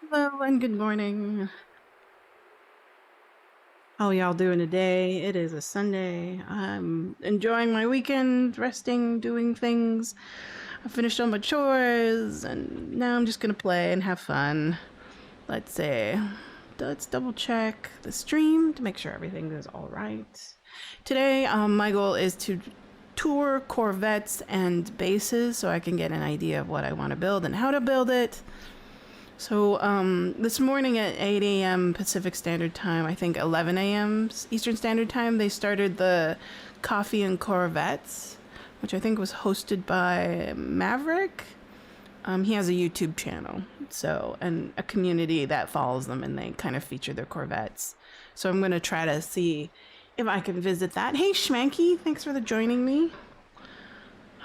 Hello and good morning. How y'all doing today? It is a Sunday. I'm enjoying my weekend, resting, doing things. I finished all my chores and now I'm just gonna play and have fun. Let's see. Let's double check the stream to make sure everything is all right. Today, my goal is to tour corvettes and bases so I can get an idea of what I want to build and how to build it. So, this morning at 8 a.m. Pacific Standard Time, I think 11 a.m. Eastern Standard Time, they started the Coffee and Corvettes, which I think was hosted by Maverick. He has a YouTube channel, so, and a community that follows them, and they kind of feature their Corvettes. So I'm going to try to see if I can visit that. Hey, Schmanky, thanks for joining me.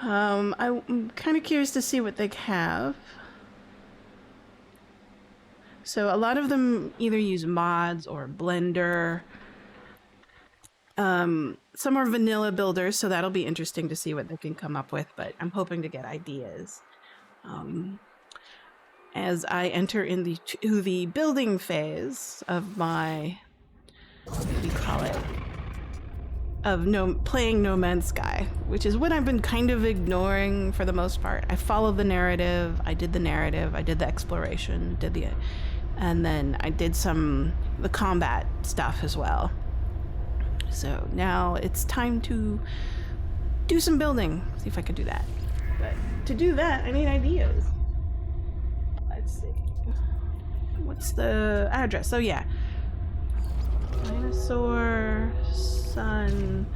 I'm kind of curious to see what they have. So a lot of them either use mods or Blender. Some are vanilla builders, so that'll be interesting to see what they can come up with, but I'm hoping to get ideas. As I enter into the building phase of my, what do you call it? Playing No Man's Sky, which is what I've been kind of ignoring for the most part. I followed the narrative, I did the exploration, and then I did the combat stuff as well. So now it's time to do some building. See if I can do that. But to do that, I need ideas. Let's see. What's the address? Oh yeah. Dinosaur, sun,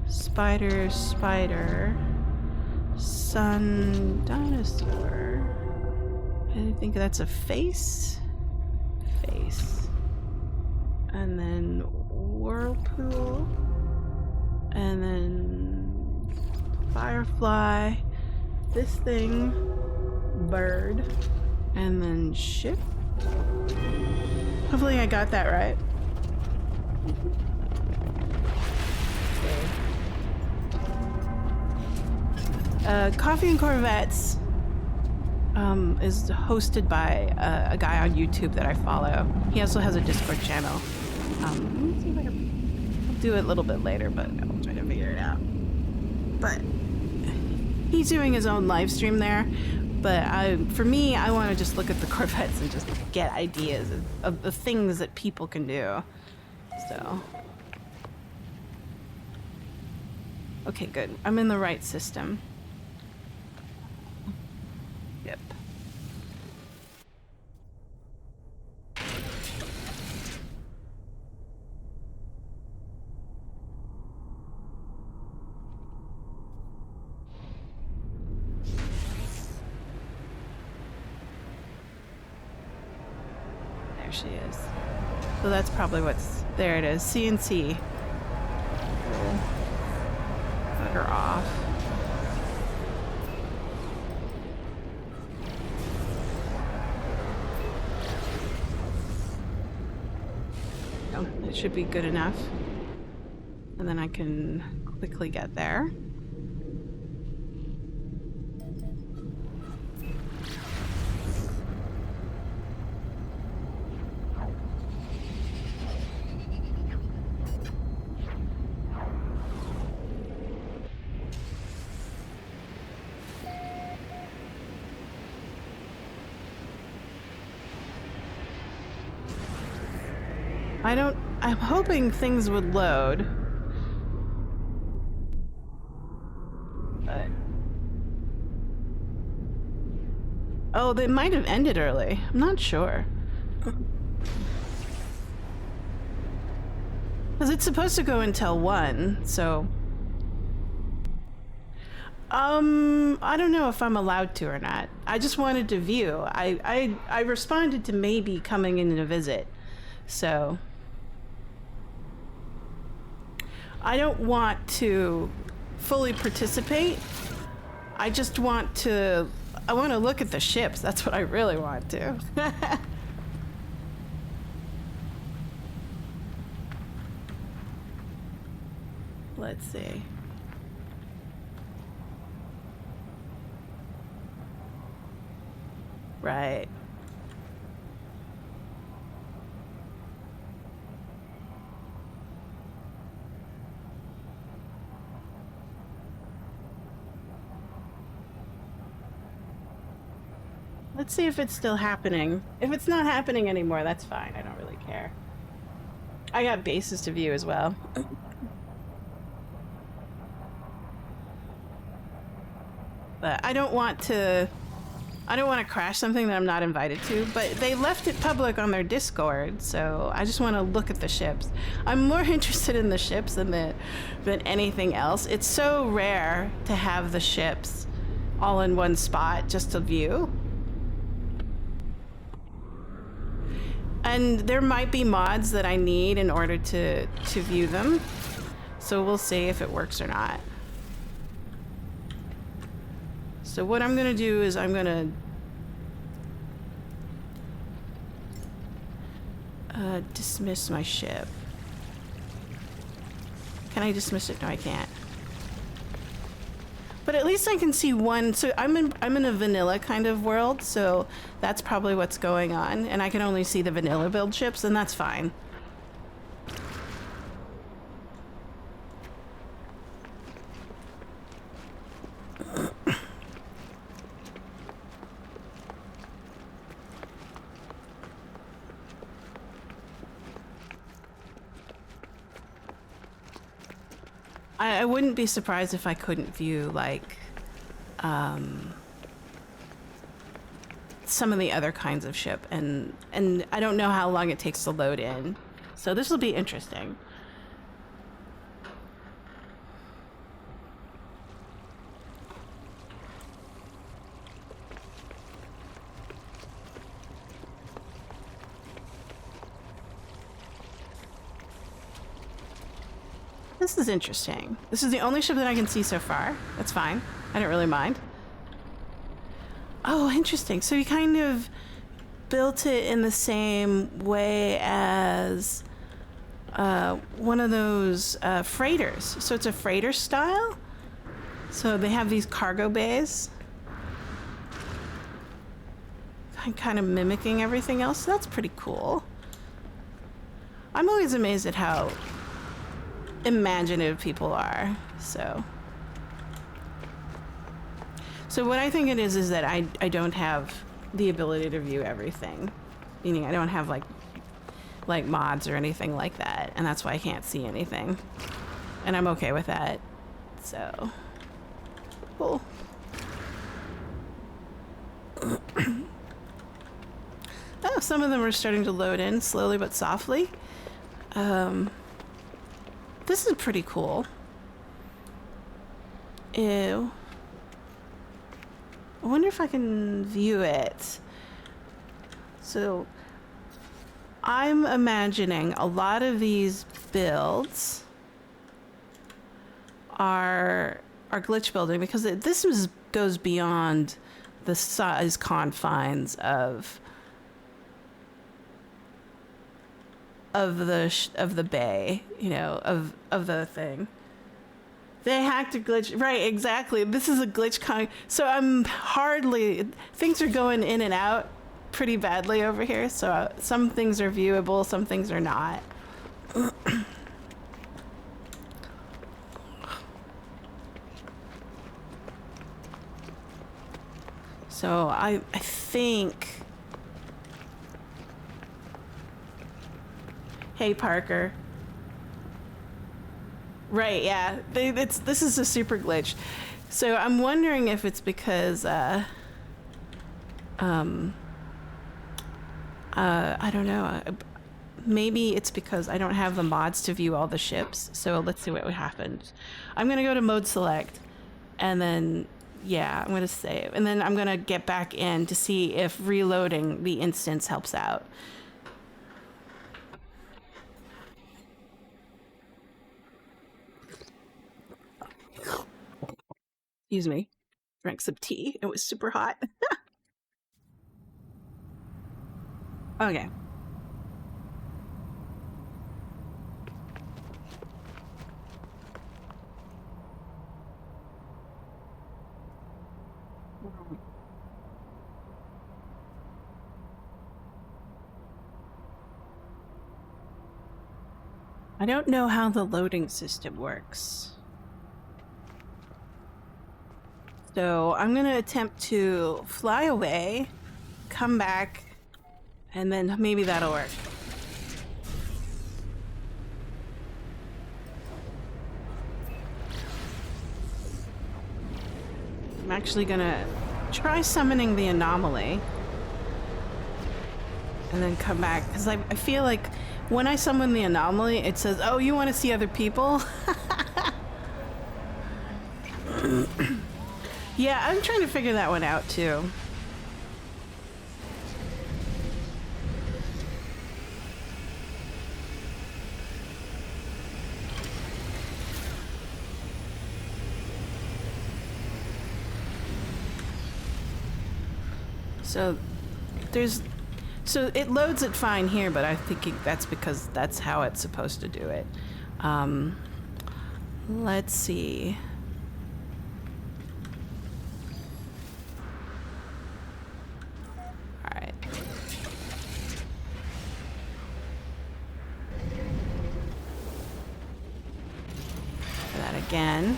spider, sun, dinosaur. I think that's a face. And then whirlpool. And then firefly. This thing. Bird. And then ship. Hopefully I got that right. Coffee and Corvettes is hosted by a guy on YouTube that I follow. He also has a Discord channel. Let me see if I can... I'll do it a little bit later, but I'll try to figure it out. But he's doing his own live stream there. But for me, I want to just look at the Corvettes and just get ideas of the things that people can do. So... Okay, good. I'm in the right system. Yep. There she is. So that's probably what's... There it is. CNC. Put her off. Oh, that should be good enough. And then I can quickly get there. I'm hoping things would load. But... Oh, they might have ended early. I'm not sure. Because it's supposed to go until 1, so... I don't know if I'm allowed to or not. I just wanted to view. I responded to maybe coming in to visit, so... I don't want to fully participate. I just want to... I want to look at the ships. That's what I really want to. Let's see. Right. Let's see if it's still happening. If it's not happening anymore, that's fine. I don't really care. I got bases to view as well. But I don't want to crash something that I'm not invited to, but they left it public on their Discord, so I just want to look at the ships. I'm more interested in the ships than anything else. It's so rare to have the ships all in one spot just to view. And there might be mods that I need in order to view them. So we'll see if it works or not. So what I'm gonna do is I'm gonna dismiss my ship. Can I dismiss it? No, I can't. But at least I can see one. So I'm in a vanilla kind of world, so that's probably what's going on. And I can only see the vanilla build ships, and that's fine. I wouldn't be surprised if I couldn't view, like, some of the other kinds of ship, and I don't know how long it takes to load in. So this will be interesting. This is interesting. This is the only ship that I can see so far. That's fine. I don't really mind. Oh, interesting. So you kind of built it in the same way as one of those freighters. So it's a freighter style. So they have these cargo bays. Kind of mimicking everything else. So that's pretty cool. I'm always amazed at how imaginative people are. So what I think it is that I don't have the ability to view everything, meaning I don't have like mods or anything like that, and that's why I can't see anything, and I'm okay with that. So cool. Oh, some of them are starting to load in slowly but softly. This is pretty cool. Ew. I wonder if I can view it. So I'm imagining a lot of these builds are glitch building, because goes beyond the size confines of the bay, you know, of the thing. They hacked a glitch, right? Exactly. This is a glitch so things are going in and out pretty badly over here. So some things are viewable, some things are not. So I think. Hey, Parker. Right, yeah. This is a super glitch. So I'm wondering if it's because, I don't know. Maybe it's because I don't have the mods to view all the ships. So let's see what happens. I'm going to go to mode select, and then, yeah, I'm going to save. And then I'm going to get back in to see if reloading the instance helps out. Excuse me. Drank some tea. It was super hot. Okay. I don't know how the loading system works. So I'm going to attempt to fly away come back, and then maybe that'll work. I'm actually gonna try summoning the anomaly and then come back, because I feel like when I summon the anomaly, it says, oh, you want to see other people? Yeah, I'm trying to figure that one out too. So it loads it fine here, but I think that's because that's how it's supposed to do it. Let's see. All right. Try that again.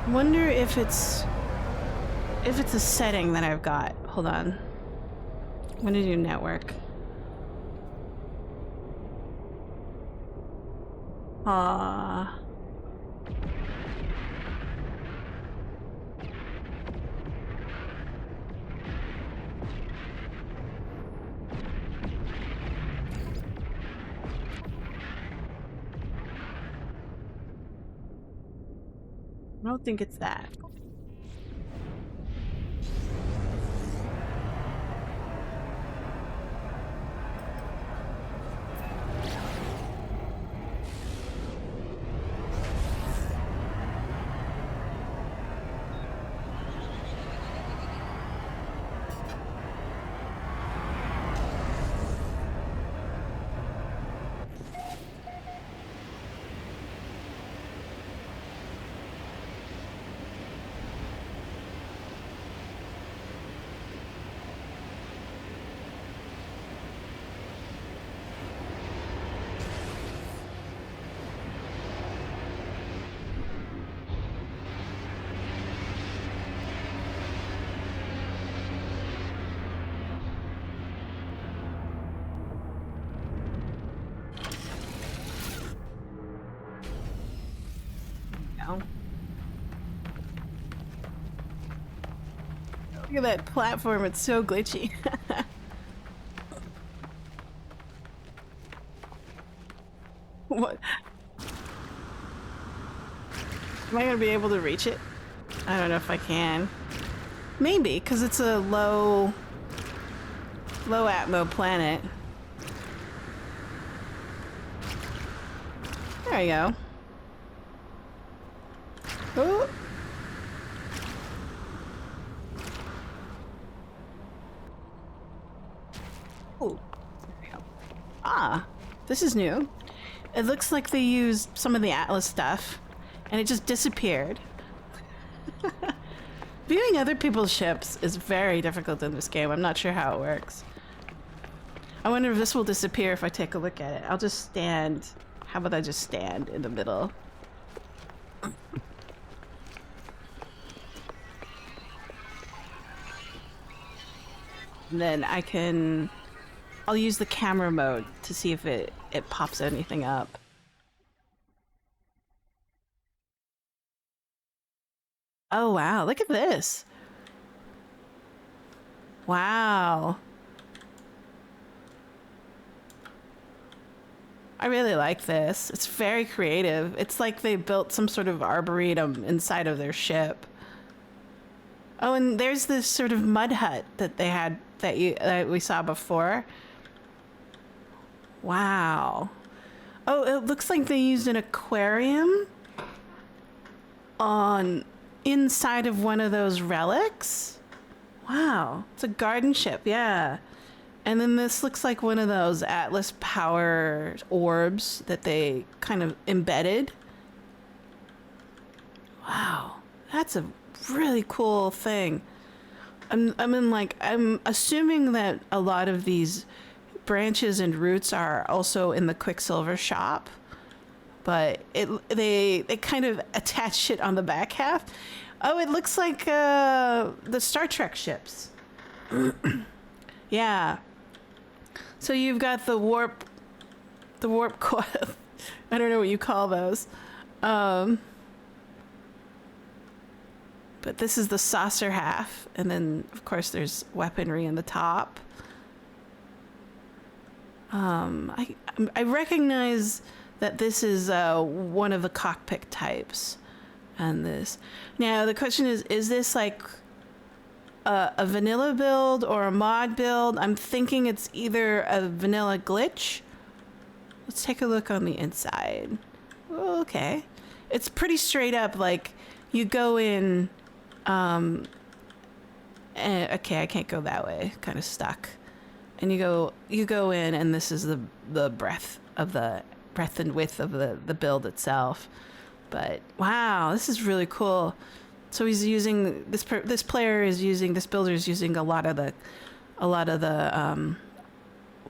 Wonder if it's a setting that I've got. Hold on. I'm gonna do network. I don't think it's that. Look at that platform, it's so glitchy. What? Am I gonna be able to reach it? I don't know if I can. Maybe, because it's a low atmo planet. There you go. Oh. Ooh. There we go. Ah, this is new. It looks like they used some of the Atlas stuff, and it just disappeared. Viewing other people's ships is very difficult in this game. I'm not sure how it works. I wonder if this will disappear if I take a look at it. I'll just stand. How about I just stand in the middle? And then I'll use the camera mode to see if it pops anything up. Oh wow, look at this. Wow. I really like this. It's very creative. It's like they built some sort of arboretum inside of their ship. Oh, and there's this sort of mud hut that they had that we saw before. Wow. Oh, it looks like they used an aquarium on inside of one of those relics. Wow, it's a garden ship, yeah. And then this looks like one of those Atlas power orbs that they kind of embedded. Wow, that's a really cool thing. I'm assuming that a lot of these branches and roots are also in the Quicksilver shop, but they kind of attach it on the back half. Oh, it looks like the Star Trek ships. Yeah. So you've got the warp coil. I don't know what you call those. But this is the saucer half, and then of course there's weaponry in the top. I recognize that this is one of the cockpit types, and this. Now the question is this like a vanilla build or a mod build? I'm thinking it's either a vanilla glitch. Let's take a look on the inside. Okay, it's pretty straight up. Like you go in. Okay, I can't go that way. Kind of stuck. And you go in, and this is the breadth and width of the build itself. But wow, this is really cool. So he's using this builder is using a lot of the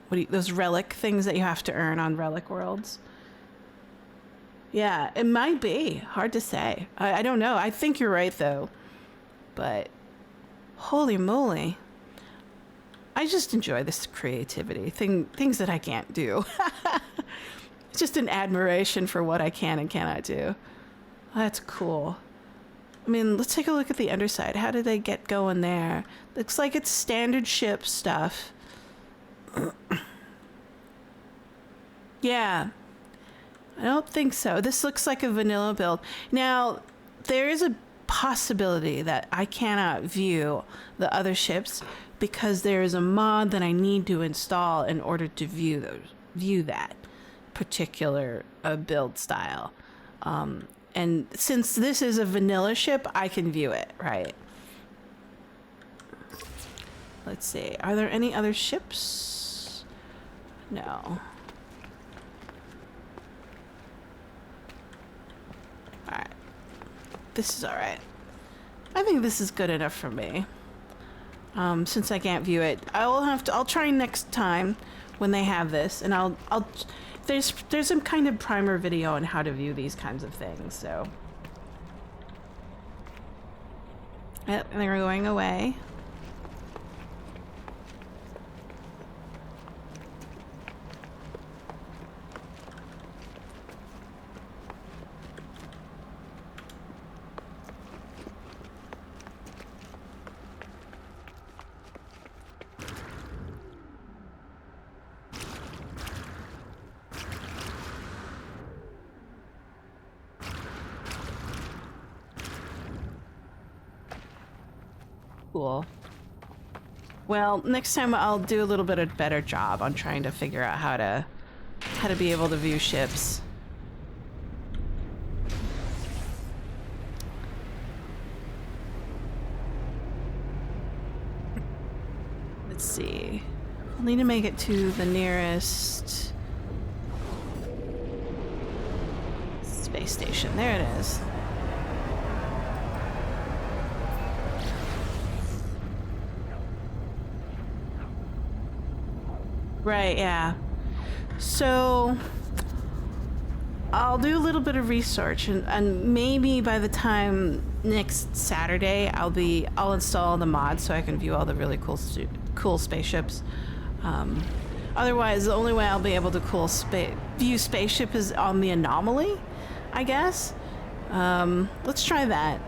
those relic things that you have to earn on Relic Worlds. Yeah, it might be hard to say. I don't know. I think you're right though. But holy moly, I just enjoy this creativity, things that I can't do. Just an admiration for what I can and cannot do. That's cool. I mean, let's take a look at the underside. How did they get going there? Looks like it's standard ship stuff. Yeah, I don't think so. This looks like a vanilla build. Now, there is a possibility that I cannot view the other ships because there is a mod that I need to install in order to view that particular build style. And since this is a vanilla ship, I can view it, right? Let's see. Are there any other ships? No. Alright. This is alright. I think this is good enough for me. Since I can't view it, I'll try next time when they have this, and there's some kind of primer video on how to view these kinds of things, so. Yep, and they're going away. Cool. Well, next time I'll do a little bit of better job on trying to figure out how to be able to view ships. Let's see. I'll need to make it to the nearest space station. There it is. Right, yeah. So I'll do a little bit of research and maybe by the time next Saturday I'll install the mod so I can view all the really cool spaceships. Otherwise, the only way I'll be able to view spaceship is on the anomaly, I guess. Let's try that.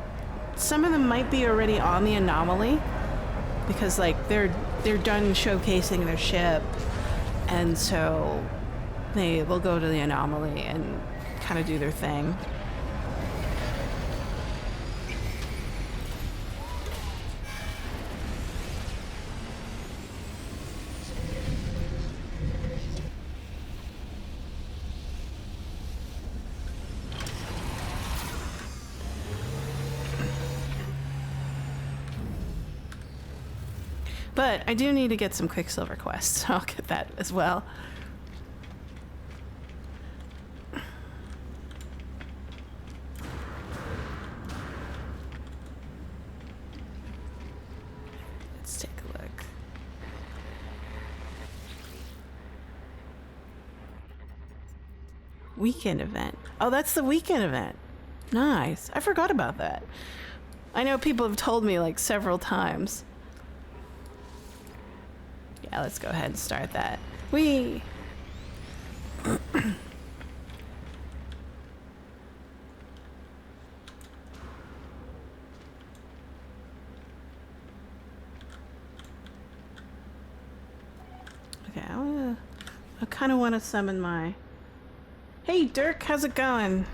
Some of them might be already on the anomaly because like they're done showcasing their ship. And so they will go to the anomaly and kind of do their thing. But I do need to get some Quicksilver quests, so I'll get that as well. Let's take a look. Weekend event. Oh, that's the weekend event. Nice. I forgot about that. I know people have told me like several times. Yeah, let's go ahead and start that. Whee! Okay, I kind of want to summon my... Hey, Dirk, how's it going?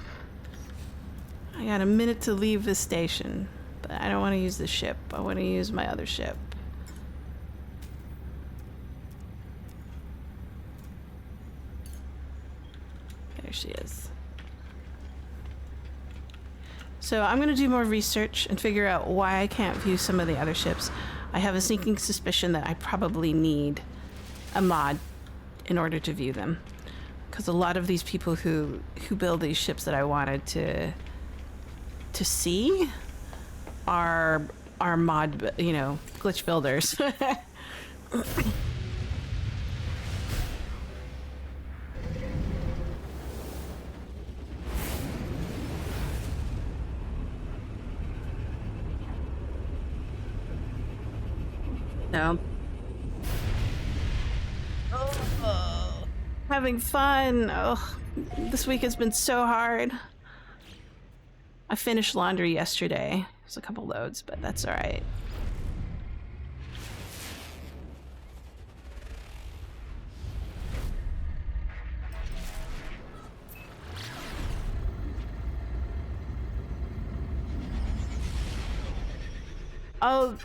I got a minute to leave this station, but I don't want to use the ship. I want to use my other ship. There she is. So I'm going to do more research and figure out why I can't view some of the other ships. I have a sneaking suspicion that I probably need a mod in order to view them. Because a lot of these people who build these ships that I wanted to see are mod, you know, glitch builders. No. Oh, having fun. Oh, this week has been so hard. I finished laundry yesterday. There's a couple loads, but that's all right. Oh,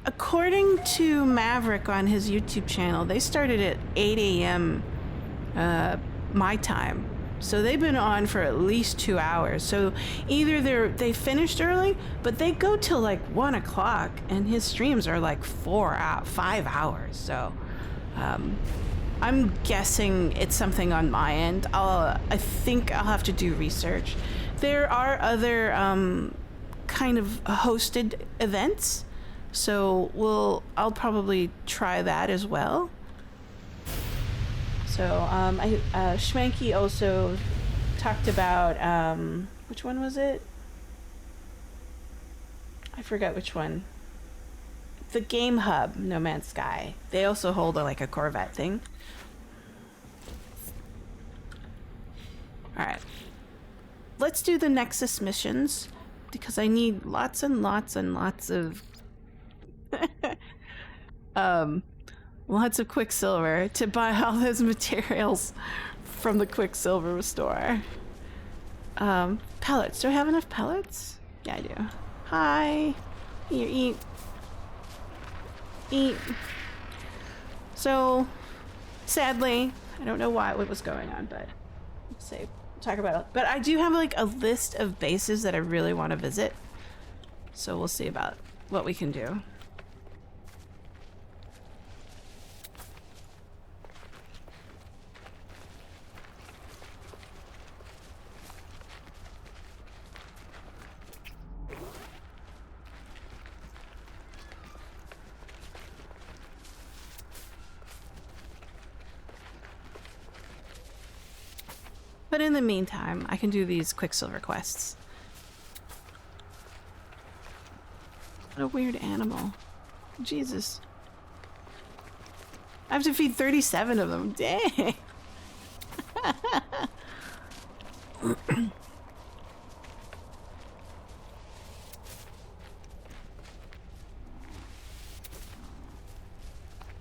according to Maverick on his YouTube channel, they started at 8 a.m. My time. So they've been on for at least 2 hours. So either they finished early, but they go till like 1 o'clock, and his streams are like 5 hours. So I'm guessing it's something on my end. I think I'll have to do research. There are other kind of hosted events, so I'll probably try that as well. So Schmanky also talked about which one was it? I forgot which one. The Game Hub, No Man's Sky. They also hold like a Corvette thing. All right, let's do the Nexus missions because I need lots and lots and lots of lots of Quicksilver to buy all those materials from the Quicksilver store. Pellets. Do I have enough pellets? Yeah, I do. Hi. Here, eat. Eat. So, sadly, I don't know what was going on, but let's see. We'll talk about it. But I do have like a list of bases that I really want to visit. So we'll see about what we can do. But in the meantime, I can do these Quicksilver quests. What a weird animal. Jesus. I have to feed 37 of them. Dang.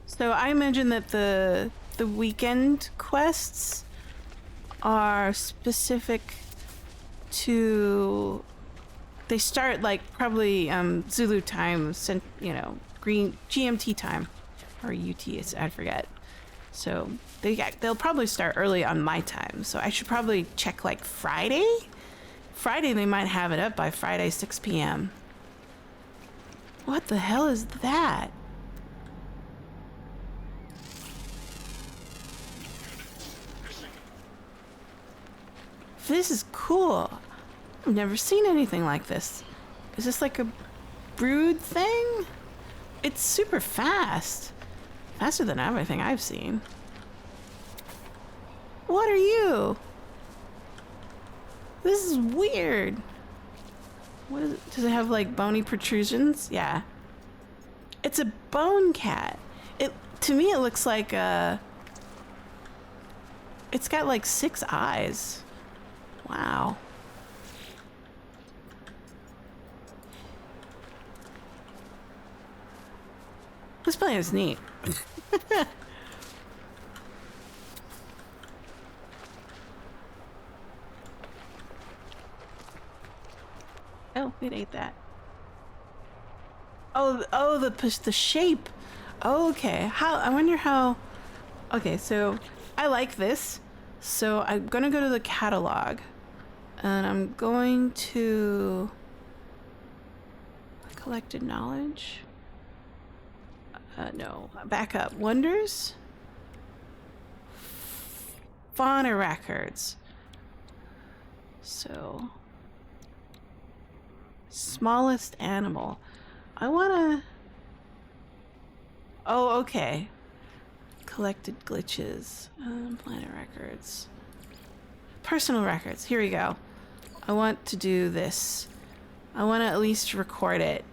So I imagine that the weekend quests are specific to... They start like probably Zulu time, you know, green GMT time, or UT, I forget. So they'll probably start early on my time. So I should probably check like Friday. Friday they might have it up by Friday 6 p.m. What the hell is that? This is cool. I've never seen anything like this. Is this like a brood thing? It's super fast. Faster than everything I've seen. What are you? This is weird. What is it? Does it have like bony protrusions? Yeah. It's a bone cat. To me it looks like it's got like 6 eyes. Wow. This planet is neat. Oh, it ate that. Oh, the shape. Oh, okay. I wonder how. Okay, so I like this. So I'm gonna go to the catalog, and I'm going to collected knowledge. No, back up. Wonders. Fauna records. So smallest animal. I wanna. Oh, okay. Collected glitches. Planet records. Personal records. Here we go. I want to do this. I want to at least record it.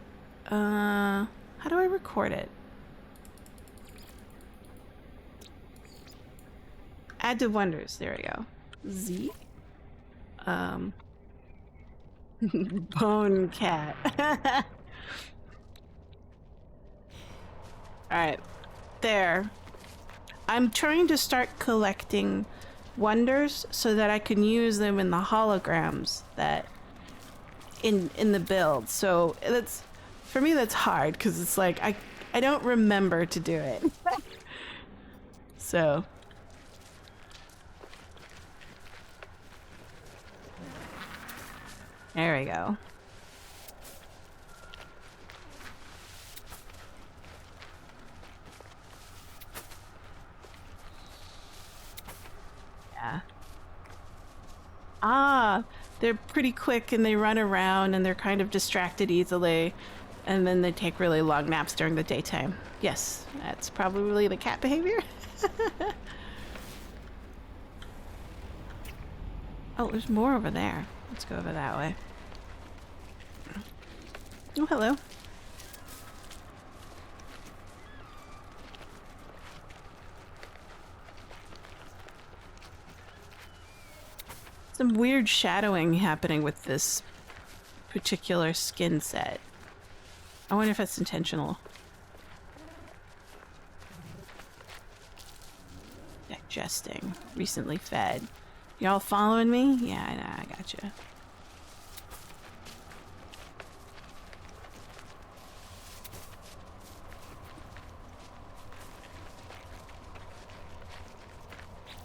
How do I record it? Add to wonders. There we go. Z. Bone cat. Alright. There. I'm trying to start collecting wonders so that I can use them in the holograms that in the build. So that's, for me that's hard because it's like I don't remember to do it. So there we go. Yeah. Ah, they're pretty quick and they run around and they're kind of distracted easily, and then they take really long naps during the daytime. Yes, that's probably the cat behavior. Oh, there's more over there. Let's go over that way. Oh, hello. Some weird shadowing happening with this particular skin set. I wonder if that's intentional. Digesting. Recently fed. Y'all following me? Yeah, I know, I gotcha.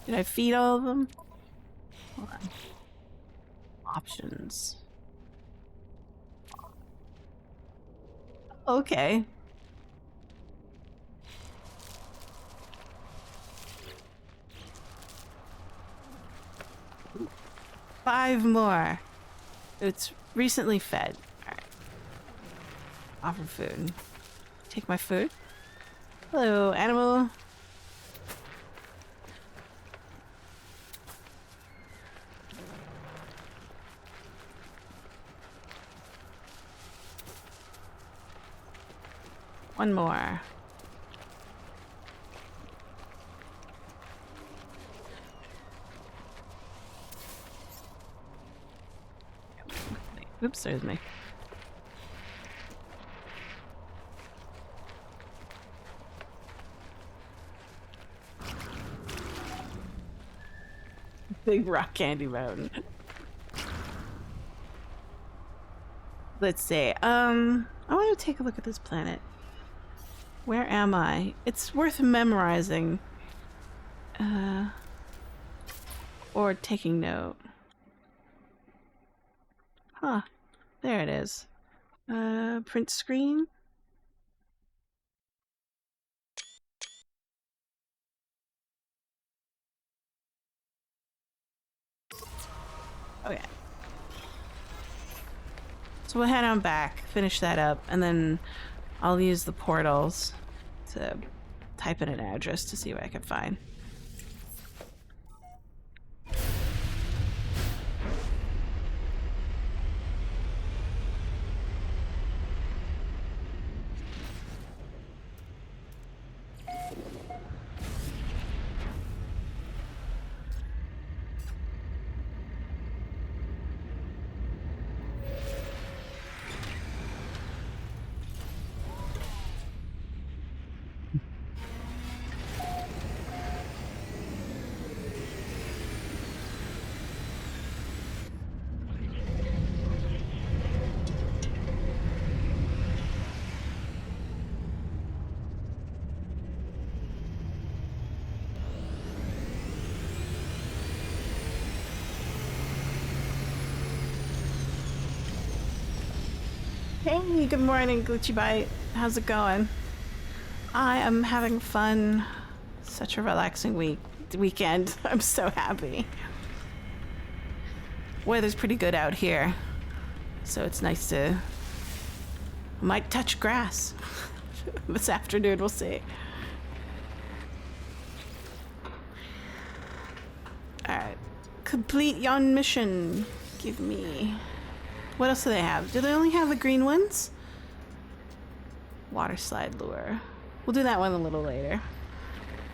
Did I feed all of them? Hold on. Options. Okay. Five more. It's recently fed. Alright. Offer food. Take my food. Hello, animal. One more. Oops, there's me. Big rock candy mountain. Let's see. I want to take a look at this planet. Where am I? It's worth memorizing. Or taking note. Huh. There it is. Print screen. Okay. So we'll head on back, finish that up, and then I'll use the portals to type in an address to see what I can find. Hey, good morning, Glitchy Bite. How's it going? I am having fun. Such a relaxing weekend. I'm so happy. Weather's pretty good out here, so it's nice to... might touch grass this afternoon, we'll see. Alright. Complete yon mission. Give me... What else do they have? Do they only have the green ones? Water slide lure. We'll do that one a little later.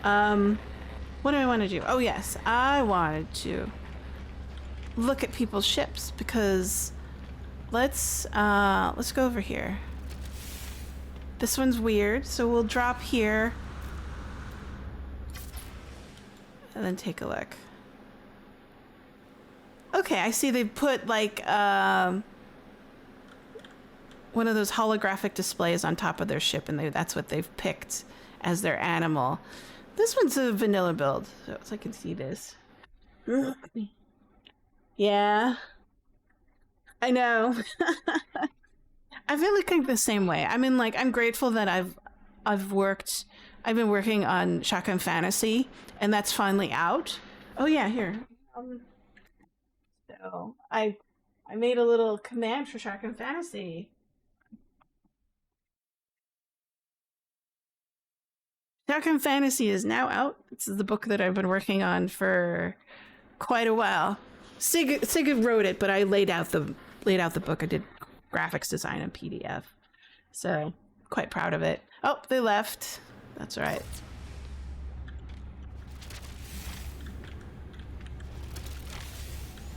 What do I want to do? Oh yes, I wanted to look at people's ships because let's go over here. This one's weird, so we'll drop here and then take a look. Okay, I see they've put like one of those holographic displays on top of their ship, and that's what they've picked as their animal. This one's a vanilla build, so I can see this. Yeah, I know. I feel like the same way. I mean, like, I'm grateful that I've been working on Shotgun Fantasy, and that's finally out. Oh yeah, here. So I made a little command for Shotgun Fantasy. Shotgun Fantasy is now out. This is the book that I've been working on for quite a while. Sig wrote it, but I laid out the book. I did graphics design and PDF. So quite proud of it. Oh, they left. That's right.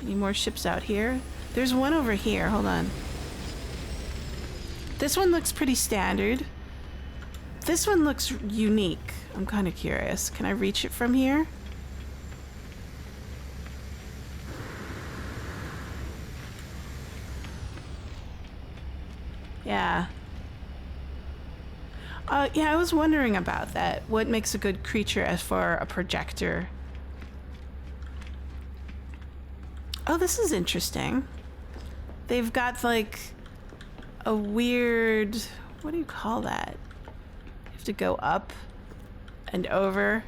Any more ships out here? There's one over here. Hold on. This one looks pretty standard. This one looks unique. I'm kind of curious. Can I reach it from here? Yeah. Yeah, I was wondering about that. What makes a good creature as for a projector? Oh, this is interesting. They've got like a weird... What do you call that? You have to go up and over.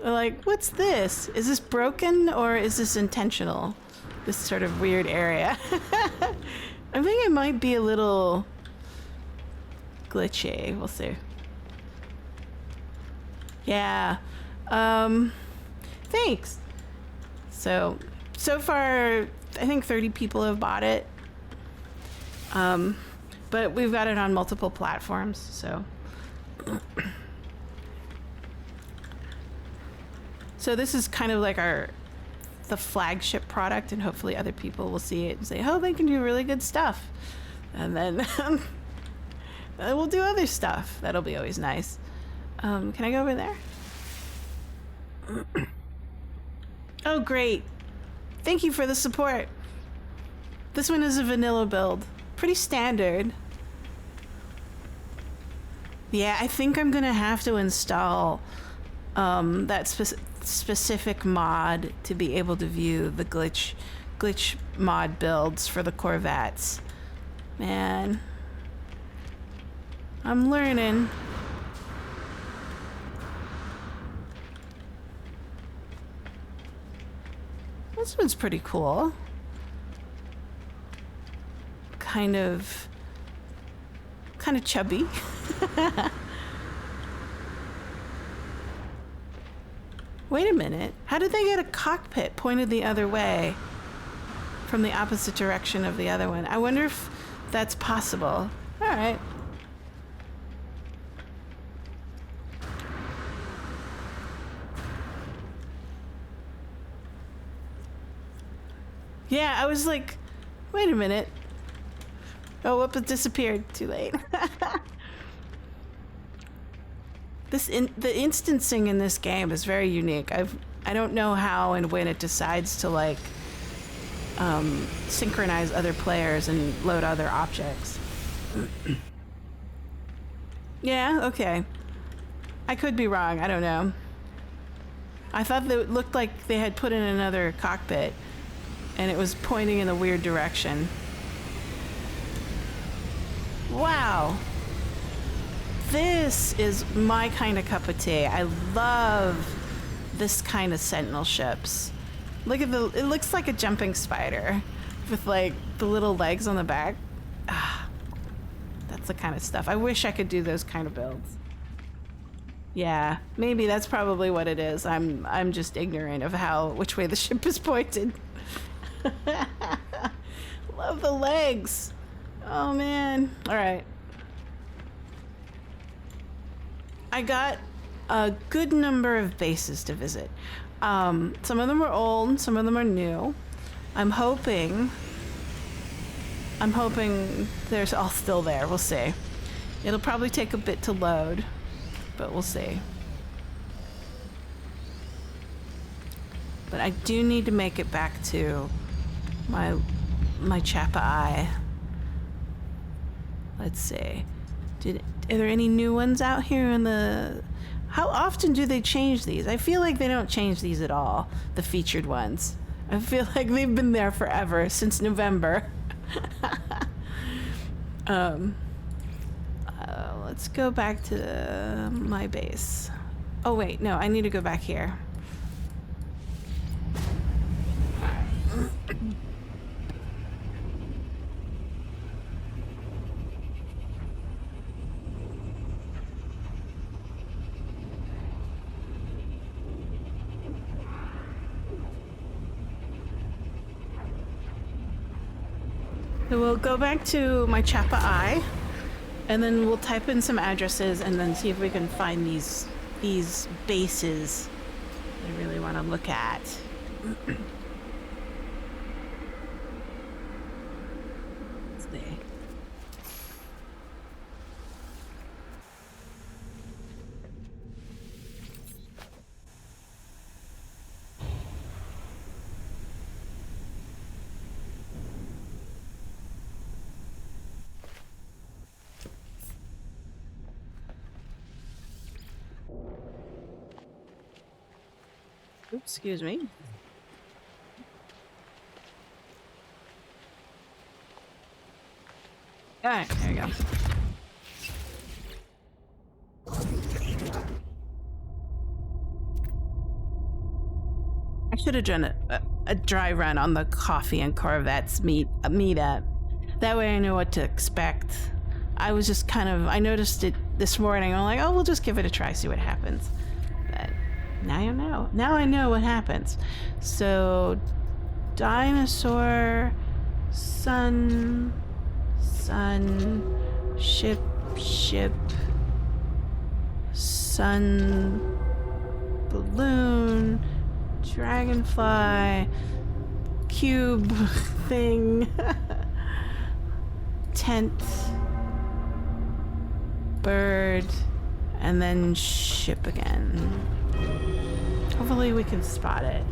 Like, what's this? Is this broken or is this intentional? This sort of weird area. I think it might be a little glitchy. We'll see. Yeah. Thanks. So far, I think 30 people have bought it. But we've got it on multiple platforms, so. So this is kind of like the flagship product, and hopefully other people will see it and say, oh, they can do really good stuff. And then we'll do other stuff. That'll be always nice. Can I go over there? Oh, great. Thank you for the support. This one is a vanilla build. Pretty standard. Yeah, I think I'm gonna have to install that specific mod to be able to view the glitch mod builds for the Corvettes. Man, I'm learning. This one's pretty cool. Kind of chubby. Wait a minute. How did they get a cockpit pointed the other way from the opposite direction of the other one? I wonder if that's possible. All right. Yeah, I was like, wait a minute. Oh, whoop, it disappeared. Too late. The instancing in this game is very unique. I don't know how and when it decides to like synchronize other players and load other objects. Yeah, okay. I could be wrong. I don't know. I thought that it looked like they had put in another cockpit and it was pointing in a weird direction. Wow. This is my kind of cup of tea. I love this kind of sentinel ships. Look at it looks like a jumping spider with like the little legs on the back. Ah, that's the kind of stuff. I wish I could do those kind of builds. Yeah, maybe that's probably what it is. I'm just ignorant of which way the ship is pointed. Love the legs. Oh man. All right. I got a good number of bases to visit. Some of them are old, some of them are new. I'm hoping they're all still there. We'll see. It'll probably take a bit to load, but we'll see. But I do need to make it back to my Chappa Eye. Let's see. Are there any new ones out here in the... How often do they change these? I feel like they don't change these at all, the featured ones. I feel like they've been there forever, since November. Let's go back to my base. Oh wait, no, I need to go back here. So we'll go back to my Chappa Eye, and then we'll type in some addresses and then see if we can find these bases I really want to look at. Let's see. Oops, excuse me. All right, there we go. I should have done a dry run on the coffee and Corvette's meetup. That way I know what to expect. I was just I noticed it this morning. I'm like, oh, we'll just give it a try, see what happens. But now you know. Now I know what happens. So, dinosaur, sun, ship, sun, balloon, dragonfly, cube thing, tent, bird, and then ship again. Hopefully we can spot it.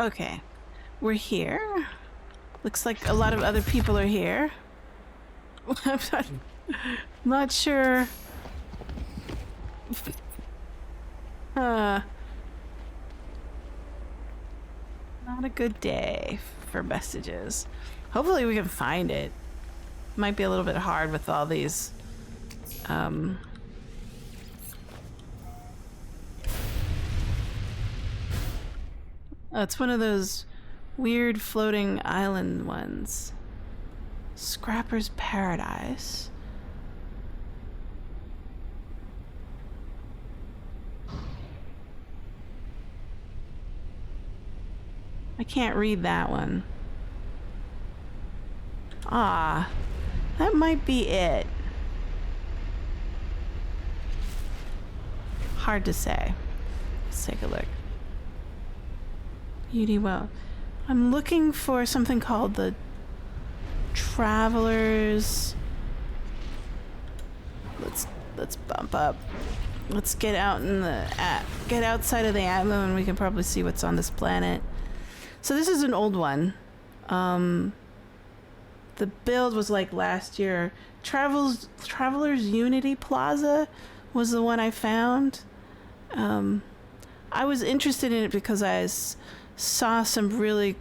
Okay. We're here. Looks like a lot of other people are here. I'm not sure. Not a good day for messages. Hopefully we can find it. Might be a little bit hard with all these oh, it's one of those weird floating island ones. Scrapper's Paradise. I can't read that one. Ah, that might be it. Hard to say. Let's take a look. Beauty Well. I'm looking for something called the Travelers. Let's bump up. Let's get out in the get outside of the atmo and we can probably see what's on this planet. So this is an old one. The build was like last year. Travelers Unity Plaza was the one I found. I was interested in it because I saw some really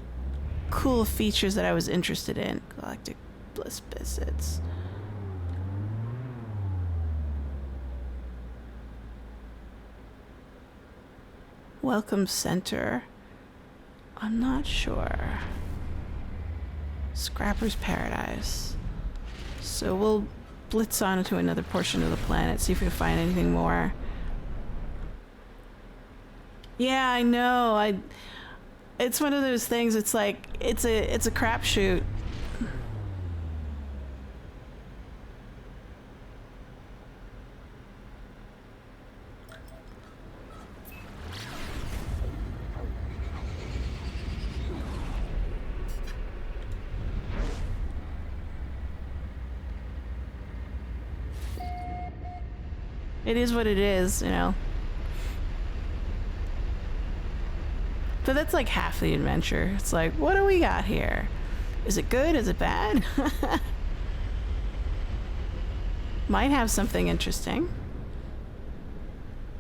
cool features that I was interested in. Galactic Bliss Biscuits. Welcome Center. I'm not sure. Scrapper's Paradise. So we'll blitz on to another portion of the planet, see if we can find anything more. Yeah, I know. It's one of those things. It's like it's a crapshoot. It is what it is, you know. But that's like half the adventure. It's like, what do we got here? Is it good? Is it bad? Might have something interesting.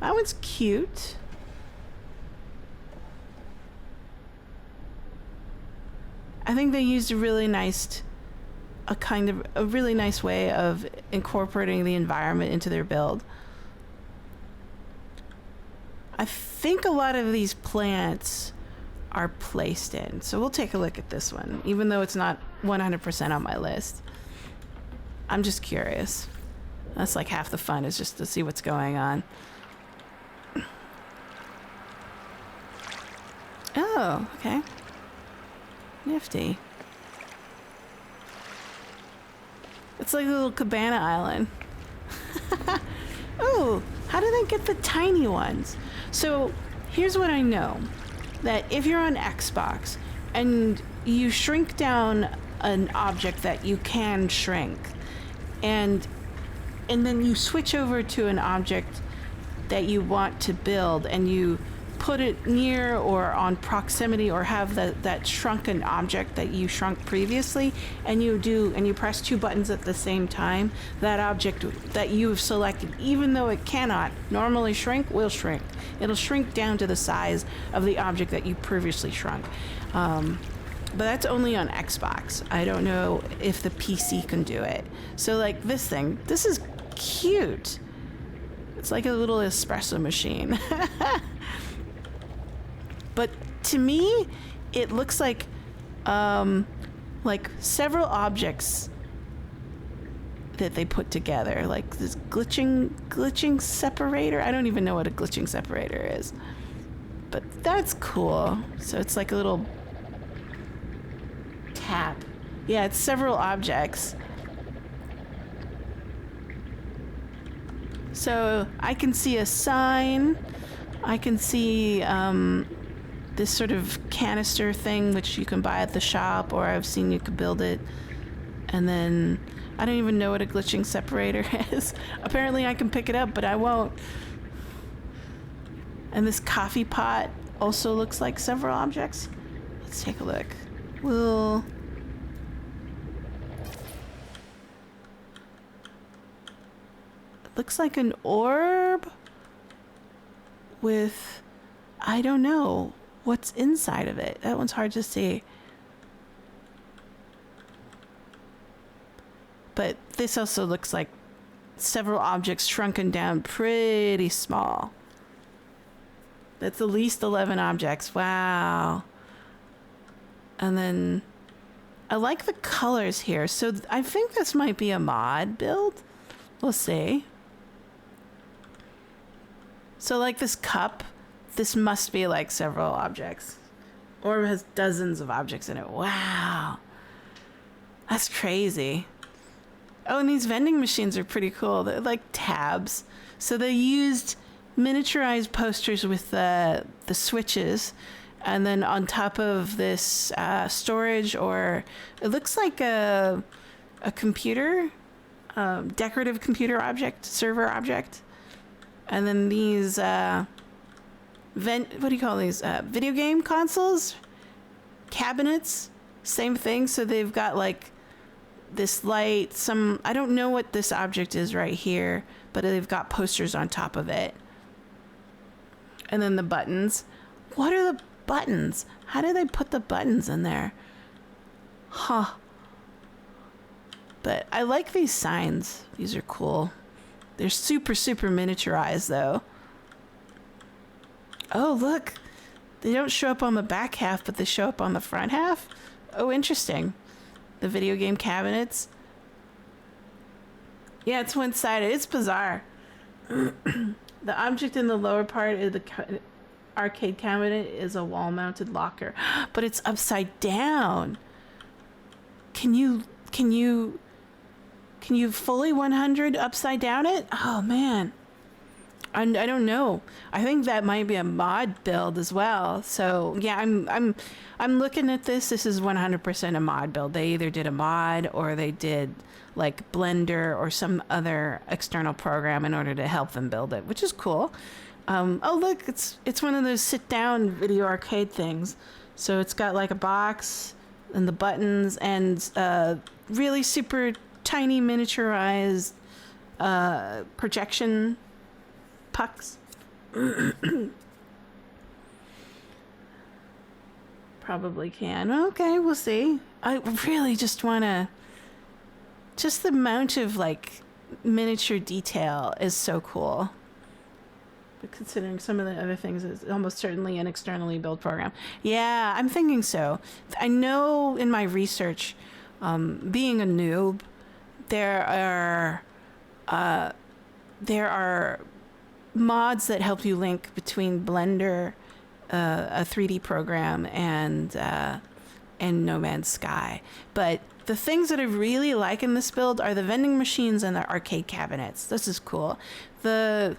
That one's cute. I think they used a really nice way of incorporating the environment into their build. I think a lot of these plants are placed in. So we'll take a look at this one, even though it's not 100% on my list. I'm just curious. That's like half the fun, is just to see what's going on. Oh, okay. Nifty. It's like a little cabana island. Oh, how do they get the tiny ones? So here's what I know. That if you're on Xbox and you shrink down an object that you can shrink, and then you switch over to an object that you want to build and you put it near or on proximity or have that shrunken object that you shrunk previously, and you press two buttons at the same time, that object that you've selected, even though it cannot normally shrink, will shrink. It'll shrink down to the size of the object that you previously shrunk. But that's only on Xbox. I don't know if the PC can do it. So like this thing, this is cute. It's like a little espresso machine. But to me, it looks like several objects that they put together, like this glitching separator. I don't even know what a glitching separator is, but that's cool. So it's like a little tap. Yeah, it's several objects. So I can see a sign. I can see this sort of canister thing, which you can buy at the shop, or I've seen you could build it. And then I don't even know what a glitching separator is. Apparently I can pick it up, but I won't. And this coffee pot also looks like several objects. Let's take a look. We'll... It looks like an orb with... I don't know what's inside of it. That one's hard to see. But this also looks like several objects shrunken down pretty small. That's at least 11 objects. Wow. And then I like the colors here. So I think this might be a mod build. We'll see. So like this cup, this must be like several objects. Or it has dozens of objects in it. Wow. That's crazy. Oh, and these vending machines are pretty cool. They're like tabs. So they used miniaturized posters with the switches, and then on top of this storage, or it looks like a computer, decorative computer object, server object. And then these, what do you call these? Video game consoles? Cabinets? Same thing. So they've got like this light, I don't know what this object is right here, but they've got posters on top of it. And then the buttons. What are the buttons? How do they put the buttons in there? Huh. But I like these signs. These are cool. They're super, super miniaturized though. Oh, look. They don't show up on the back half, but they show up on the front half. Oh, interesting. The video game cabinets. Yeah, it's one-sided. It's bizarre. The object in the lower part of the arcade cabinet is a wall-mounted locker, but it's upside down. Can you fully 100 upside down it? Oh man. I don't know. I think that might be a mod build as well. So yeah, I'm looking at this. This is 100% a mod build. They either did a mod or they did like Blender or some other external program in order to help them build it, which is cool. Oh look, it's one of those sit down video arcade things. So it's got like a box and the buttons and really super tiny miniaturized projection pucks. Probably can. Okay, we'll see. I really just want to... Just the amount of, like, miniature detail is so cool. But considering some of the other things, it's almost certainly an externally built program. Yeah, I'm thinking so. I know in my research, being a noob, there are mods that help you link between Blender, a 3D program, and No Man's Sky. But the things that I really like in this build are the vending machines and the arcade cabinets. This is cool. I'm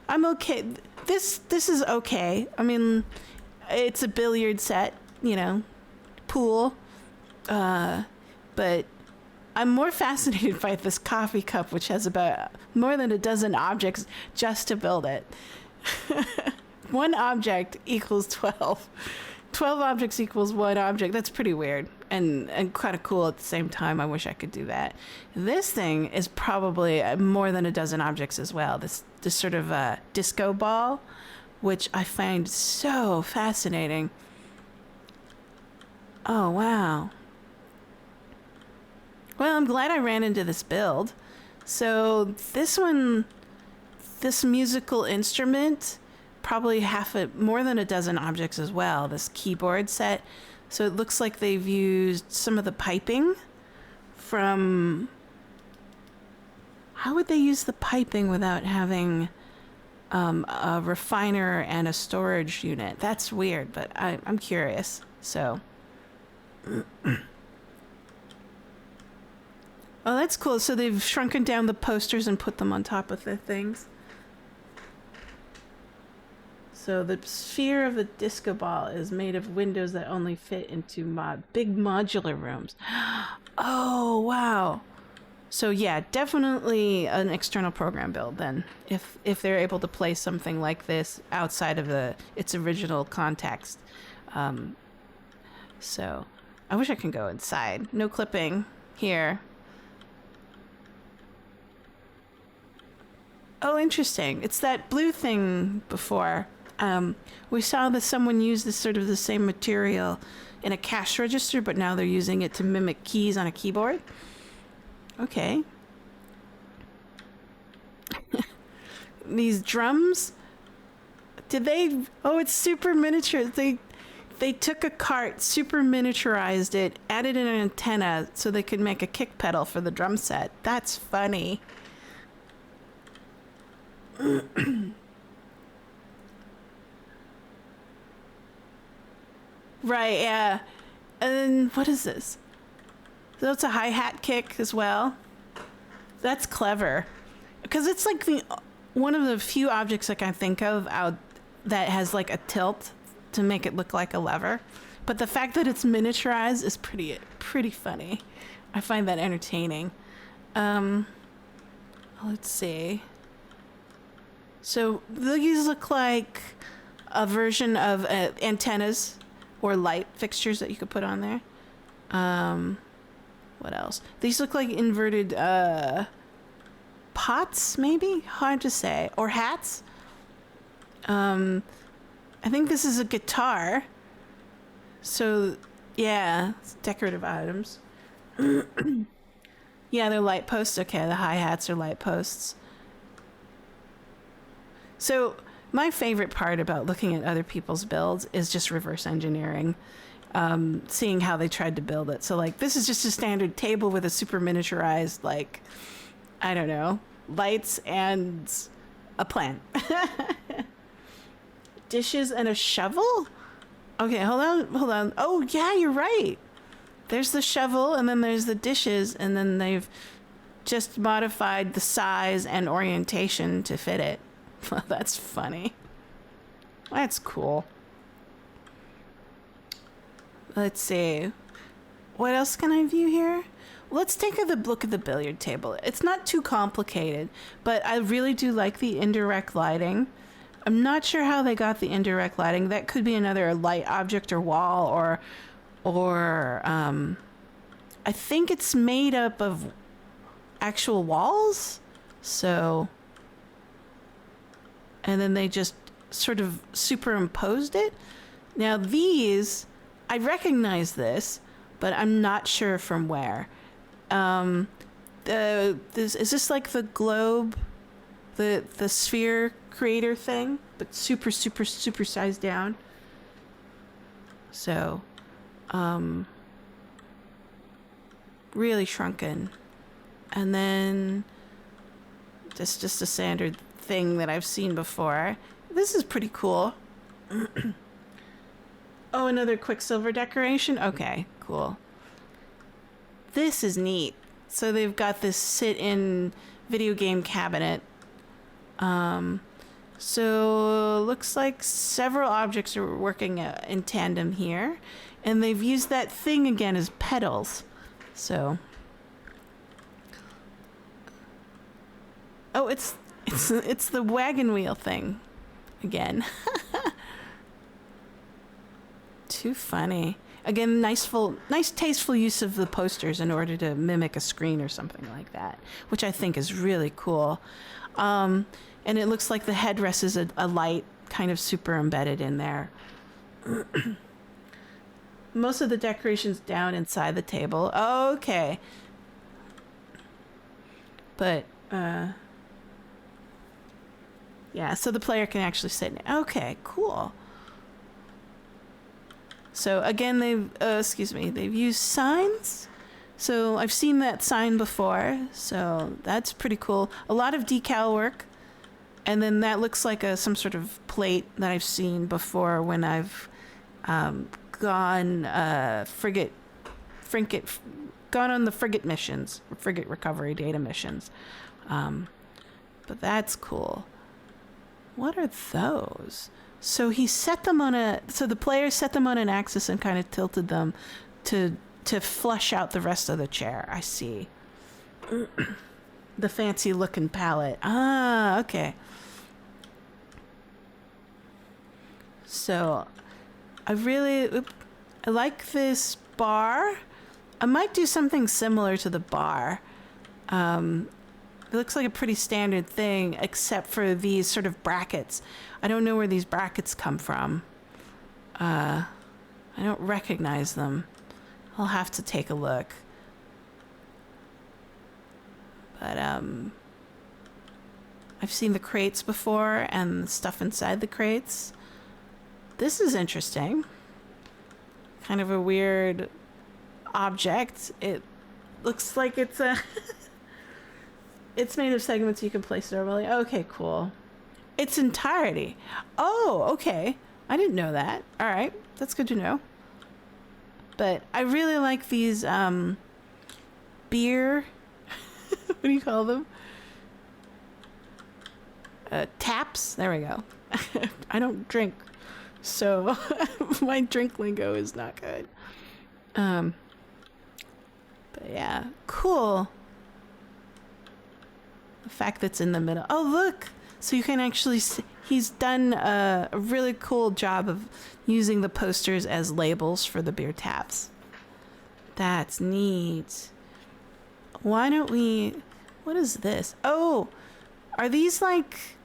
okay. This is okay. I mean, it's a billiard set, you know, pool. But I'm more fascinated by this coffee cup, which has about more than a dozen objects just to build it. One object equals 12. 12 objects equals one object. That's pretty weird and kind of cool at the same time. I wish I could do that. This thing is probably more than a dozen objects as well. This sort of disco ball, which I find so fascinating. Oh, wow. Well, I'm glad I ran into this build. So this one, this musical instrument, probably more than a dozen objects as well. This keyboard set. So it looks like they've used some of the piping from... How would they use the piping without having a refiner and a storage unit? That's weird, but I'm curious. So... Oh, that's cool. So they've shrunken down the posters and put them on top of the things. So the sphere of the disco ball is made of windows that only fit into big modular rooms. Oh, wow. So yeah, definitely an external program build then. If they're able to play something like this outside of its original context. So I wish I could go inside. No clipping here. Oh, interesting. It's that blue thing before. We saw that someone used this sort of the same material in a cash register, but now they're using it to mimic keys on a keyboard. Okay. These drums, did they? Oh, it's super miniature. They took a cart, super miniaturized it, added an antenna so they could make a kick pedal for the drum set. That's funny. Right, yeah. And then what is this? That's a hi-hat kick as well. That's clever. Because it's like one of the few objects I can think of out that has like a tilt to make it look like a lever. But the fact that it's miniaturized is pretty funny. I find that entertaining. Let's see. So these look like a version of antennas or light fixtures that you could put on there. What else? These look like inverted pots, maybe? Hard to say. Or hats. I think this is a guitar. So, yeah, it's decorative items. Yeah, they're light posts. Okay, the hi-hats are light posts. So my favorite part about looking at other people's builds is just reverse engineering, seeing how they tried to build it. So like, this is just a standard table with a super miniaturized, like, I don't know, lights and a plant. Dishes and a shovel? Okay, hold on. Oh yeah, you're right. There's the shovel and then there's the dishes and then they've just modified the size and orientation to fit it. Well, that's funny. That's cool. Let's see. What else can I view here? Let's take a look at the billiard table. It's not too complicated, but I really do like the indirect lighting. I'm not sure how they got the indirect lighting. That could be another light object or wall or I think it's made up of actual walls. So, and then they just sort of superimposed it. Now these, I recognize this, but I'm not sure from where. Is this like the globe, the sphere creator thing, but super sized down? So, really shrunken. And then just a standard thing that I've seen before. This is pretty cool. Oh, another Quicksilver decoration? Okay, cool. This is neat. So they've got this sit-in video game cabinet. So looks like several objects are working in tandem here. And they've used that thing again as pedals. So... oh, it's the wagon wheel thing again. Too funny. Again, nice tasteful use of the posters in order to mimic a screen or something like that, which I think is really cool. And it looks like the headrest is a light kind of super embedded in there. Most of the decorations down inside the table. Oh, okay. But, yeah, so the player can actually sit in it. Okay, cool. So again, they've used signs. So I've seen that sign before, so that's pretty cool. A lot of decal work. And then that looks like some sort of plate that I've seen before when I've gone on the frigate missions, frigate recovery data missions. But that's cool. What are those? So the player set them on an axis and kind of tilted them to flush out the rest of the chair. I see. The fancy looking palette. Ah, okay. So I I like this bar. I might do something similar to the bar. It looks like a pretty standard thing, except for these sort of brackets. I don't know where these brackets come from. I don't recognize them. I'll have to take a look. But, I've seen the crates before and the stuff inside the crates. This is interesting. Kind of a weird object. It looks like it's a... It's made of segments you can place normally. Okay, cool. Its entirety. Oh, okay. I didn't know that. All right. That's good to know. But I really like these beer... what do you call them? Taps. There we go. I don't drink, so my drink lingo is not good. But yeah, cool. The fact that's in the middle. Oh, look! So you can actually see, he's done a really cool job of using the posters as labels for the beer taps. That's neat. Why don't we... What is this? Oh! Are these like...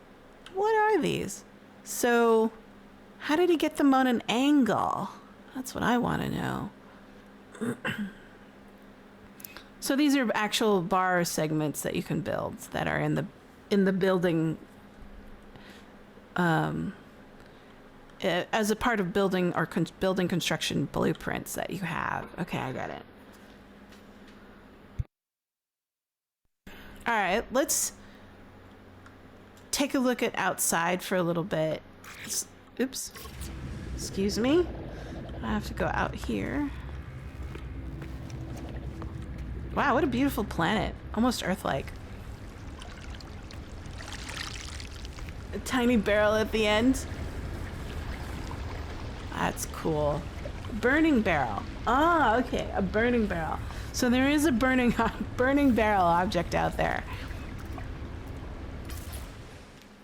What are these? So, how did he get them on an angle? That's what I want to know. So these are actual bar segments that you can build that are in the building as a part of building or building construction blueprints that you have. Okay, I got it. All right, let's take a look at outside for a little bit. Oops. Excuse me. I have to go out here. Wow, what a beautiful planet. Almost Earth-like. A tiny barrel at the end. That's cool. Burning barrel. Ah, okay, a burning barrel. So there is a burning barrel object out there.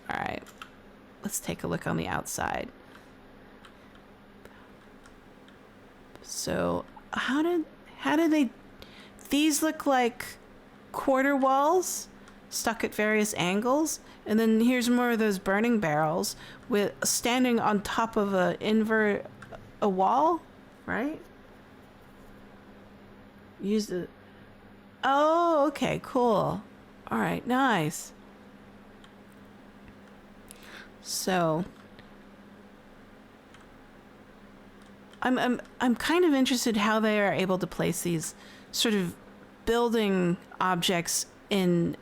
All right, let's take a look on the outside. So how did they... These look like quarter walls stuck at various angles. And then here's more of those burning barrels with standing on top of a wall, right? Use the... Oh, okay, cool. All right, nice. So I'm kind of interested how they are able to place these sort of building objects at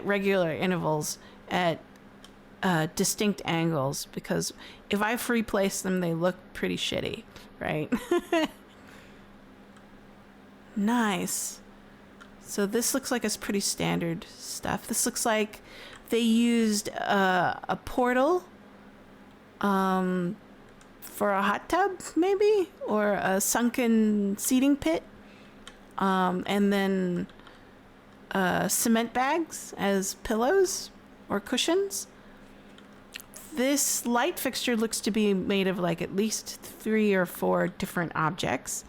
regular intervals at distinct angles, because if I free place them, they look pretty shitty, right? Nice. So this looks like it's pretty standard stuff. This looks like they used a portal for a hot tub, maybe, or a sunken seating pit, and then cement bags as pillows or cushions. This light fixture looks to be made of like at least 3 or 4 different objects.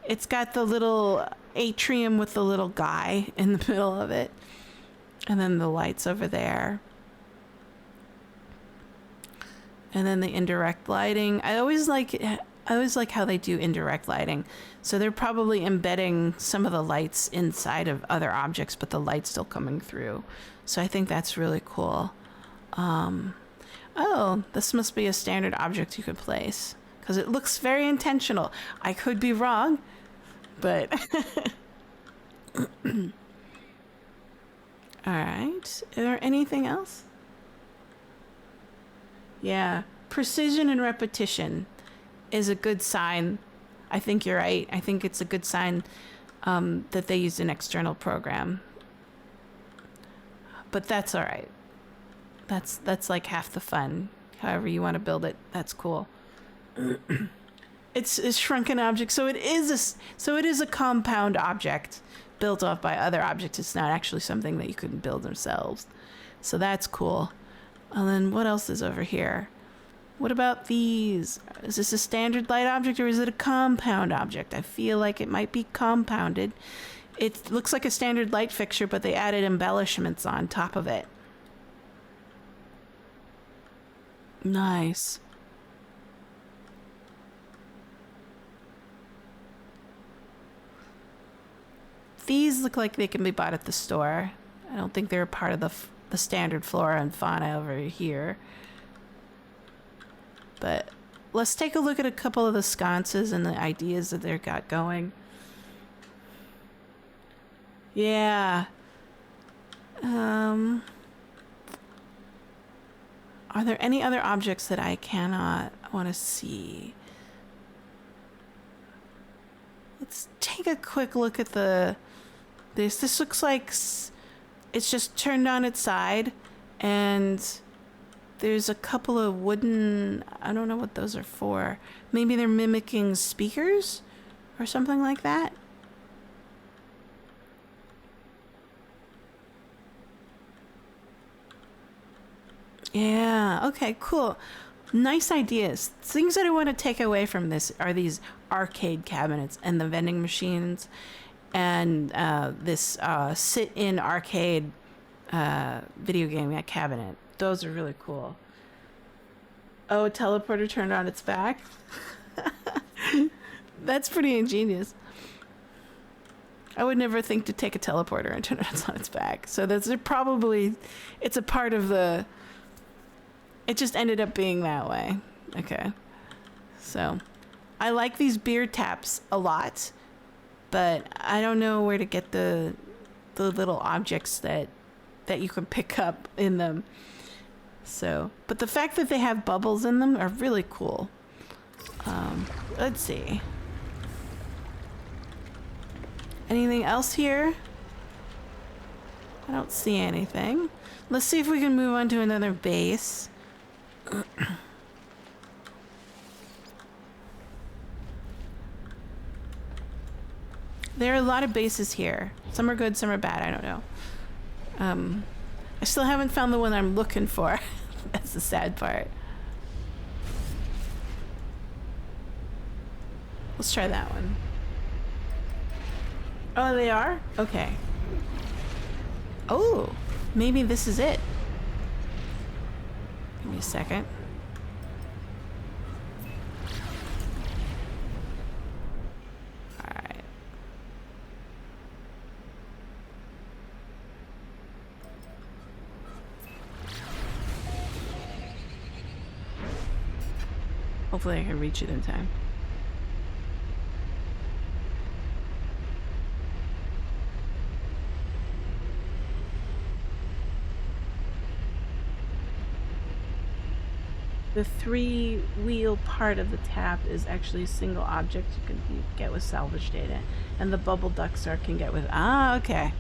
It's got the little atrium with the little guy in the middle of it, and then the lights over there. And then the indirect lighting. I always like how they do indirect lighting. So they're probably embedding some of the lights inside of other objects, but the light's still coming through. So I think that's really cool. Oh, this must be a standard object you could place, because it looks very intentional. I could be wrong, but... All right. Is there anything else? Yeah, precision and repetition is a good sign. I think you're right. I think it's a good sign that they used an external program. But that's all right. That's like half the fun. However you want to build it, that's cool. It's a shrunken object, so it is a compound object built off by other objects. It's not actually something that you couldn't build themselves. So that's cool. And then what else is over here? What about these? Is this a standard light object or is it a compound object? I feel like it might be compounded. It looks like a standard light fixture, but they added embellishments on top of it. Nice. These look like they can be bought at the store. I don't think they're a part of the standard flora and fauna over here. But let's take a look at a couple of the sconces and the ideas that they've got going. Yeah. Are there any other objects that I want to see? Let's take a quick look at this. This looks like it's just turned on its side, and there's a couple of wooden, I don't know what those are for. Maybe they're mimicking speakers or something like that. Yeah, okay, cool. Nice ideas. Things that I want to take away from this are these arcade cabinets and the vending machines and this sit-in arcade video game cabinet. Those are really cool. Oh, a teleporter turned on its back? That's pretty ingenious. I would never think to take a teleporter and turn it on its back. So that's probably, it's a part of the, it just ended up being that way. Okay. So I like these beer taps a lot, but I don't know where to get the little objects that you can pick up in them. So, but the fact that they have bubbles in them are really cool. Let's see. Anything else here? I don't see anything. Let's see if we can move on to another base. There are a lot of bases here. Some are good, some are bad, I don't know. I still haven't found the one I'm looking for. That's the sad part. Let's try that one. Oh, they are? Okay. Oh, maybe this is it. Give me a second. Alright. Hopefully I can reach it in time. The 3-wheel part of the tap is actually a single object you can get with salvage data, and the bubble ducts can get with. Ah, okay.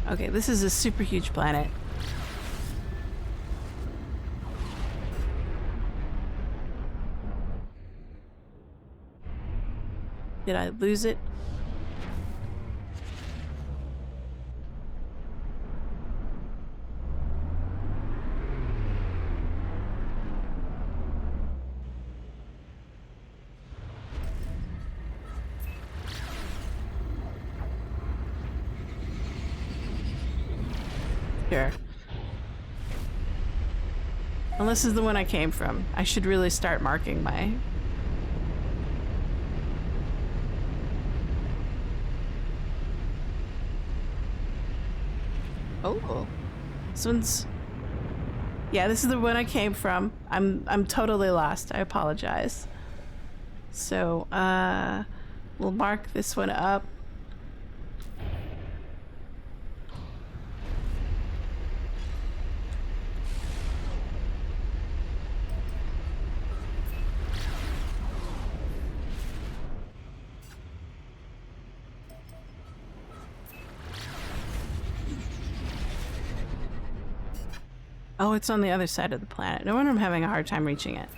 Okay, this is a super huge planet. Did I lose it? Sure. Well, this is the one I came from. I should really start marking my... Oh. This one's... Yeah, this is the one I came from. I'm totally lost. I apologize. So, we'll mark this one up. Oh, it's on the other side of the planet. No wonder I'm having a hard time reaching it.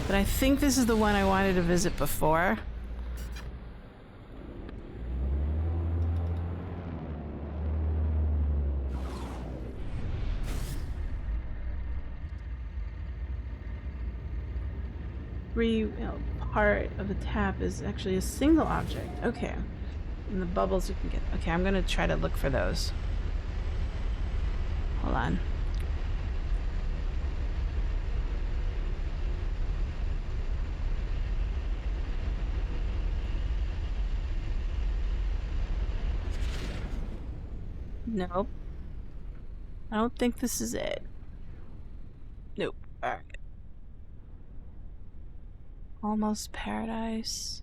But I think this is the one I wanted to visit before. every part of the tap is actually a single object. Okay. And the bubbles you can get. Okay, I'm gonna try to look for those. Hold on. Nope. I don't think this is it. Nope. Alright. Almost paradise.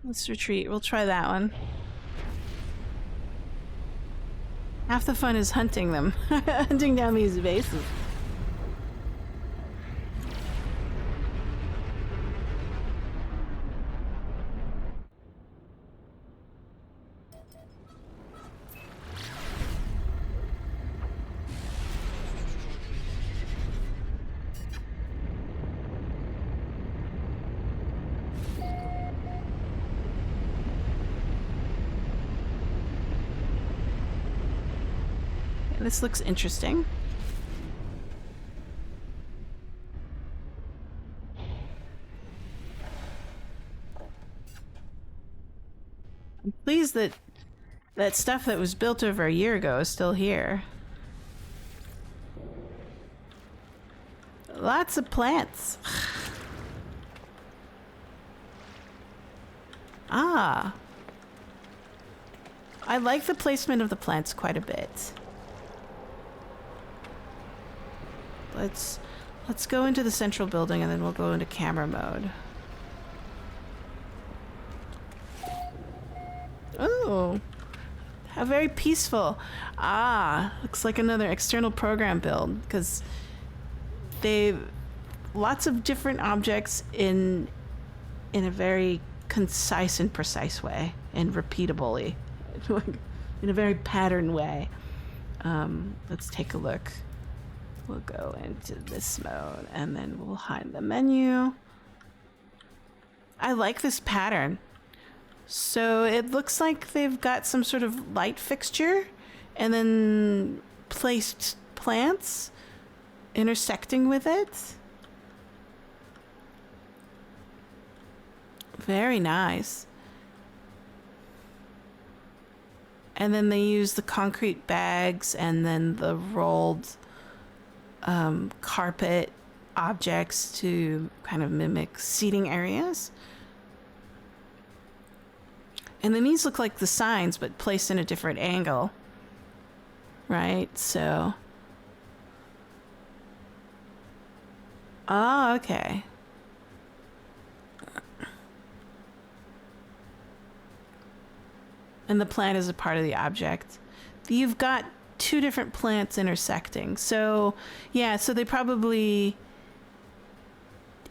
Let's retreat. We'll try that one. Half the fun is hunting them. Hunting down these bases. This looks interesting. I'm pleased that that stuff that was built over a year ago is still here. Lots of plants. Ah. I like the placement of the plants quite a bit. Let's go into the central building and then we'll go into camera mode. Oh, how very peaceful. Ah, looks like another external program build because they've lots of different objects in a very concise and precise way and repeatably, in a very patterned way. Let's take a look. We'll go into this mode and then we'll hide the menu. I like this pattern. So it looks like they've got some sort of light fixture and then placed plants intersecting with it. Very nice. And then they use the concrete bags and then the rolled carpet objects to kind of mimic seating areas. And then these look like the signs, but placed in a different angle. Right? So. Oh, okay. And the plant is a part of the object. You've got two different plants intersecting. So, yeah, so they probably...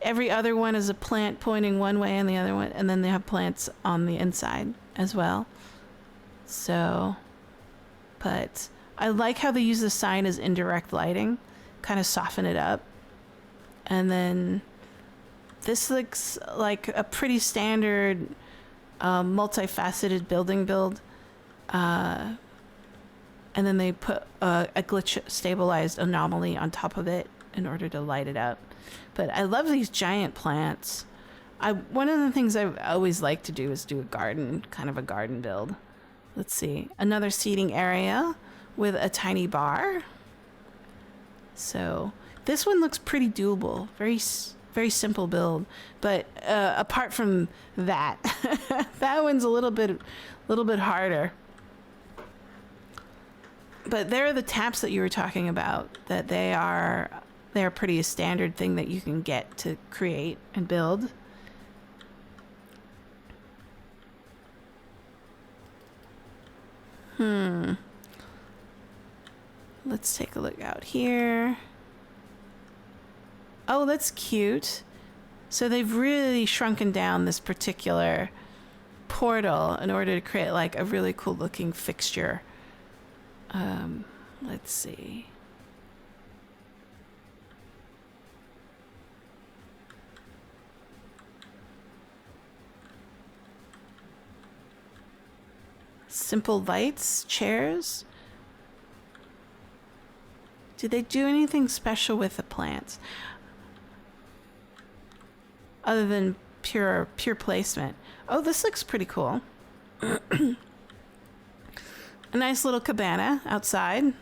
Every other one is a plant pointing one way and the other one, and then they have plants on the inside as well. So, but I like how they use the sign as indirect lighting, kind of soften it up. And then this looks like a pretty standard multifaceted building build. And then they put a glitch stabilized anomaly on top of it in order to light it up. But I love these giant plants. One of the things I always like to do is do a garden, kind of a garden build. Let's see. Another seating area with a tiny bar. So this one looks pretty doable. Very simple build. But apart from that, that one's a little bit harder. But there are the taps that you were talking about, that they're pretty a standard thing that you can get to create and build. Let's take a look out here. Oh, that's cute. So they've really shrunken down this particular portal in order to create like a really cool looking fixture. Let's see. Simple lights, chairs. Do they do anything special with the plants? other than pure placement. Oh, this looks pretty cool. A nice little cabana outside.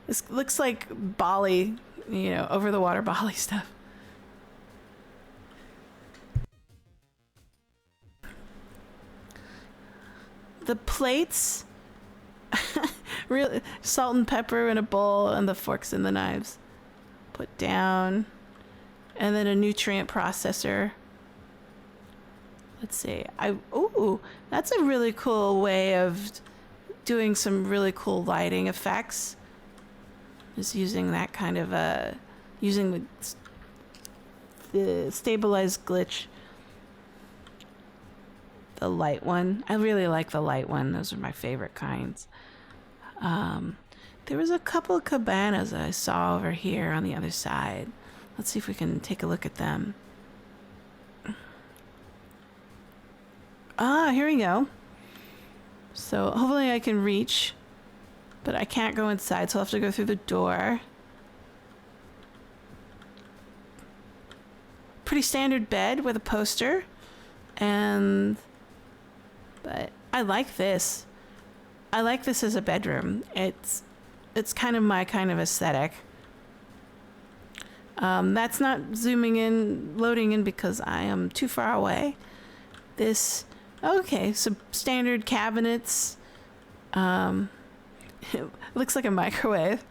This looks like Bali, you know, over the water Bali stuff. The plates, really, salt and pepper in a bowl, and the forks and the knives put down, and then a nutrient processor. Let's see. Ooh, that's a really cool way of doing some really cool lighting effects. Just using that kind of using the stabilized glitch. The light one. I really like the light one. Those are my favorite kinds. There was a couple of cabanas that I saw over here on the other side. Let's see if we can take a look at them. Ah, here we go. So hopefully I can reach, but I can't go inside, so I'll have to go through the door. Pretty standard bed with a poster, but I like this. I like this as a bedroom. It's kind of my kind of aesthetic. That's not zooming in, loading in because I am too far away. This, okay, so standard cabinets. It looks like a microwave.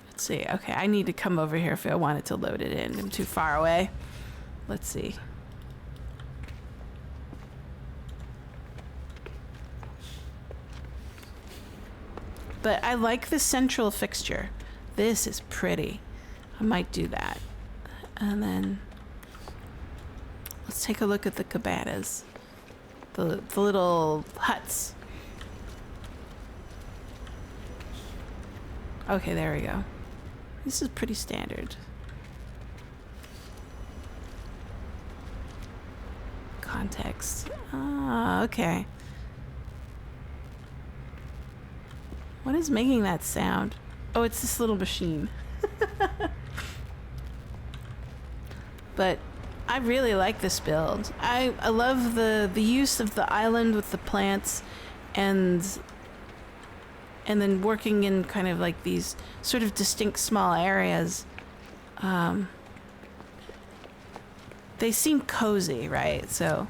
Let's see. Okay, I need to come over here if I want it to load it in. I'm too far away. Let's see. But I like the central fixture. This is pretty. I might do that. And then let's take a look at the cabanas. The little huts. Okay, there we go. This is pretty standard. Context. Ah, okay. What is making that sound? Oh, it's this little machine. But I really like this build. I love the use of the island with the plants and then working in kind of like these sort of distinct small areas. They seem cozy, right? So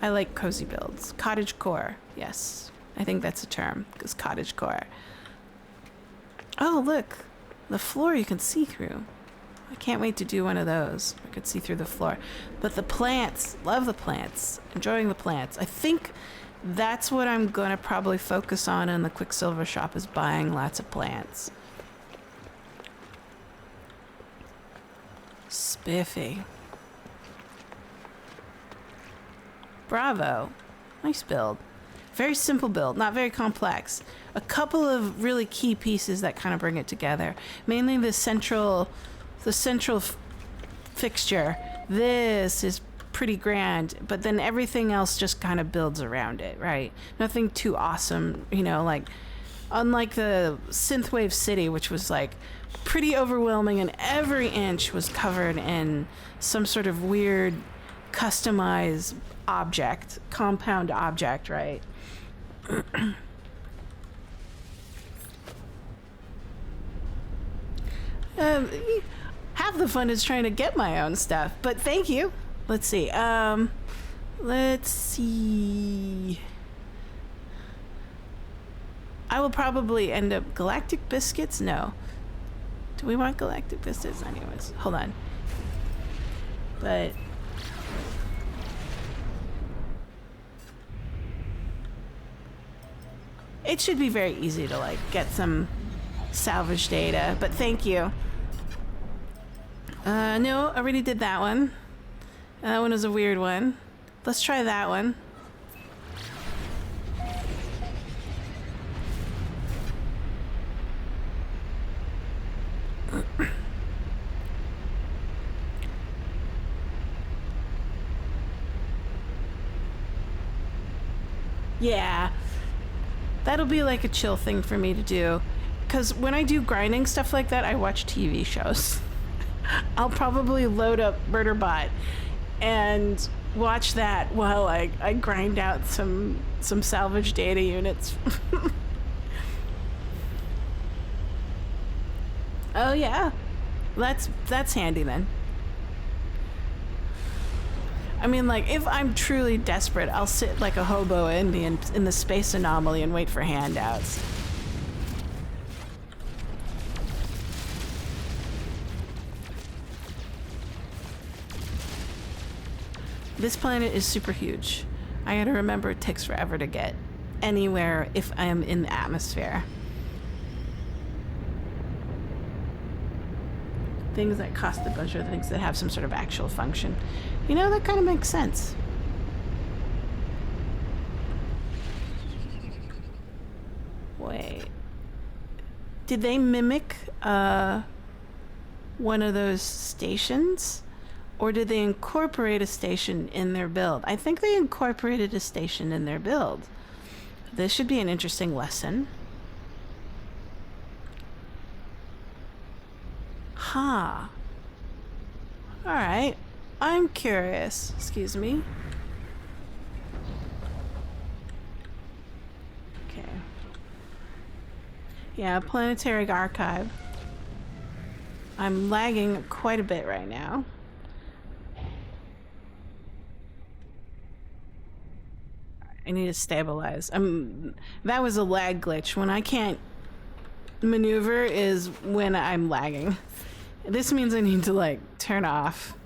I like cozy builds. Cottagecore, yes. I think that's a term, because cottagecore. Oh, look. The floor you can see through. I can't wait to do one of those. I could see through the floor. But the plants, love the plants. Enjoying the plants. I think that's what I'm going to probably focus on in the Quicksilver shop, is buying lots of plants. Spiffy. Bravo. Nice build. Very simple build, not very complex. A couple of really key pieces that kind of bring it together. Mainly the central fixture. This is pretty grand, but then everything else just kind of builds around it, right? Nothing too awesome, you know, like unlike the Synthwave City, which was like pretty overwhelming and every inch was covered in some sort of weird customized object, compound object, right? Half the fun is trying to get my own stuff, but thank you. Let's see. Let's see. I will probably end up galactic biscuits. No. Do we want galactic biscuits? Anyways, hold on. But it should be very easy to like get some salvage data, but thank you. No, I already did that one. That one was a weird one. Let's try that one. Yeah, that'll be like a chill thing for me to do. Because when I do grinding stuff like that, I watch TV shows. I'll probably load up Murderbot and watch that while I grind out some salvage data units. Oh yeah, that's handy then. I mean, like, if I'm truly desperate, I'll sit like a hobo in the space anomaly and wait for handouts. This planet is super huge. I gotta remember it takes forever to get anywhere if I am in the atmosphere. Things that cost a bunch are things that have some sort of actual function. You know, that kind of makes sense. Wait. Did they mimic one of those stations? Or did they incorporate a station in their build? I think they incorporated a station in their build. This should be an interesting lesson. Huh. Alright. I'm curious. Excuse me. Okay. Yeah, Planetary Archive. I'm lagging quite a bit right now. I need to stabilize. That was a lag glitch. When I can't maneuver is when I'm lagging. This means I need to like turn off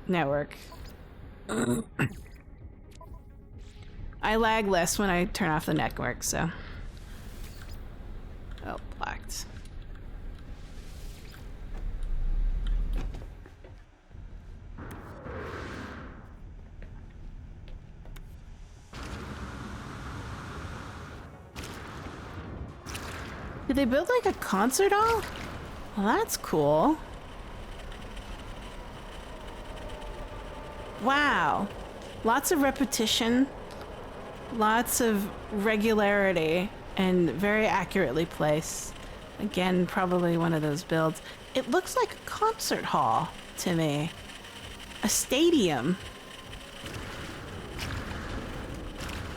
network. I lag less when I turn off the network, so. Oh, blocked. Did they build like a concert hall? Well, that's cool. Wow. Lots of repetition, lots of regularity, and very accurately placed. Again, probably one of those builds. It looks like a concert hall to me. A stadium.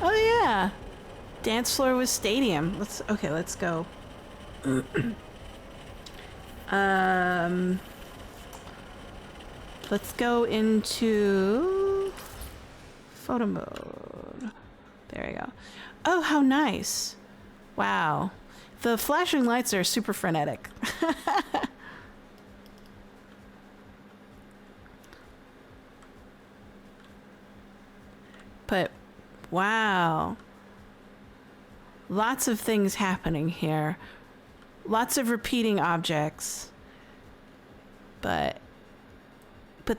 Oh yeah. Dance floor with stadium. Let's go. Let's go into photo mode. There we go. Oh, how nice. Wow. The flashing lights are super frenetic. But wow. Lots of things happening here. Lots of repeating objects. But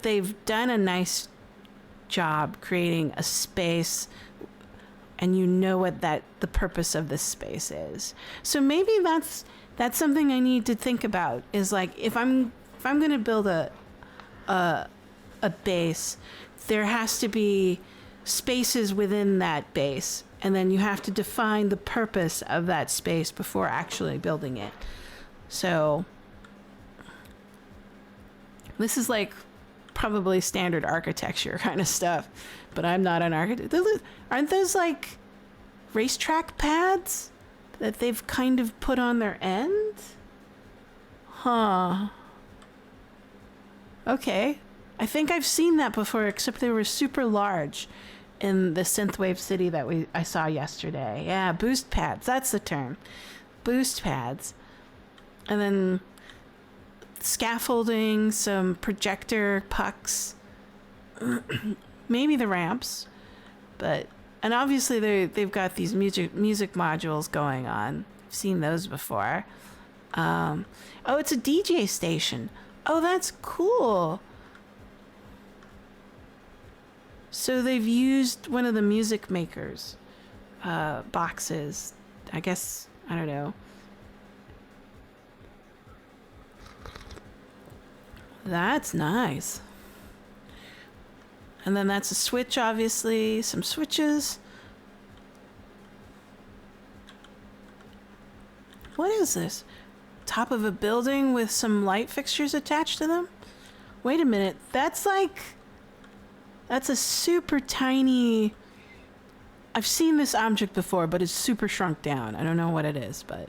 they've done a nice job creating a space, and you know what the purpose of this space is. So maybe that's something I need to think about, is like if I'm going to build a base, there has to be spaces within that base, and then you have to define the purpose of that space before actually building it. So this is like probably standard architecture kind of stuff, but I'm not an architect. Aren't those like racetrack pads that they've kind of put on their end? Huh. Okay. I think I've seen that before, except they were super large in the synthwave city that I saw yesterday. Yeah, boost pads. That's the term. Boost pads. And then scaffolding, some projector pucks, maybe the ramps, and obviously they've got these music modules going on. I've seen those before. Oh, it's a DJ station. Oh, that's cool. So they've used one of the music makers boxes. I guess, I don't know. That's nice. And then that's a switch, obviously. Some switches. What is this? Top of a building with some light fixtures attached to them? Wait a minute. That's a super tiny... I've seen this object before, but it's super shrunk down. I don't know what it is, but...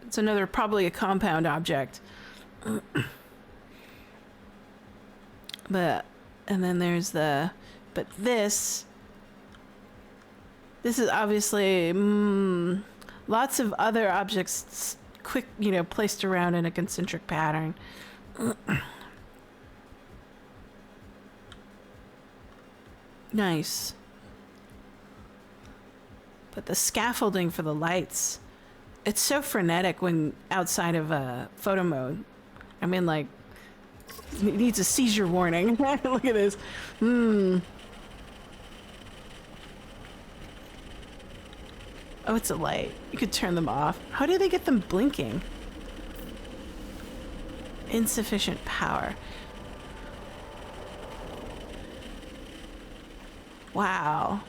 It's another, probably a compound object. But... And then there's the... But this is obviously... lots of other objects quick, placed around in a concentric pattern. Nice. But the scaffolding for the lights, it's so frenetic when outside of photo mode. I mean, like, it needs a seizure warning. Look at this. Oh, it's a light. You could turn them off. How do they get them blinking? Insufficient power. Wow.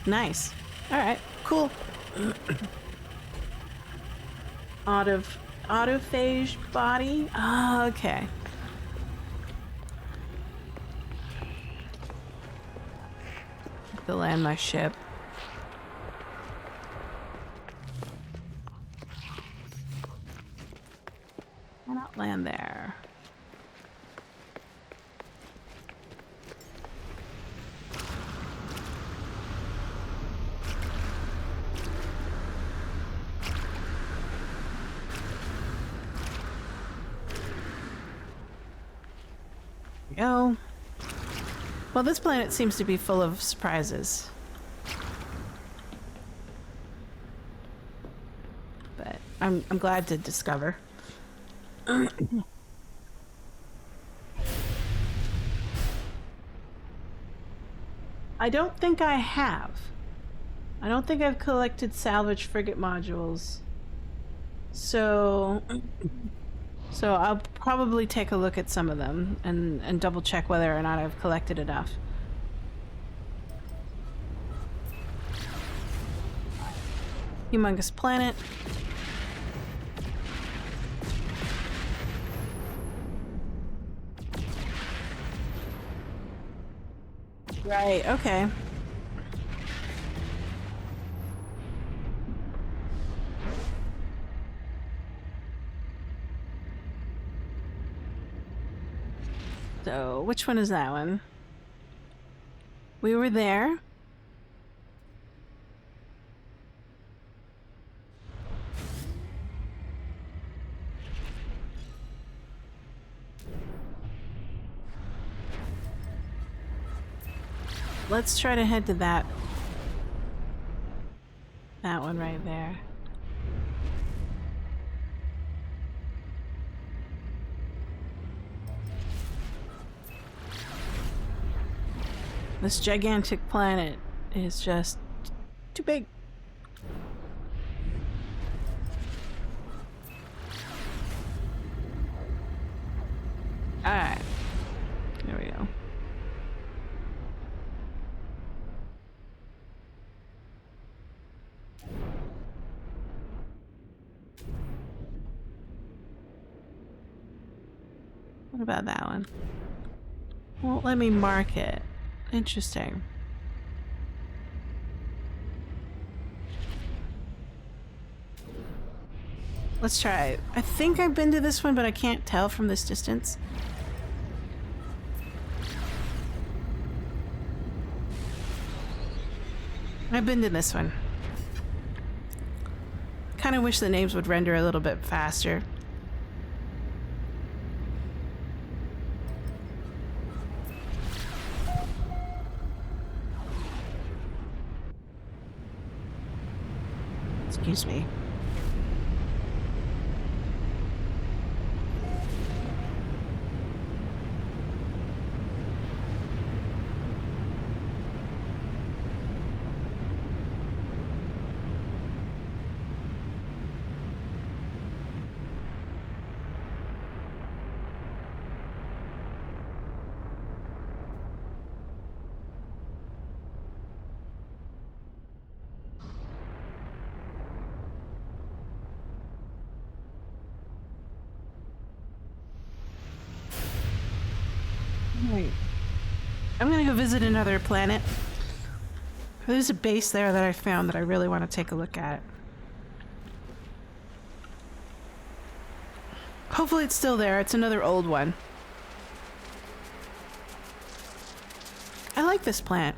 Nice. All right, cool. Autophage body? Oh, okay. To land my ship. Why not land there? Go. Well, this planet seems to be full of surprises. But I'm glad to discover. I don't think I have. I don't think I've collected salvage frigate modules. So I'll probably take a look at some of them and double check whether or not I've collected enough. Humongous planet. Right, okay. So, which one is that one? We were there. Let's try to head to that one right there. This gigantic planet is just too big. Alright. There we go. What about that one? Won't let me mark it. Interesting. Let's try it. I think I've been to this one, but I can't tell from this distance. I've been to this one. Kind of wish the names would render a little bit faster. Excuse me. I'm gonna go visit another planet. There's a base there that I found that I really want to take a look at. Hopefully it's still there. It's another old one. I like this plant.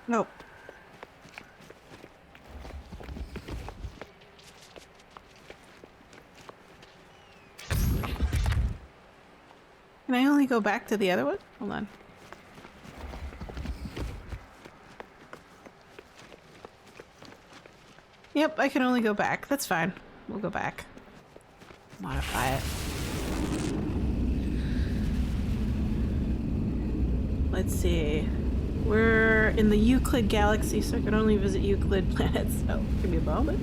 Nope. Can I only go back to the other one? Hold on. Yep, I can only go back. That's fine. We'll go back. Modify it. Let's see. We're in the Euclid galaxy, so I can only visit Euclid planets. So, give me a moment.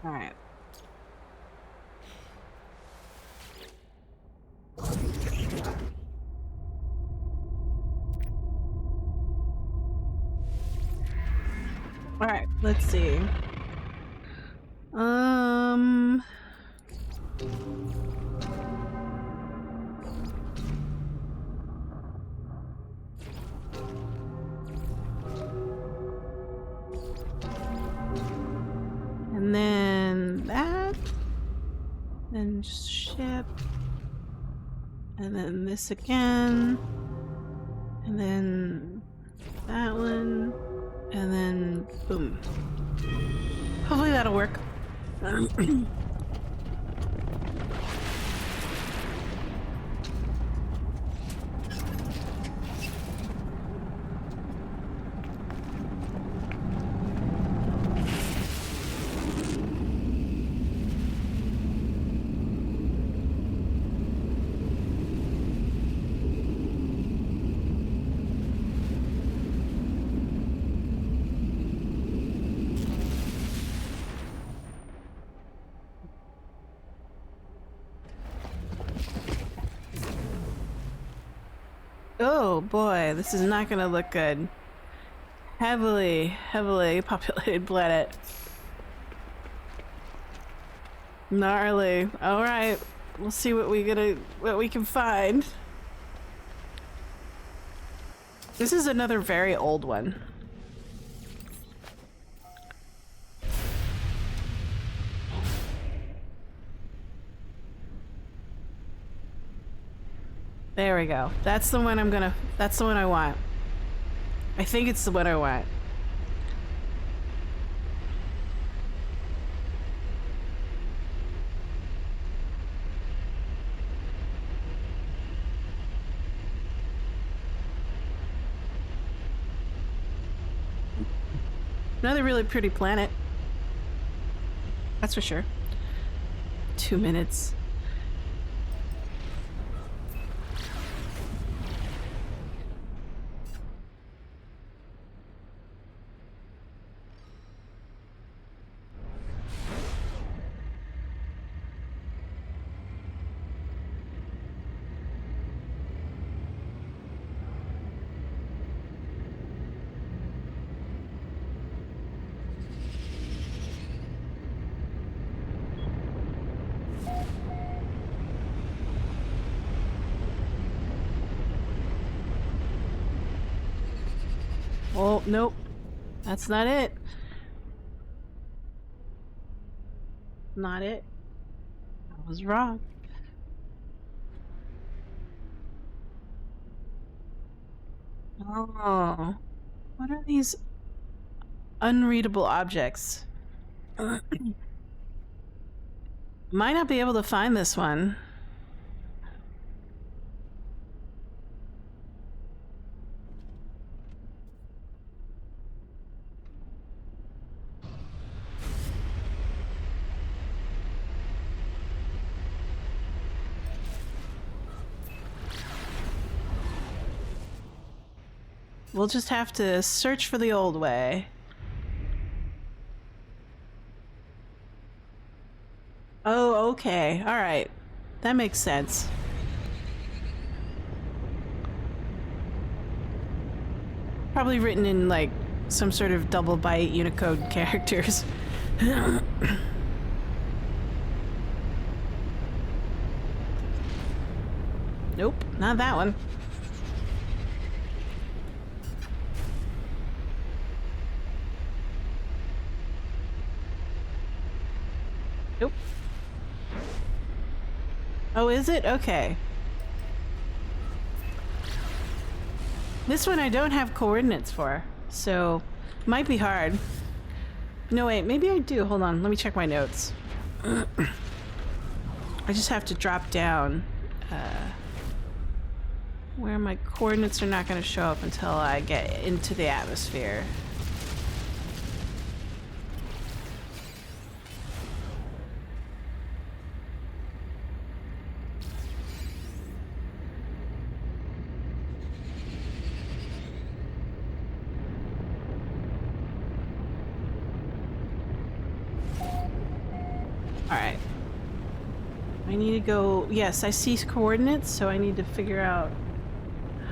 Alright. Alright, let's see. And then that. Then ship. And then this again. And then that one. And then boom. Hopefully that'll work. Oh boy, this is not gonna look good. Heavily populated planet. Gnarly. Alright. We'll see what we can find. This is another very old one. There we go. That's the one that's the one I want. I think it's the one I want. Another really pretty planet. That's for sure. 2 minutes. Oh, nope. That's not it. Not it. I was wrong. Oh. What are these unreadable objects? Might not be able to find this one. We'll just have to search for the old way. Oh, okay. All right. That makes sense. Probably written in, like, some sort of double byte Unicode characters. Nope, not that one. Nope. Oh, is it? Okay. This one I don't have coordinates for, so might be hard. No, wait, maybe I do. Hold on, let me check my notes. I just have to drop down where my coordinates are not going to show up until I get into the atmosphere. Alright. I need to go... Yes, I see coordinates, so I need to figure out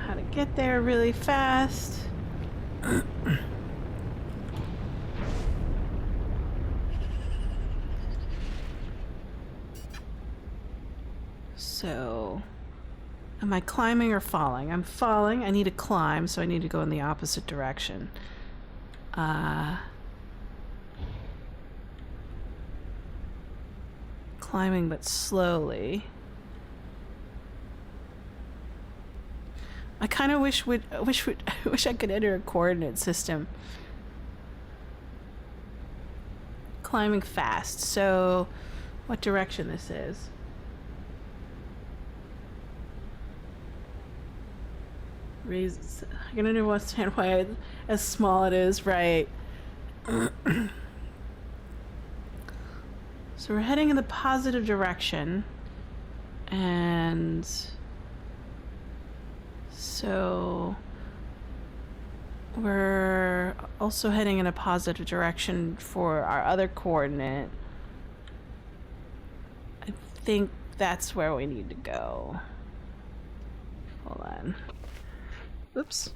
how to get there really fast. So... Am I climbing or falling? I'm falling. I need to climb, so I need to go in the opposite direction. Climbing, but slowly. I kind of wish I could enter a coordinate system. Climbing fast. So, what direction this is? Raise. I can understand why as small it is, right? So we're heading in the positive direction, and so we're also heading in a positive direction for our other coordinate. I think that's where we need to go. Hold on. Oops.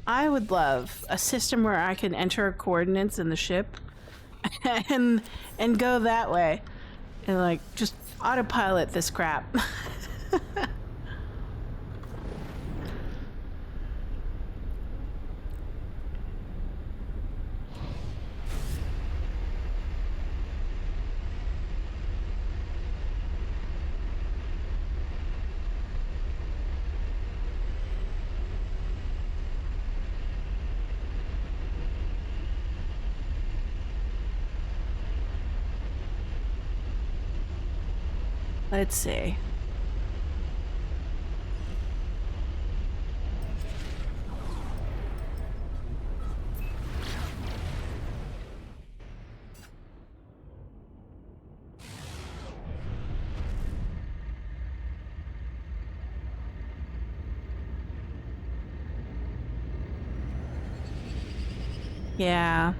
I would love a system where I can enter coordinates in the ship and go that way and like just autopilot this crap. Let's see. Yeah.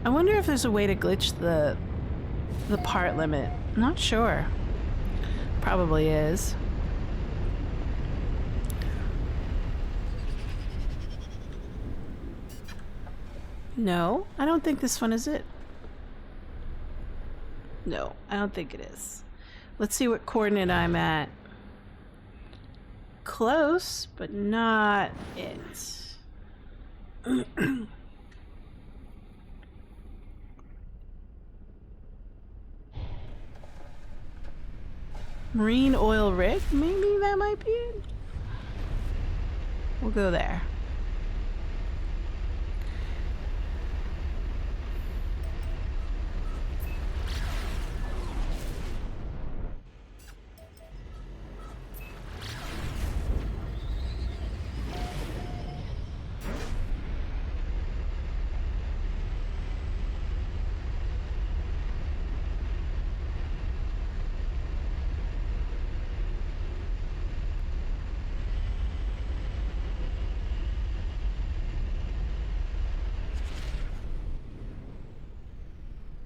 I wonder if there's a way to glitch the part limit. Not sure. Probably is. No, I don't think this one is it. No, I don't think it is. Let's see what coordinate I'm at. Close, but not it. Marine oil rig? Maybe that might be it. We'll go there.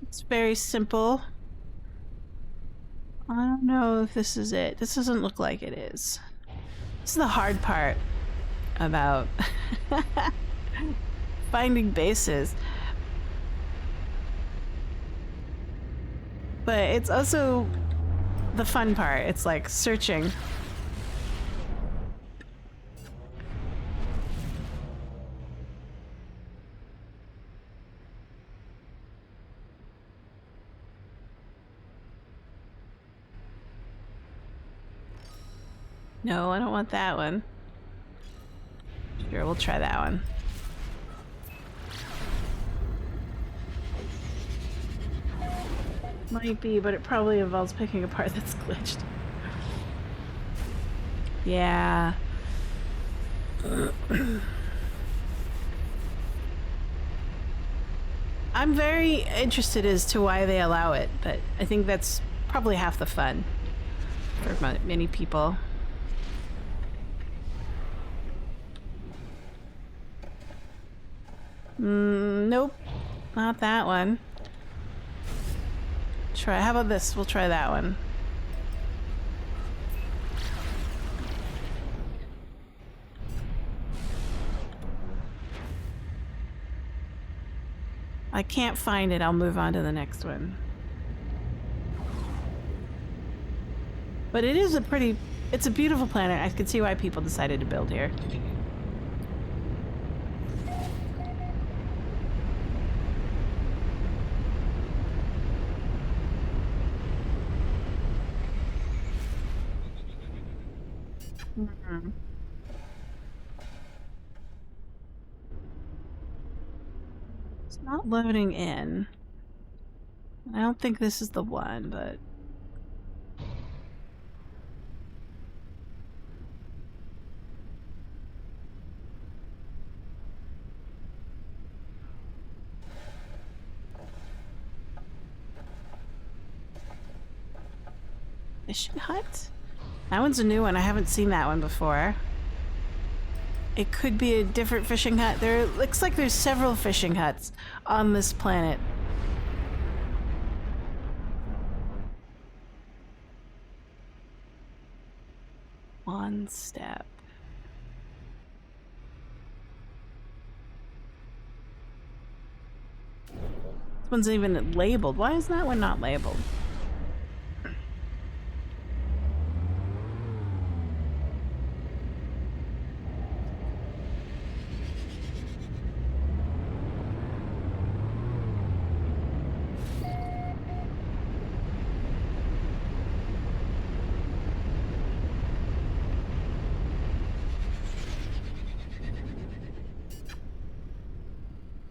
It's very simple. I don't know if this is it. This doesn't look like it is. This is the hard part about finding bases. But it's also the fun part. It's like searching. No, I don't want that one. Sure, we'll try that one. Might be, but it probably involves picking a part that's glitched. Yeah. I'm very interested as to why they allow it, but I think that's probably half the fun for many people. Nope. Not that one. Try. How about this? We'll try that one. I can't find it. I'll move on to the next one. But it is a pretty... It's a beautiful planet. I can see why people decided to build here. It's not loading in. I don't think this is the one, but... Fishing hut? That one's a new one. I haven't seen that one before. It could be a different fishing hut. There looks like there's several fishing huts on this planet. One step. This one's even labeled. Why is that one not labeled?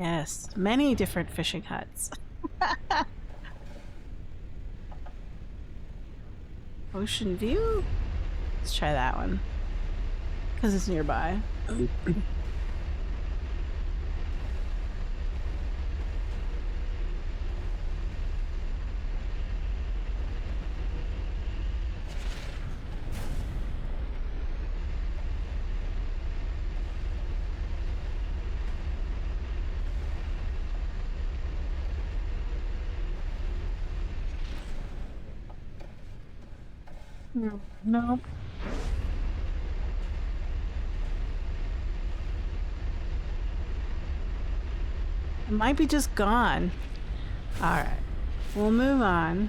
Yes, many different fishing huts. Ocean view? Let's try that one. Because it's nearby. Nope. It might be just gone. Alright. We'll move on.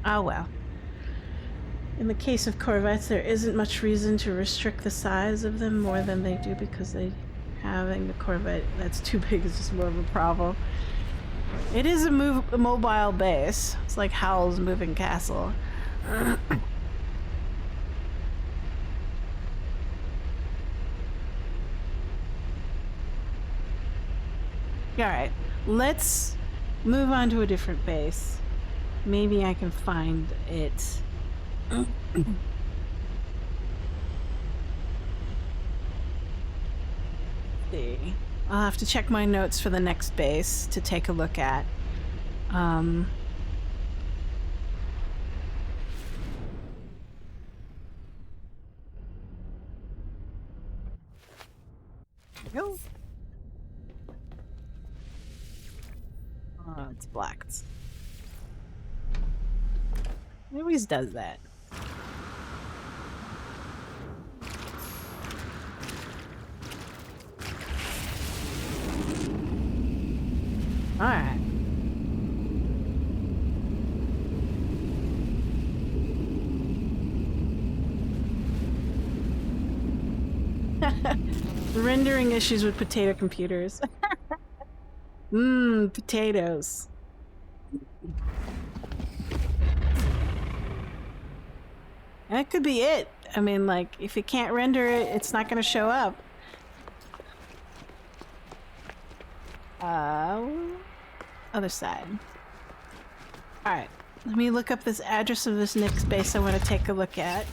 Oh well. In the case of Corvettes, there isn't much reason to restrict the size of them more than they do, because having a Corvette that's too big is just more of a problem. It is a mobile base. It's like Howl's Moving Castle. Alright, let's move on to a different base. Maybe I can find it See. I'll have to check my notes for the next base to take a look at. Go. Oh, it's blocked. It always does that. Alright. Rendering issues with potato computers. Mmm, potatoes. That could be it. I mean, like, if you can't render it, it's not going to show up. Other side. Alright, let me look up this address of this next base I want to take a look at.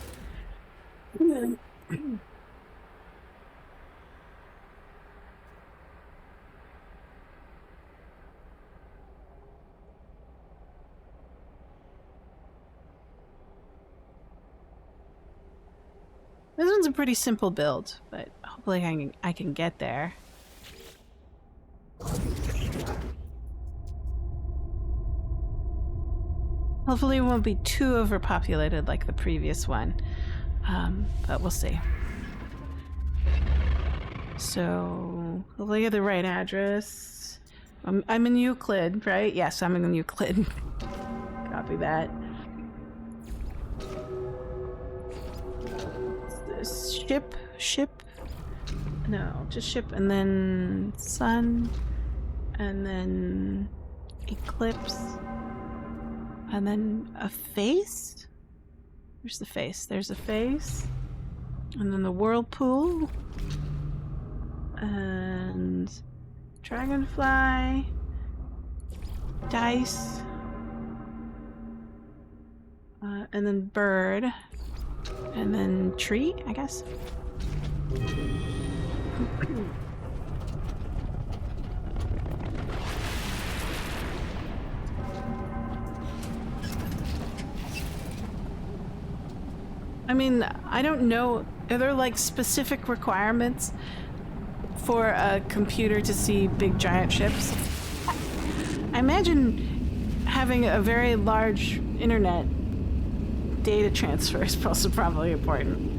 This one's a pretty simple build, but hopefully I can get there. Hopefully it won't be too overpopulated like the previous one, but we'll see. So, hopefully I get the right address. I'm in Euclid, right? Yes, I'm in Euclid. Copy that. Ship? No, just ship, and then sun, and then eclipse, and then a face? Where's the face? There's a face, and then the whirlpool, and dragonfly, dice, and then bird, and then tree, I guess. I mean, I don't know. Are there like specific requirements for a computer to see big giant ships? I imagine having a very large internet data transfer is also probably important.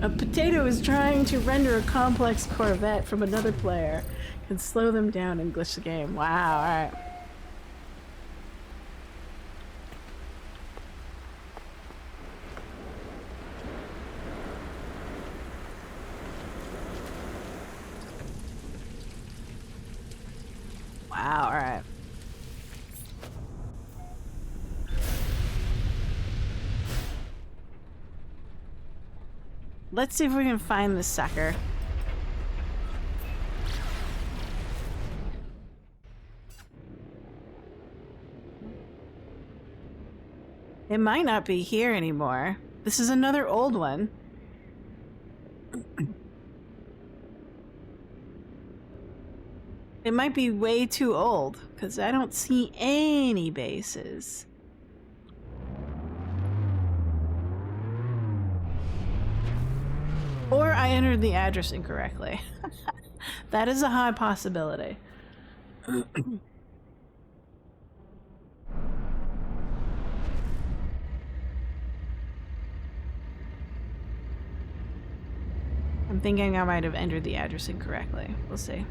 A potato is trying to render a complex Corvette from another player. Can slow them down and glitch the game. Wow, alright. Wow, alright. Let's see if we can find this sucker. It might not be here anymore. This is another old one. It might be way too old, because I don't see any bases. Or I entered the address incorrectly. That is a high possibility. I'm thinking I might have entered the address incorrectly. We'll see.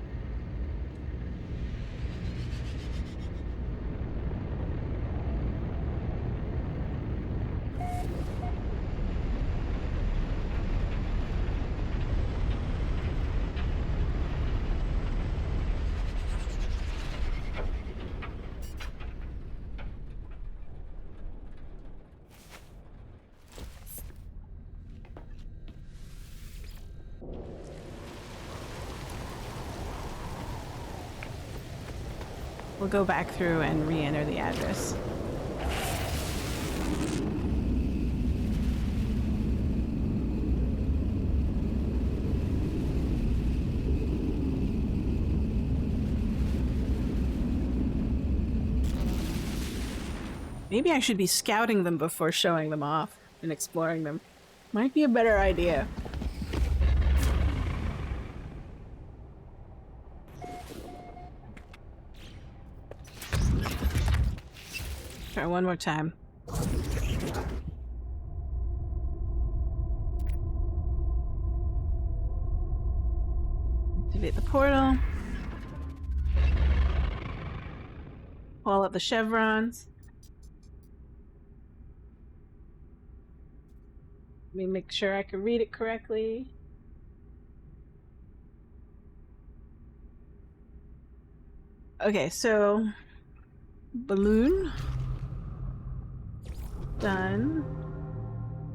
We'll go back through and re-enter the address. Maybe I should be scouting them before showing them off and exploring them. Might be a better idea. Try one more time. Activate the portal. Pull up the chevrons. Let me make sure I can read it correctly. Okay, so balloon. Done.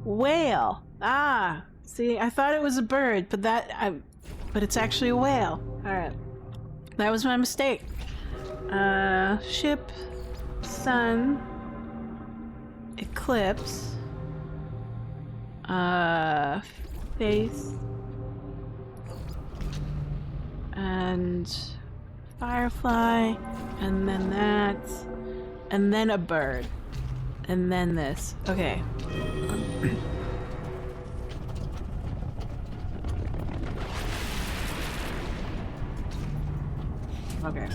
Whale. Ah, see, I thought it was a bird, but but it's actually a whale. All right, that was my mistake. Ship, sun, eclipse, face, and firefly, and then that, and then a bird. And then this. Okay. Okay.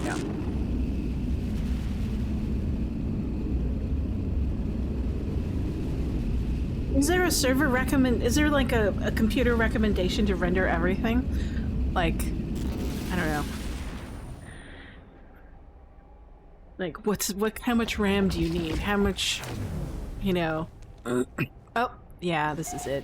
Yeah. Is there a server is there like a computer recommendation to render everything? Like, I don't know. Like, how much RAM do you need? How much, you know? Oh, yeah, this is it.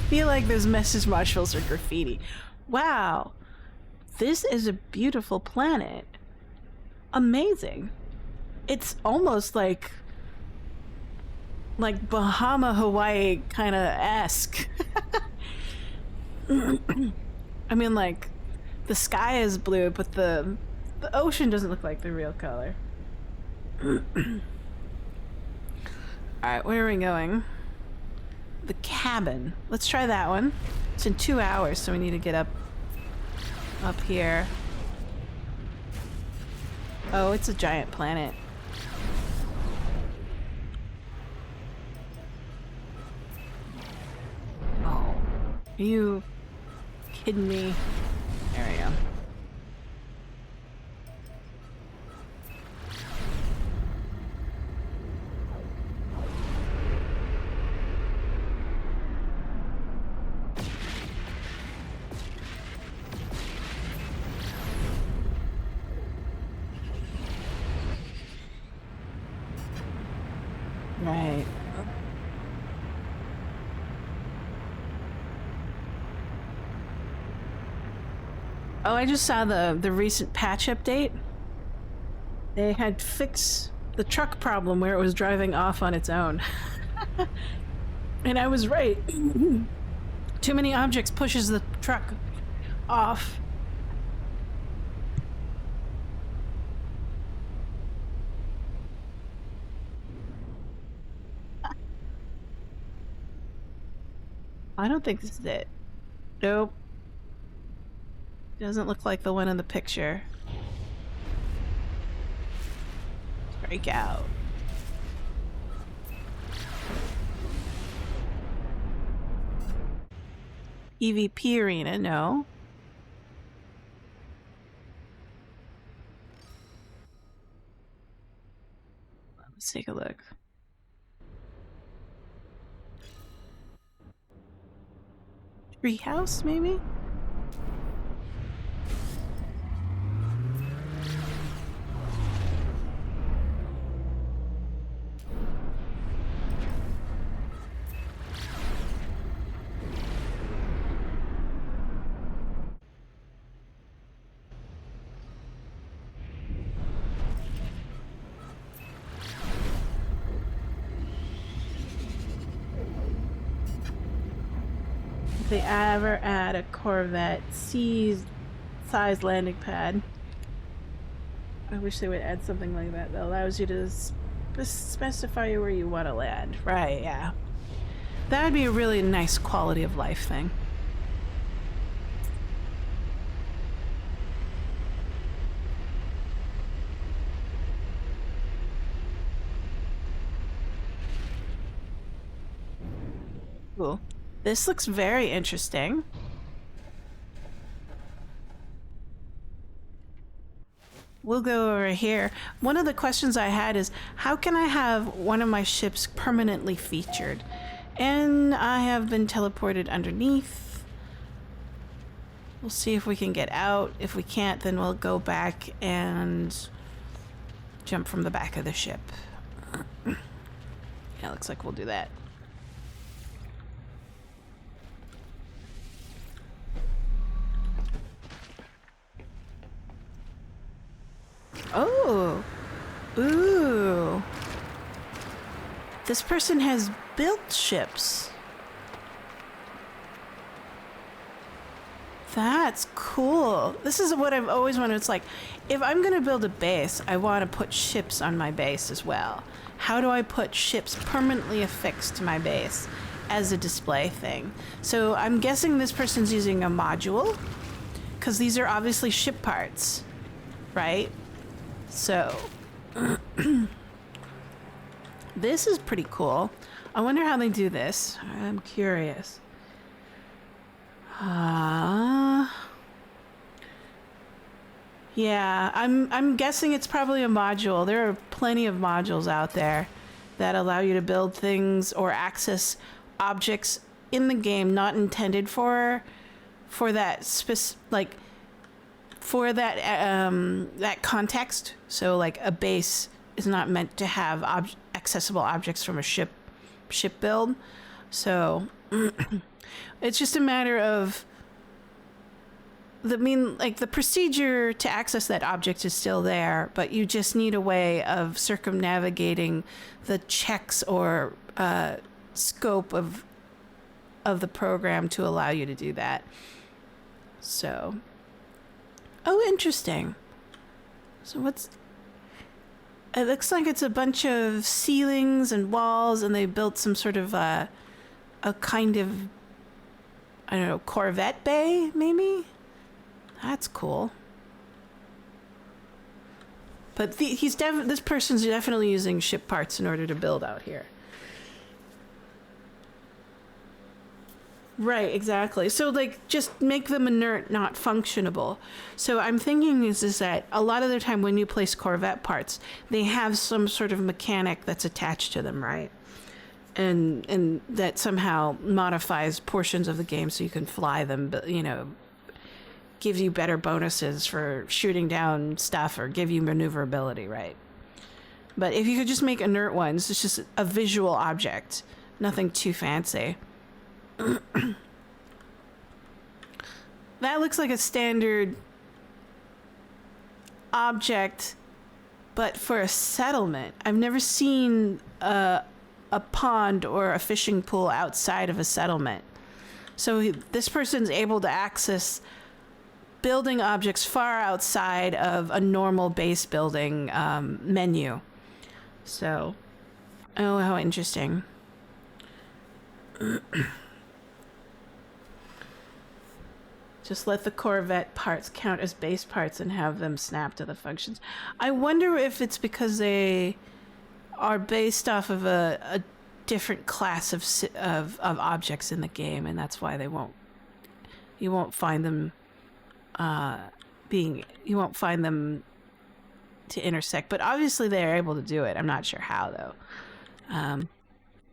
Feel like those message modules are graffiti. Wow, this is a beautiful planet. Amazing. It's almost like Bahama Hawaii kind of esque. I mean, like, the sky is blue, but the ocean doesn't look like the real color. All right, where are we going? The cabin. Let's try that one. It's in 2 hours, so we need to get up here. Oh, it's a giant planet. Oh, are you kidding me? There we go. Right. Oh, I just saw the recent patch update. They had fixed the truck problem where it was driving off on its own. And I was right. Too many objects pushes the truck off. I don't think this is it. Nope. Doesn't look like the one in the picture. Break out. EVP arena, no. Let's take a look. Treehouse, maybe? if they ever add a Corvette C-size landing pad. I wish they would add something like that that allows you to specify where you want to land. Right, yeah. That would be a really nice quality of life thing. Cool. This looks very interesting. We'll go over here. One of the questions I had is, how can I have one of my ships permanently featured? And I have been teleported underneath. We'll see if we can get out. If we can't, then we'll go back and jump from the back of the ship. Yeah, looks like we'll do that. Oh, ooh. This person has built ships. That's cool. This is what I've always wanted. It's like, if I'm going to build a base, I want to put ships on my base as well. How do I put ships permanently affixed to my base as a display thing? So I'm guessing this person's using a module, because these are obviously ship parts, right? So, this is pretty cool. I wonder how they do this. I'm curious. Yeah, I'm guessing it's probably a module. There are plenty of modules out there that allow you to build things or access objects in the game not intended for that for that context. So like a base is not meant to have accessible objects from a ship build. So it's just a matter of the procedure to access that object is still there, but you just need a way of circumnavigating the checks or scope of the program to allow you to do that. So, oh, interesting. So it looks like it's a bunch of ceilings and walls, and they built some sort of a kind of, I don't know, Corvette bay, maybe? That's cool. But this person's definitely using ship parts in order to build out here. Right, exactly. So like just make them inert, not functionable. So I'm thinking is that a lot of the time when you place Corvette parts, they have some sort of mechanic that's attached to them, right? And that somehow modifies portions of the game so you can fly them, but gives you better bonuses for shooting down stuff or give you maneuverability, right? But if you could just make inert ones, it's just a visual object, nothing too fancy. That looks like a standard object, but for a settlement. I've never seen a pond or a fishing pool outside of a settlement. So this person's able to access building objects far outside of a normal base building menu. So, oh, how interesting. Just let the Corvette parts count as base parts and have them snap to the functions. I wonder if it's because they are based off of a different class of objects in the game, and that's why you won't find them you won't find them to intersect. But obviously they are able to do it. I'm not sure how though.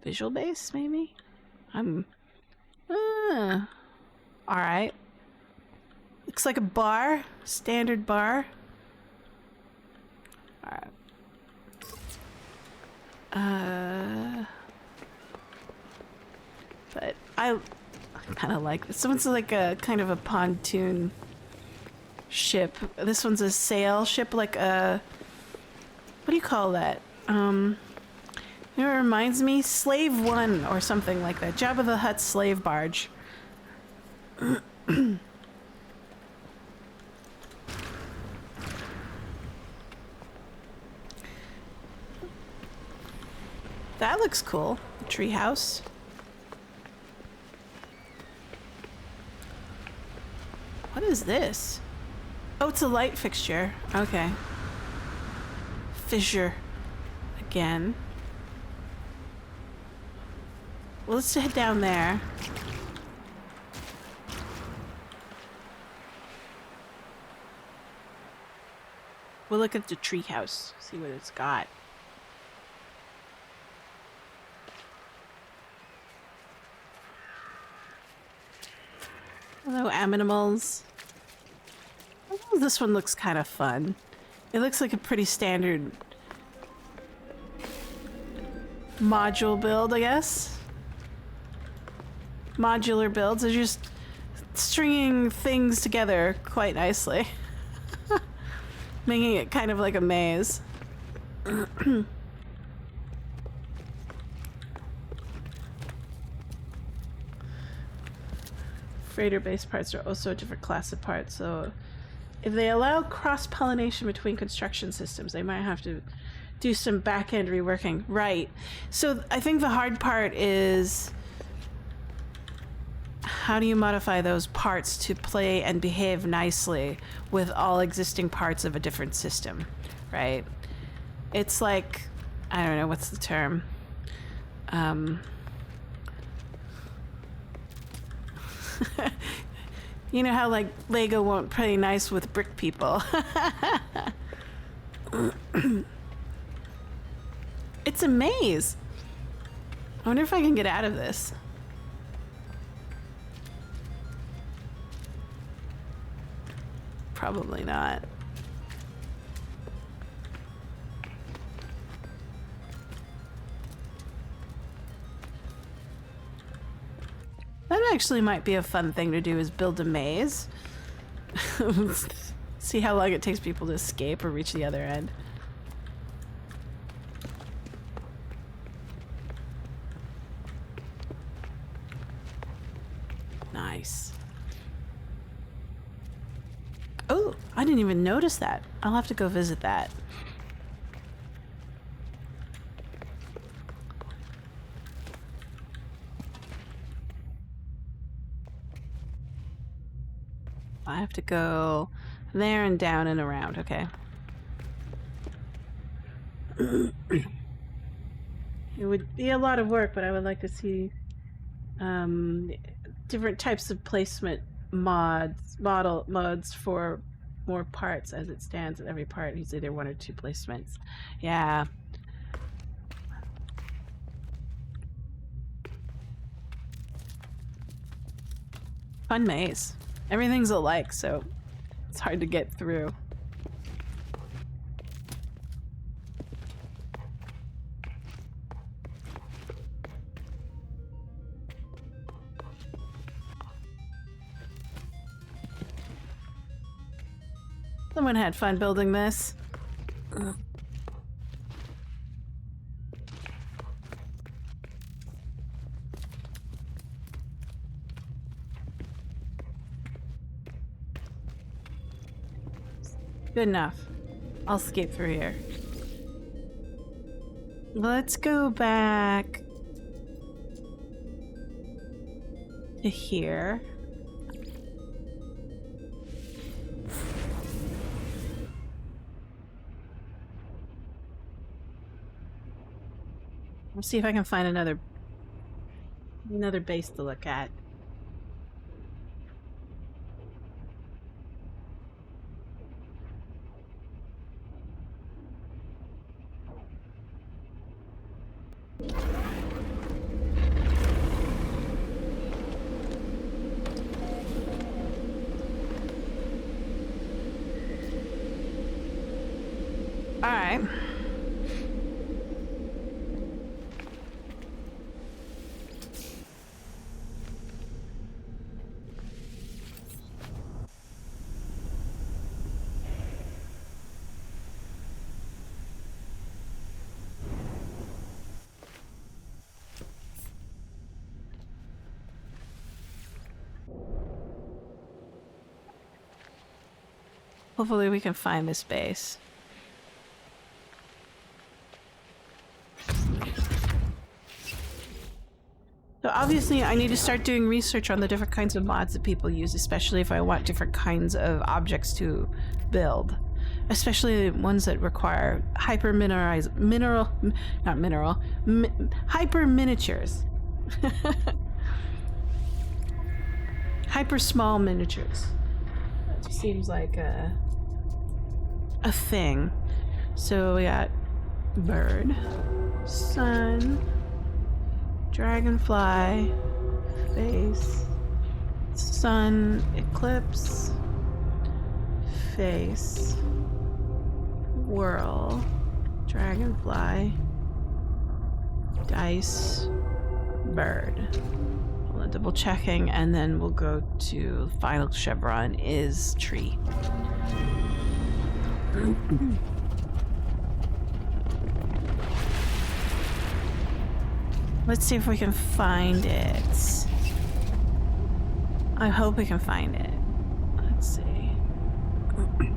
Visual base maybe. All right. Looks like a bar, standard bar. All right. But I kind of like this. One's like a kind of a pontoon ship. This one's a sail ship, like a, what do you call that? It reminds me, Slave One or something like that. Jabba the Hutt's slave barge. That looks cool. The treehouse. What is this? Oh, it's a light fixture. Okay. Fissure. Again. Well, let's head down there. We'll look at the treehouse, see what it's got. Hello, animals. Oh, this one looks kind of fun. It looks like a pretty standard module build, I guess. Modular builds are just stringing things together quite nicely. Making it kind of like a maze. Freighter-based parts are also a different class of parts, so if they allow cross-pollination between construction systems, they might have to do some back-end reworking. Right. So I think the hard part is how do you modify those parts to play and behave nicely with all existing parts of a different system, right? It's like, I don't know, what's the term? You know how like Lego won't play nice with brick people. It's a maze. I wonder if I can get out of this. Probably not. That actually might be a fun thing to do, is build a maze. See how long it takes people to escape or reach the other end. Nice. Oh, I didn't even notice that. I'll have to go visit that. I have to go there and down and around, okay. It would be a lot of work, but I would like to see different types of placement mods for more parts. As it stands, at every part is either 1 or 2 placements. Yeah. Fun maze. Everything's alike, so it's hard to get through. Someone had fun building this. Good enough. I'll skate through here. Let's go back to here. Let's see if I can find another base to look at. All right. Hopefully we can find this base. So obviously I need to start doing research on the different kinds of mods that people use, especially if I want different kinds of objects to build. Especially ones that require hyper miniatures. Hyper small miniatures. That just seems like a thing. So we got bird, sun, dragonfly, face, sun, eclipse, face, whirl, dragonfly, dice, bird. Hold on, double checking, and then we'll go to final chevron is tree. Let's see if we can find it. I hope we can find it. Let's see. Okay.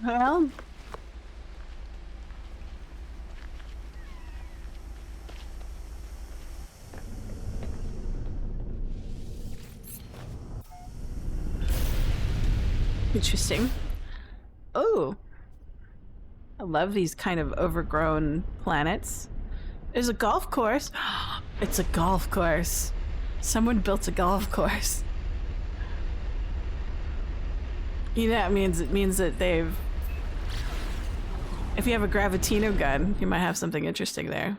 Well, interesting. Oh, I love these kind of overgrown planets. There's a golf course. It's a golf course. Someone built a golf course. You know, it means that they've... If you have a Gravitino gun, you might have something interesting there.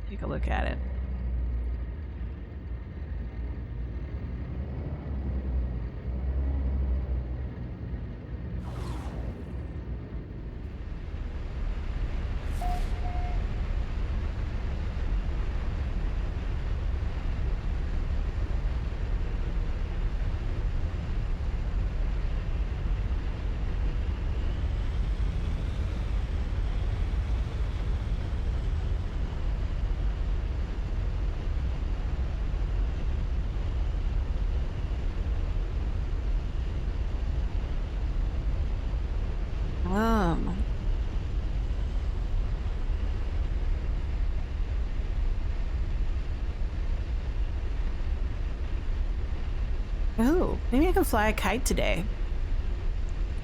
Take a look at it. Oh, maybe I can fly a kite today.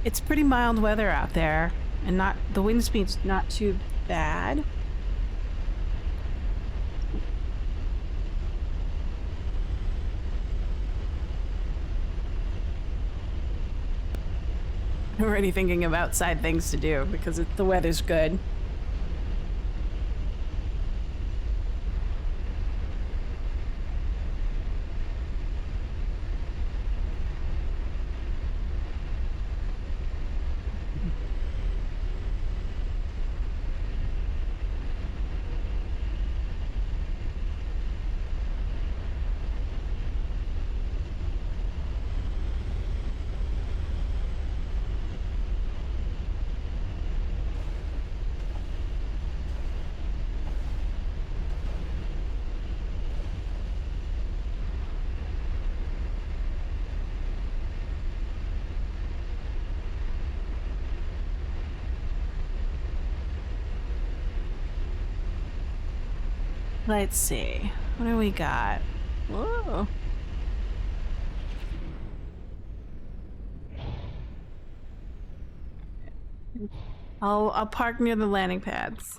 It's pretty mild weather out there, and the wind speed's not too bad. I'm already thinking of outside things to do because the weather's good. Let's see. What do we got? Whoa. I'll park near the landing pads.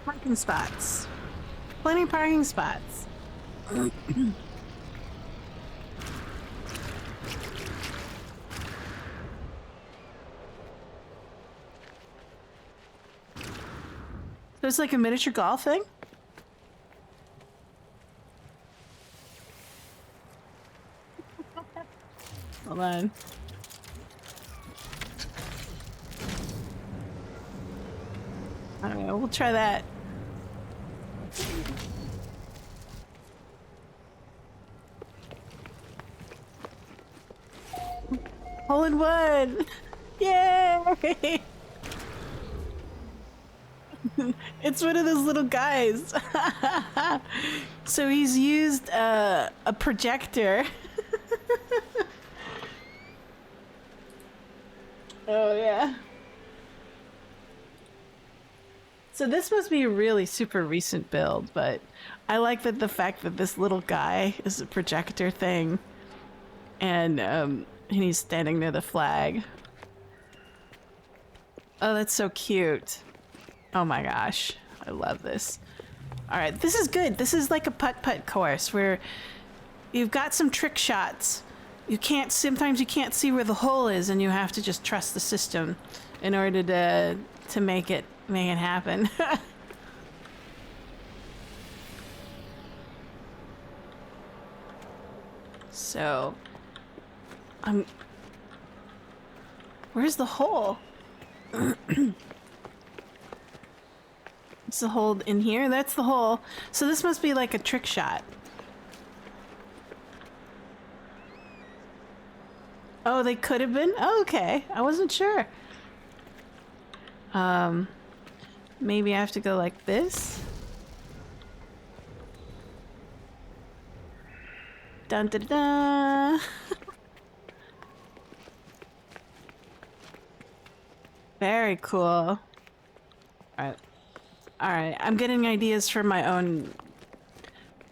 Parking spots. Plenty of parking spots. So it's like a miniature golf thing? Hold on. I don't know, we'll try that. Hole in one! Yay! It's one of those little guys. So he's used a projector. Oh yeah. So this must be a really super recent build, but I like that the fact that this little guy is a projector thing, and he's standing near the flag. Oh, that's so cute. Oh my gosh, I love this. All right, this is good. This is like a putt-putt course where you've got some trick shots. Sometimes you can't see where the hole is, and you have to just trust the system in order to make it happen. So, where's the hole? It's the hole in here? That's the hole. So this must be like a trick shot. Oh, they could have been? Oh, okay. I wasn't sure. Maybe I have to go like this? Dun da da da! Very cool. Alright. Alright, I'm getting ideas for my own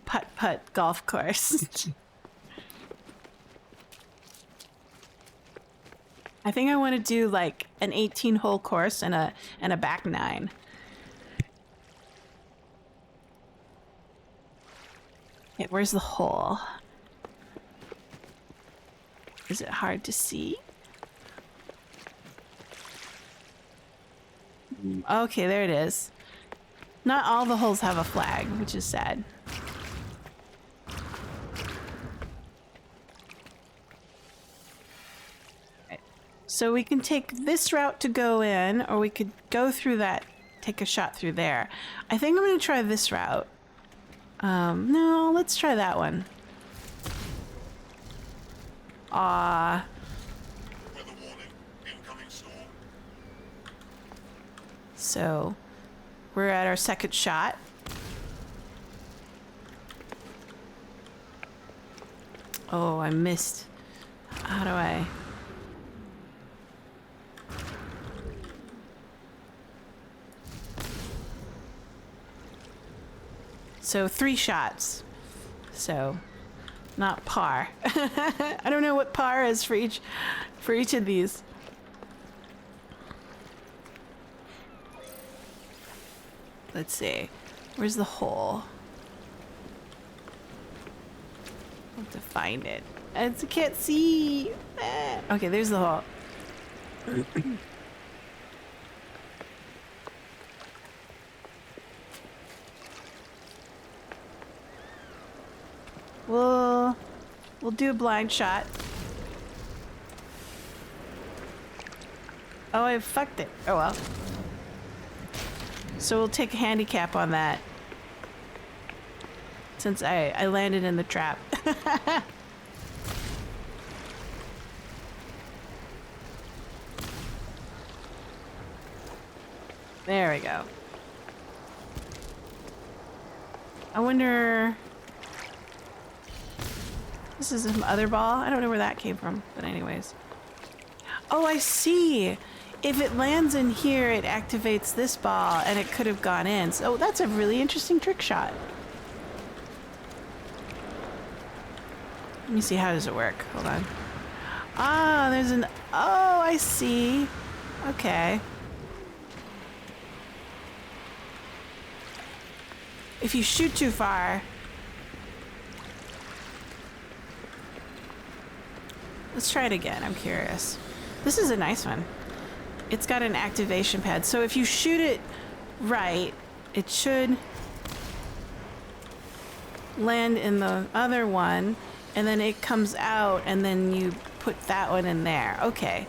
putt-putt golf course. I think I want to do like an 18-hole course and a back nine. Okay, where's the hole? Is it hard to see? Okay, there it is. Not all the holes have a flag, which is sad. Okay. So we can take this route to go in, or we could go through that, take a shot through there. I think I'm gonna try this route. No, let's try that one. Weather warning. Incoming storm. So, we're at our second shot. Oh, I missed. How do I... So 3 shots. So, not par. I don't know what par is for each of these. Let's see. Where's the hole? I have to find it. I can't see. Okay, there's the hole. We'll do a blind shot. Oh, I fucked it. Oh well. So we'll take a handicap on that. Since I landed in the trap. There we go. I wonder... This is some other ball? I don't know where that came from, but anyways. Oh, I see! If it lands in here, it activates this ball, and it could have gone in. So that's a really interesting trick shot. Let me see, how does it work? Hold on. Ah, there's an... Oh, I see. Okay. if you shoot too far. Let's try it again. I'm curious. This is a nice one. It's got an activation pad. So if you shoot it right, it should land in the other one, and then it comes out, and then you put that one in there. Okay.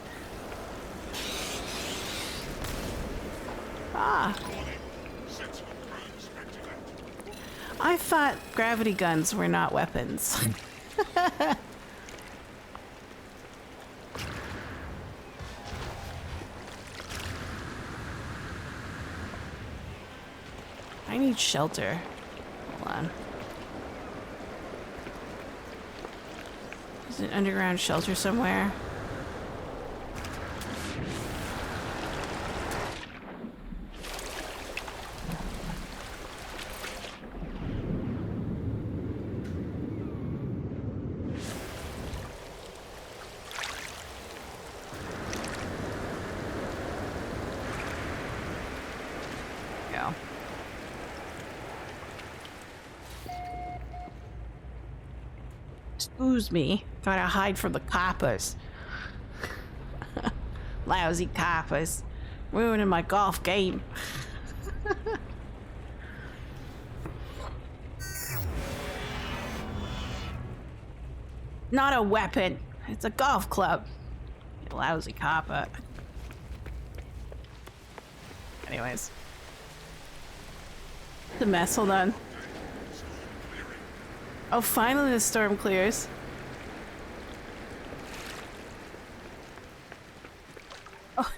Ah. I thought gravity guns were not weapons. I need shelter. Hold on. Is an underground shelter somewhere? Go. Excuse me. Gotta hide from the coppers. Lousy coppers. Ruining my golf game. Not a weapon. It's a golf club. You lousy copper. Anyways. The mess, hold on. Oh, finally the storm clears. Oh.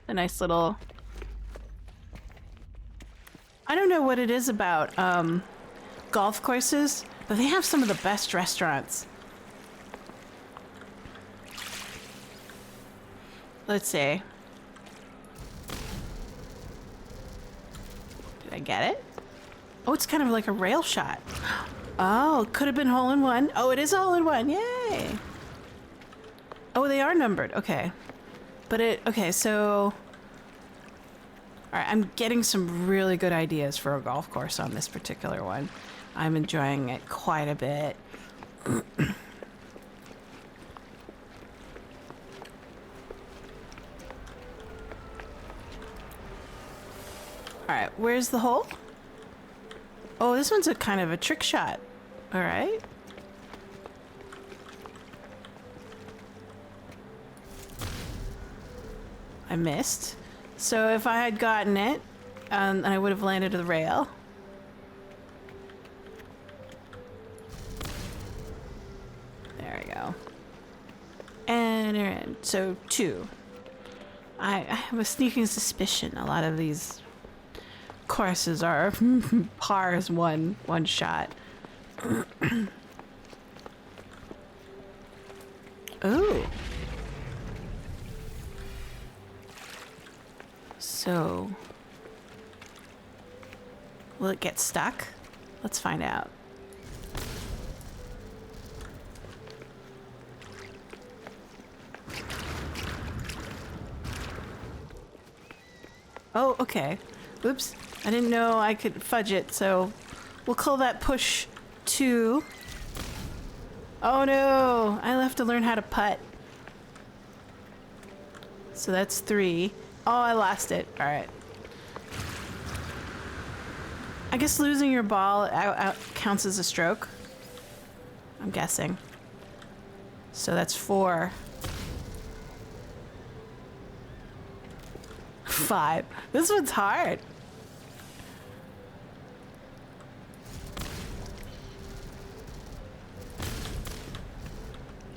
A nice little... I don't know what it is about golf courses, but they have some of the best restaurants. Let's see. Did I get it? Oh, it's kind of like a rail shot. Oh, could have been hole in one. Oh, it is a hole in one. Yay. Oh, they are numbered. Okay. But okay, so... Alright, I'm getting some really good ideas for a golf course on this particular one. I'm enjoying it quite a bit. Alright, where's the hole? Oh, this one's a kind of a trick shot. Alright. I missed. So if I had gotten it, I would have landed the rail. There we go. And you're in. So 2. I have a sneaking suspicion a lot of these courses are pars one shot. Oh. So, will it get stuck? Let's find out. Oh, okay. Oops. I didn't know I could fudge it, so we'll call that push 2. Oh no! I have to learn how to putt. So that's 3. Oh, I lost it. Alright. I guess losing your ball out counts as a stroke. I'm guessing. So that's 4. 5. This one's hard.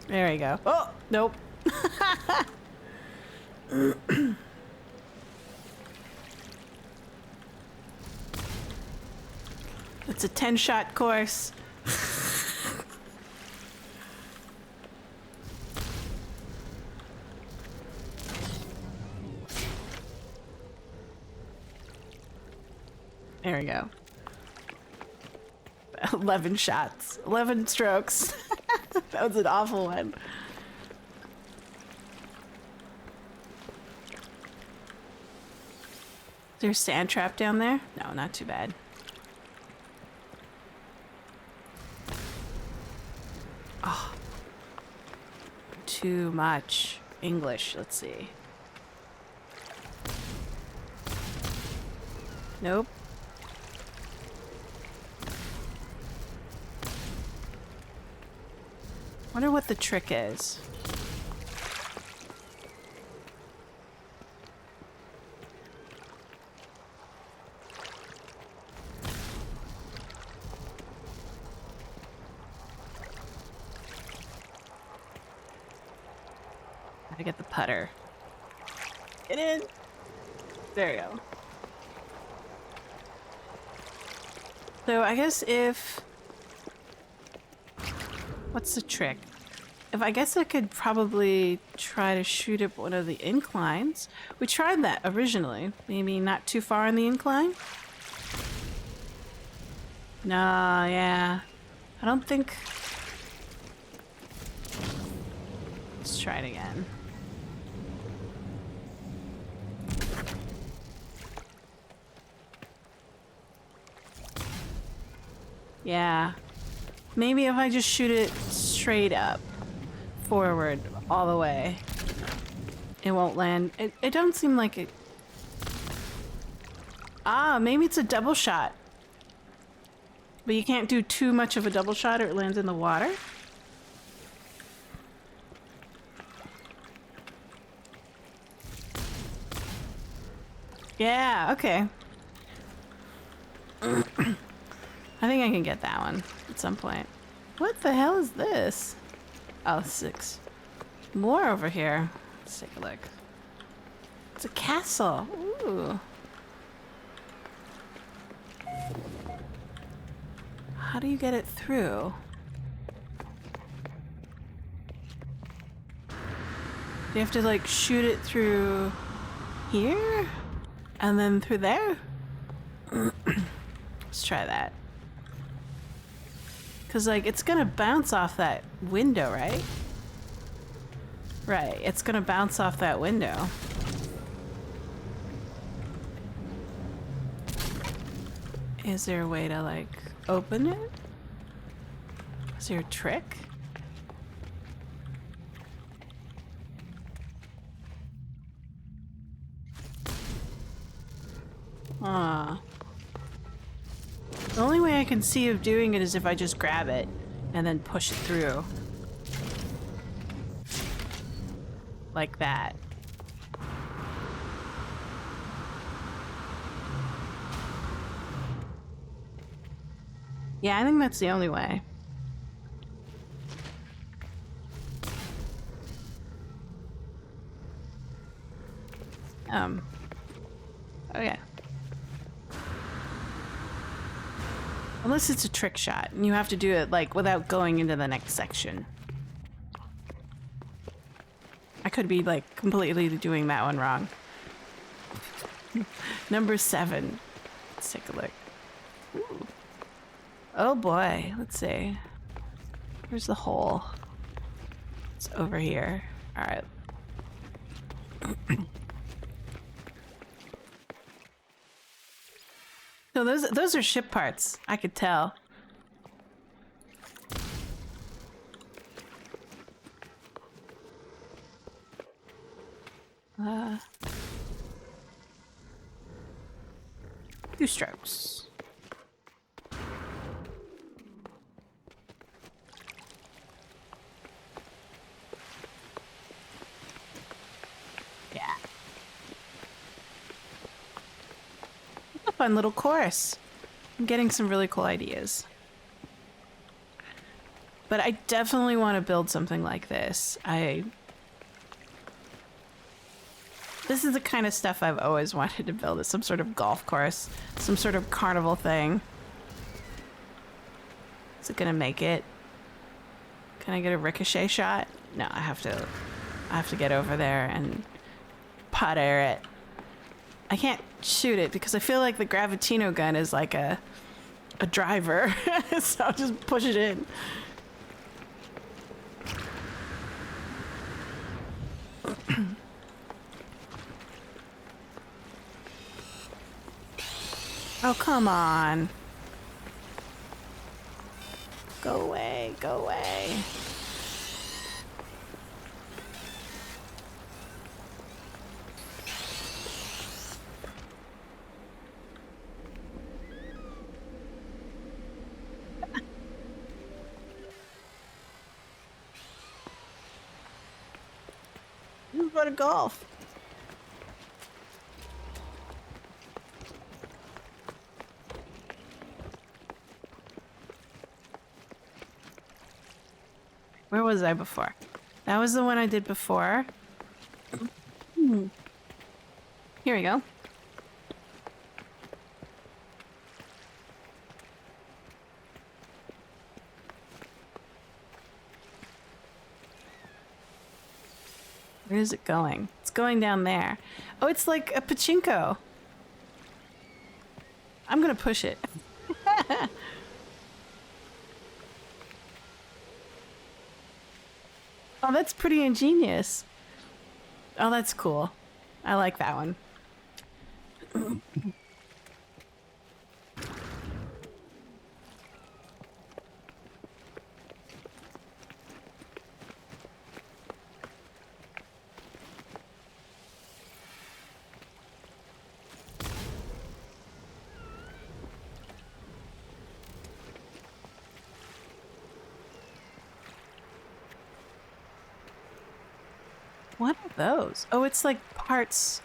There we go. Oh, nope. It's a 10-shot course. There we go. 11 shots. 11 strokes. That was an awful one. There's sand trap down there? No, not too bad. Oh. Too much English. Let's see. Nope. Wonder what the trick is. Gotta get the putter. Get in. There you go. So I guess if... What's the trick? I guess I could probably try to shoot up one of the inclines. We tried that originally. Maybe not too far on the incline? No, yeah. I don't think... Let's try it again. Yeah. Maybe if I just shoot it straight up, forward, all the way, it won't land. It don't seem like it... Ah, maybe it's a double shot. But you can't do too much of a double shot or it lands in the water? Yeah, okay. I think I can get that one at some point. What the hell is this? Oh, 6. More over here. Let's take a look. It's a castle. Ooh. How do you get it through? You have to like shoot it through here? And then through there? Let's try that. Cause like it's gonna bounce off that window, right? Right, it's gonna bounce off that window. Is there a way to like open it? Is there a trick? Ah. The only way I can see of doing it is if I just grab it and then push it through. Like that. Yeah, I think that's the only way. Oh yeah. Unless it's a trick shot, and you have to do it, like, without going into the next section. I could be, like, completely doing that one wrong. Number 7. Let's take a look. Ooh. Oh boy, let's see. Where's the hole? It's over here. Alright. No, those are ship parts. I could tell. Two strokes. Yeah. A fun little course. I'm getting some really cool ideas. But I definitely want to build something like this. This is the kind of stuff I've always wanted to build, is some sort of golf course, some sort of carnival thing. Is it gonna make it? Can I get a ricochet shot? No, I have to get over there and putter it. I can't shoot it because I feel like the Gravitino gun is like a driver. So I'll just push it in. Oh, come on. Go away, go away. You go to golf. Where was I before? That was the one I did before. Here we go. Where is it going? It's going down there. Oh, it's like a pachinko. I'm gonna push it. Oh, that's pretty ingenious. Oh, that's cool. I like that one. What are those? Oh, it's like parts.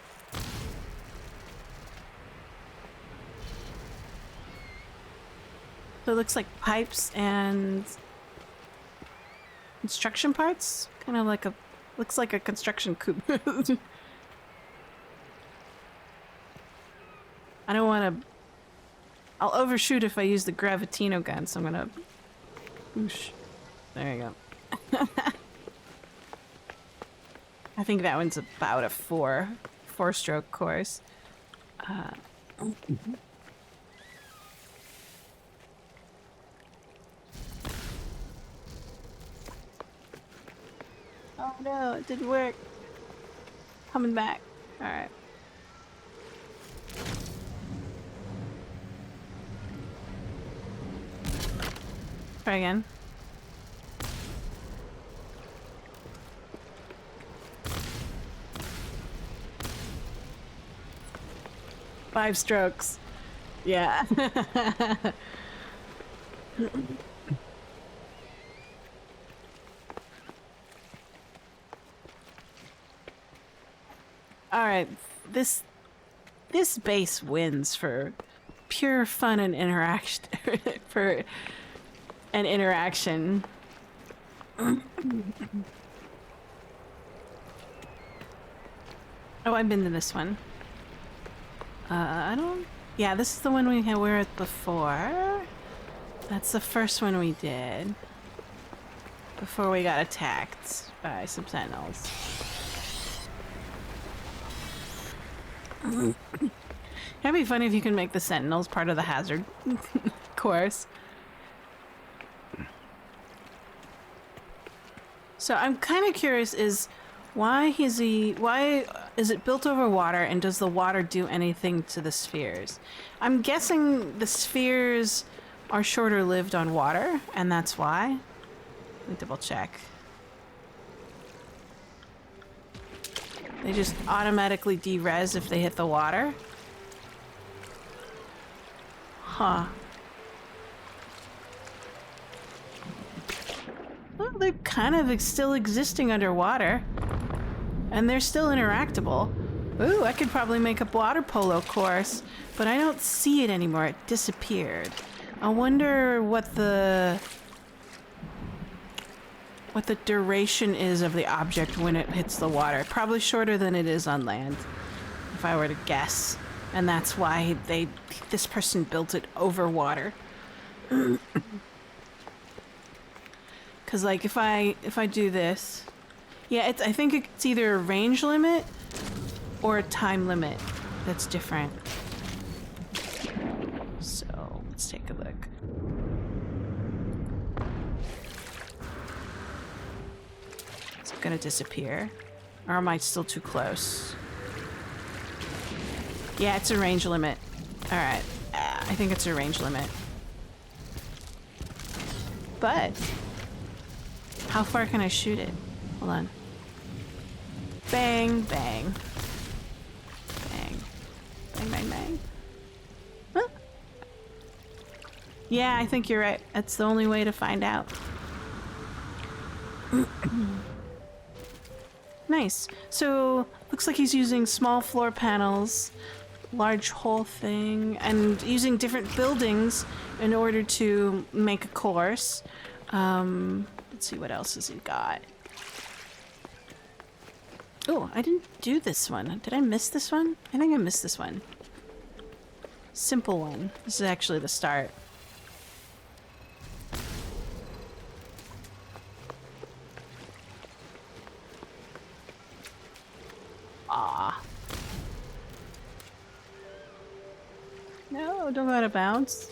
So it looks like pipes and construction parts? Kind of like a... Looks like a construction coupe. I don't want to... I'll overshoot if I use the Gravitino gun, so I'm gonna... Whoosh. There you go. I think that one's about a four-stroke course. Oh no, it didn't work. Coming back. Alright. Try again. Five strokes. Yeah. All right. This base wins for pure fun and interaction for an interaction. Oh, I've been to this one. I don't... Yeah, this is the one we were at before. That's the first one we did. Before we got attacked by some sentinels. It'd be funny if you can make the sentinels part of the hazard course. So I'm kind of curious why is it built over water, and does the water do anything to the spheres? I'm guessing the spheres are shorter lived on water, and that's why. Let me double check. They just automatically de-res if they hit the water? Huh. Well, they're kind of still existing underwater. And they're still interactable. Ooh, I could probably make a water polo course, but I don't see it anymore. It disappeared. I wonder what the duration is of the object when it hits the water. Probably shorter than it is on land, if I were to guess. And that's why this person built it over water. Cause like if I do this, yeah, I think it's either a range limit or a time limit that's different. So let's take a look. Is it gonna disappear? Or am I still too close? Yeah, it's a range limit. Alright. Ah. I think it's a range limit. But how far can I shoot it? Hold on. Bang, bang. Bang. Bang, bang, bang. Huh? Yeah, I think you're right. That's the only way to find out. Nice. So, looks like he's using small floor panels, large whole thing, and using different buildings in order to make a course. Let's see, what else has he got? Oh, I didn't do this one. Did I miss this one? I think I missed this one. Simple one. This is actually the start. Ah. No, don't go out of bounds.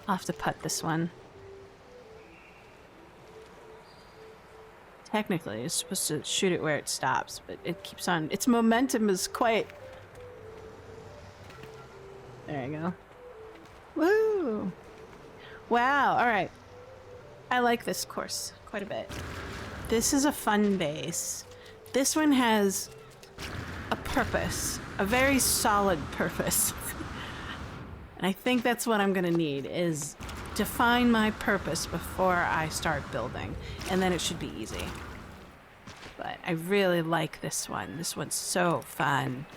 I'll have to putt this one. Technically, it's supposed to shoot it where it stops, but it keeps on. Its momentum is quite... There you go. Woo! Wow, alright. I like this course quite a bit. This is a fun base. This one has a purpose. A very solid purpose. And I think that's what I'm gonna need, is define my purpose before I start building. And then it should be easy. But I really like this one. This one's so fun.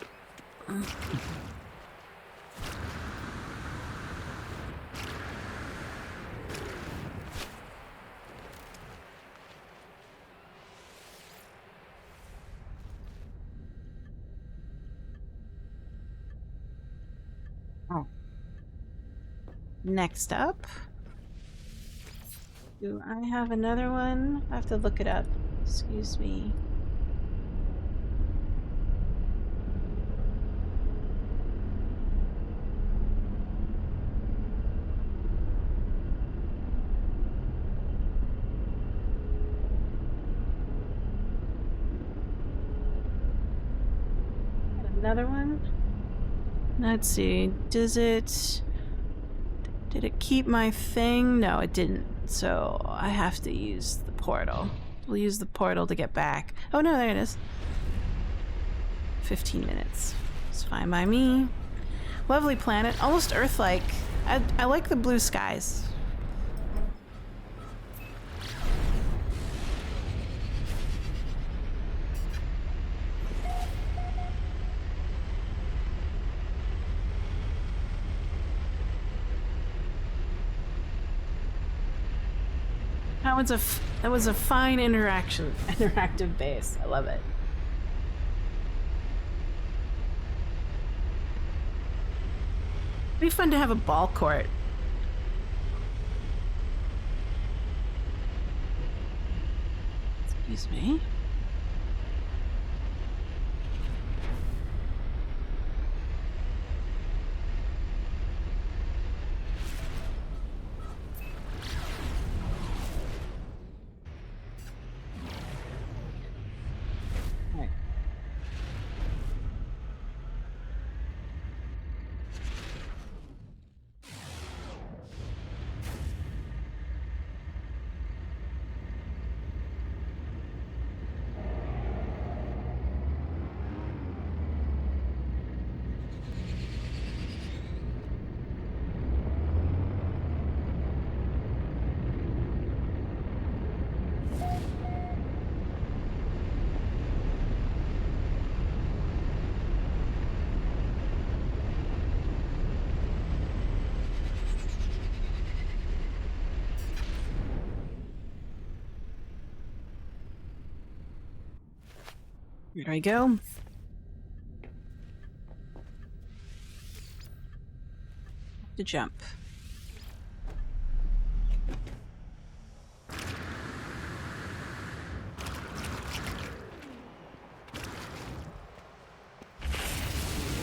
Oh. Next up. Do I have another one? I have to look it up. Excuse me. Another one? Let's see. Did it keep my thing? No, it didn't. So I have to use the portal. We'll use the portal to get back. Oh no, there it is. 15 minutes. It's fine by me. Lovely planet. Almost Earth-like. I like the blue skies. That was a fine interactive base. I love it. It'd be fun to have a ball court. Excuse me. There we go. To jump.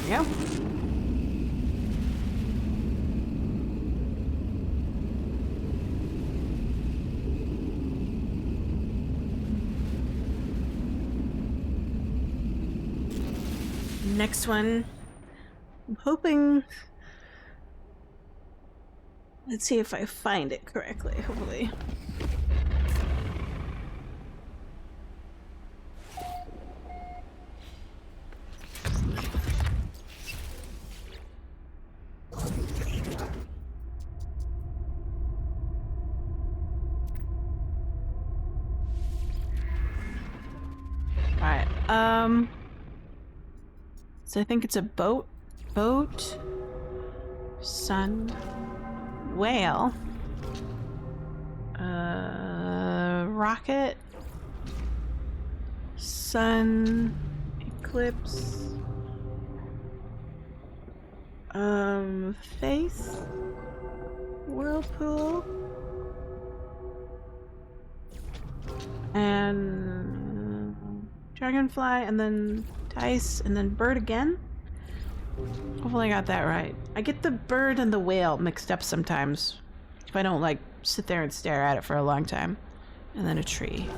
There we go. Next one, I'm hoping Let's see if I find it correctly, hopefully. Alright, so I think it's a boat, sun, whale, rocket, sun, eclipse, face, whirlpool, and dragonfly, and then dice, and then bird again. Hopefully I got that right. I get the bird and the whale mixed up sometimes if I don't like sit there and stare at it for a long time. And then a tree.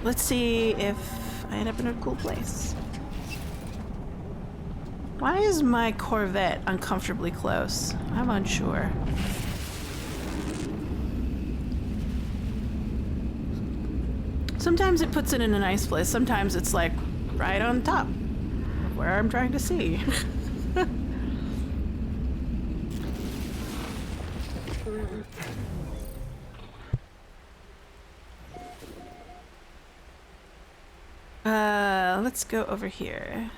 Let's see if I end up in a cool place. Why is my Corvette uncomfortably close? I'm unsure. Sometimes it puts it in a nice place. Sometimes it's like right on top of where I'm trying to see. Let's go over here.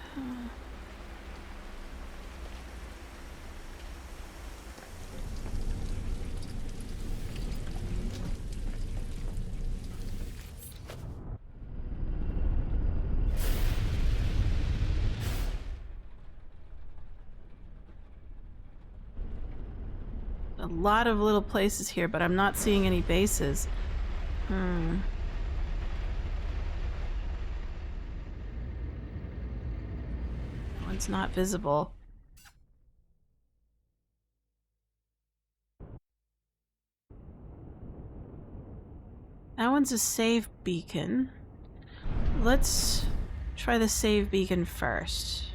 A lot of little places here, but I'm not seeing any bases. One's not visible. That one's a save beacon. Let's try the save beacon first.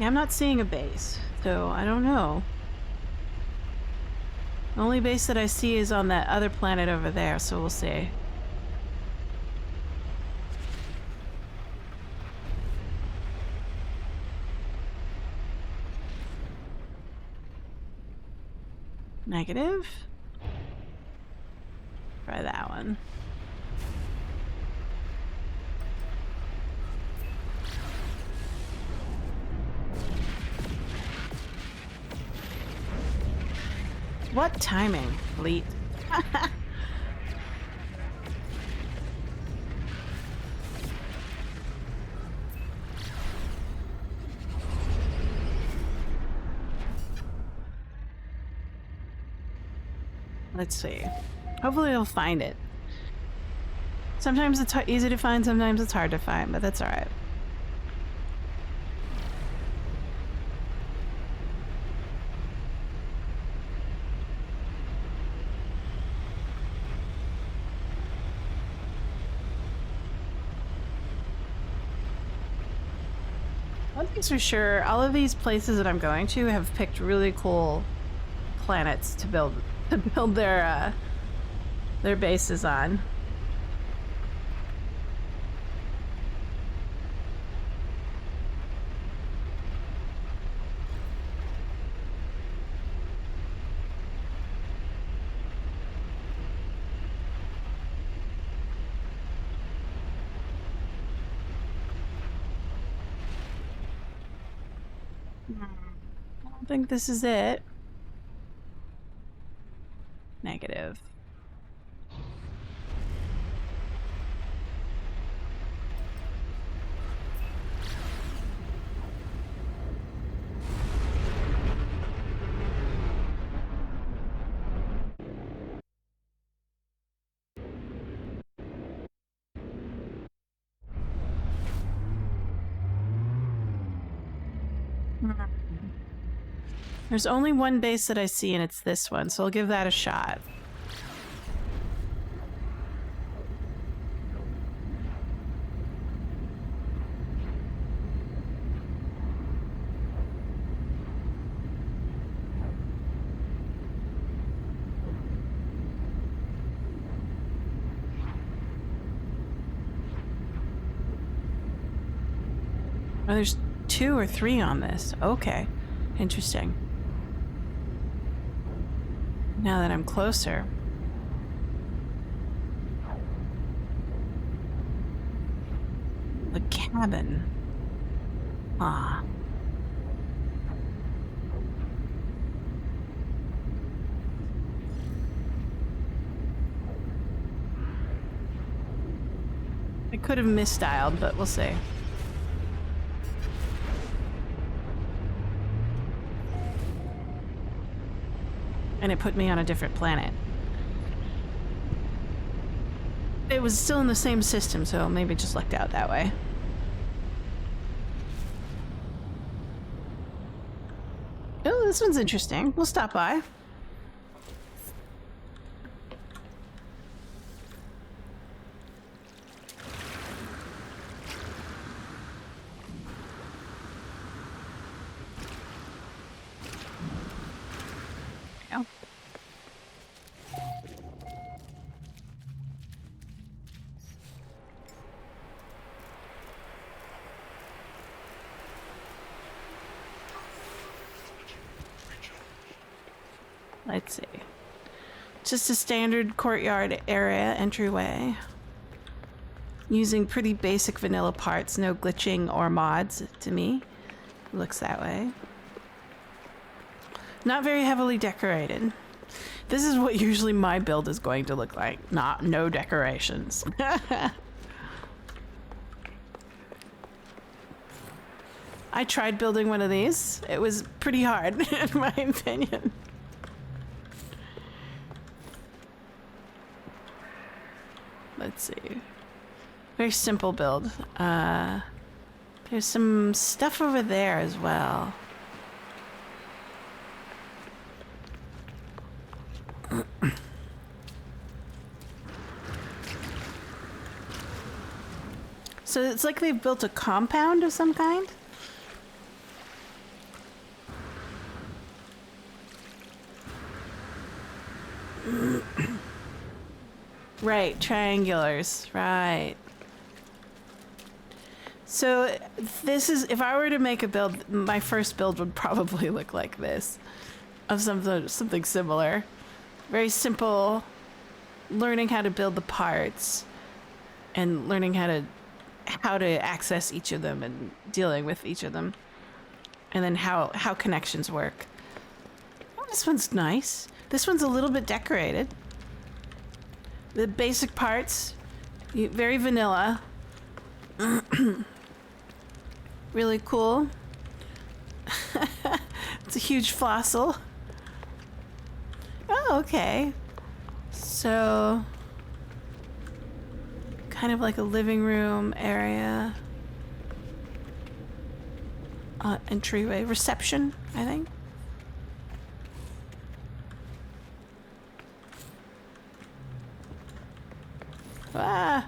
Yeah, I'm not seeing a base, so I don't know. The only base that I see is on that other planet over there, so we'll see. Negative? Try that one. What timing, fleet? Let's see. Hopefully they'll find it. Sometimes it's easy to find, sometimes it's hard to find, but that's alright. One thing's for sure, all of these places that I'm going to have picked really cool planets to build their bases on. I don't think this is it. Negative. There's only one base that I see, and it's this one, so I'll give that a shot. Oh, there's 2 or 3 on this. Okay. Interesting. Now that I'm closer. The cabin. Ah. I could have misdialed, but we'll see. And it put me on a different planet. It was still in the same system, so maybe it just lucked out that way. Oh, this one's interesting. We'll stop by. Let's see. Just a standard courtyard area entryway. Using pretty basic vanilla parts, no glitching or mods to me. Looks that way. Not very heavily decorated. This is what usually my build is going to look like. No decorations. I tried building one of these. It was pretty hard, in my opinion. Let's see. Very simple build. There's some stuff over there as well. So it's like they've built a compound of some kind? Right, triangulars, right. So this is, if I were to make a build, my first build would probably look like this. Of something similar. Very simple, learning how to build the parts and learning how to access each of them and dealing with each of them. And then how connections work. Oh, this one's nice. This one's a little bit decorated. The basic parts, very vanilla. Really cool. It's a huge fossil. Oh, okay. So, kind of like a living room area. Entryway, reception, I think. Ah!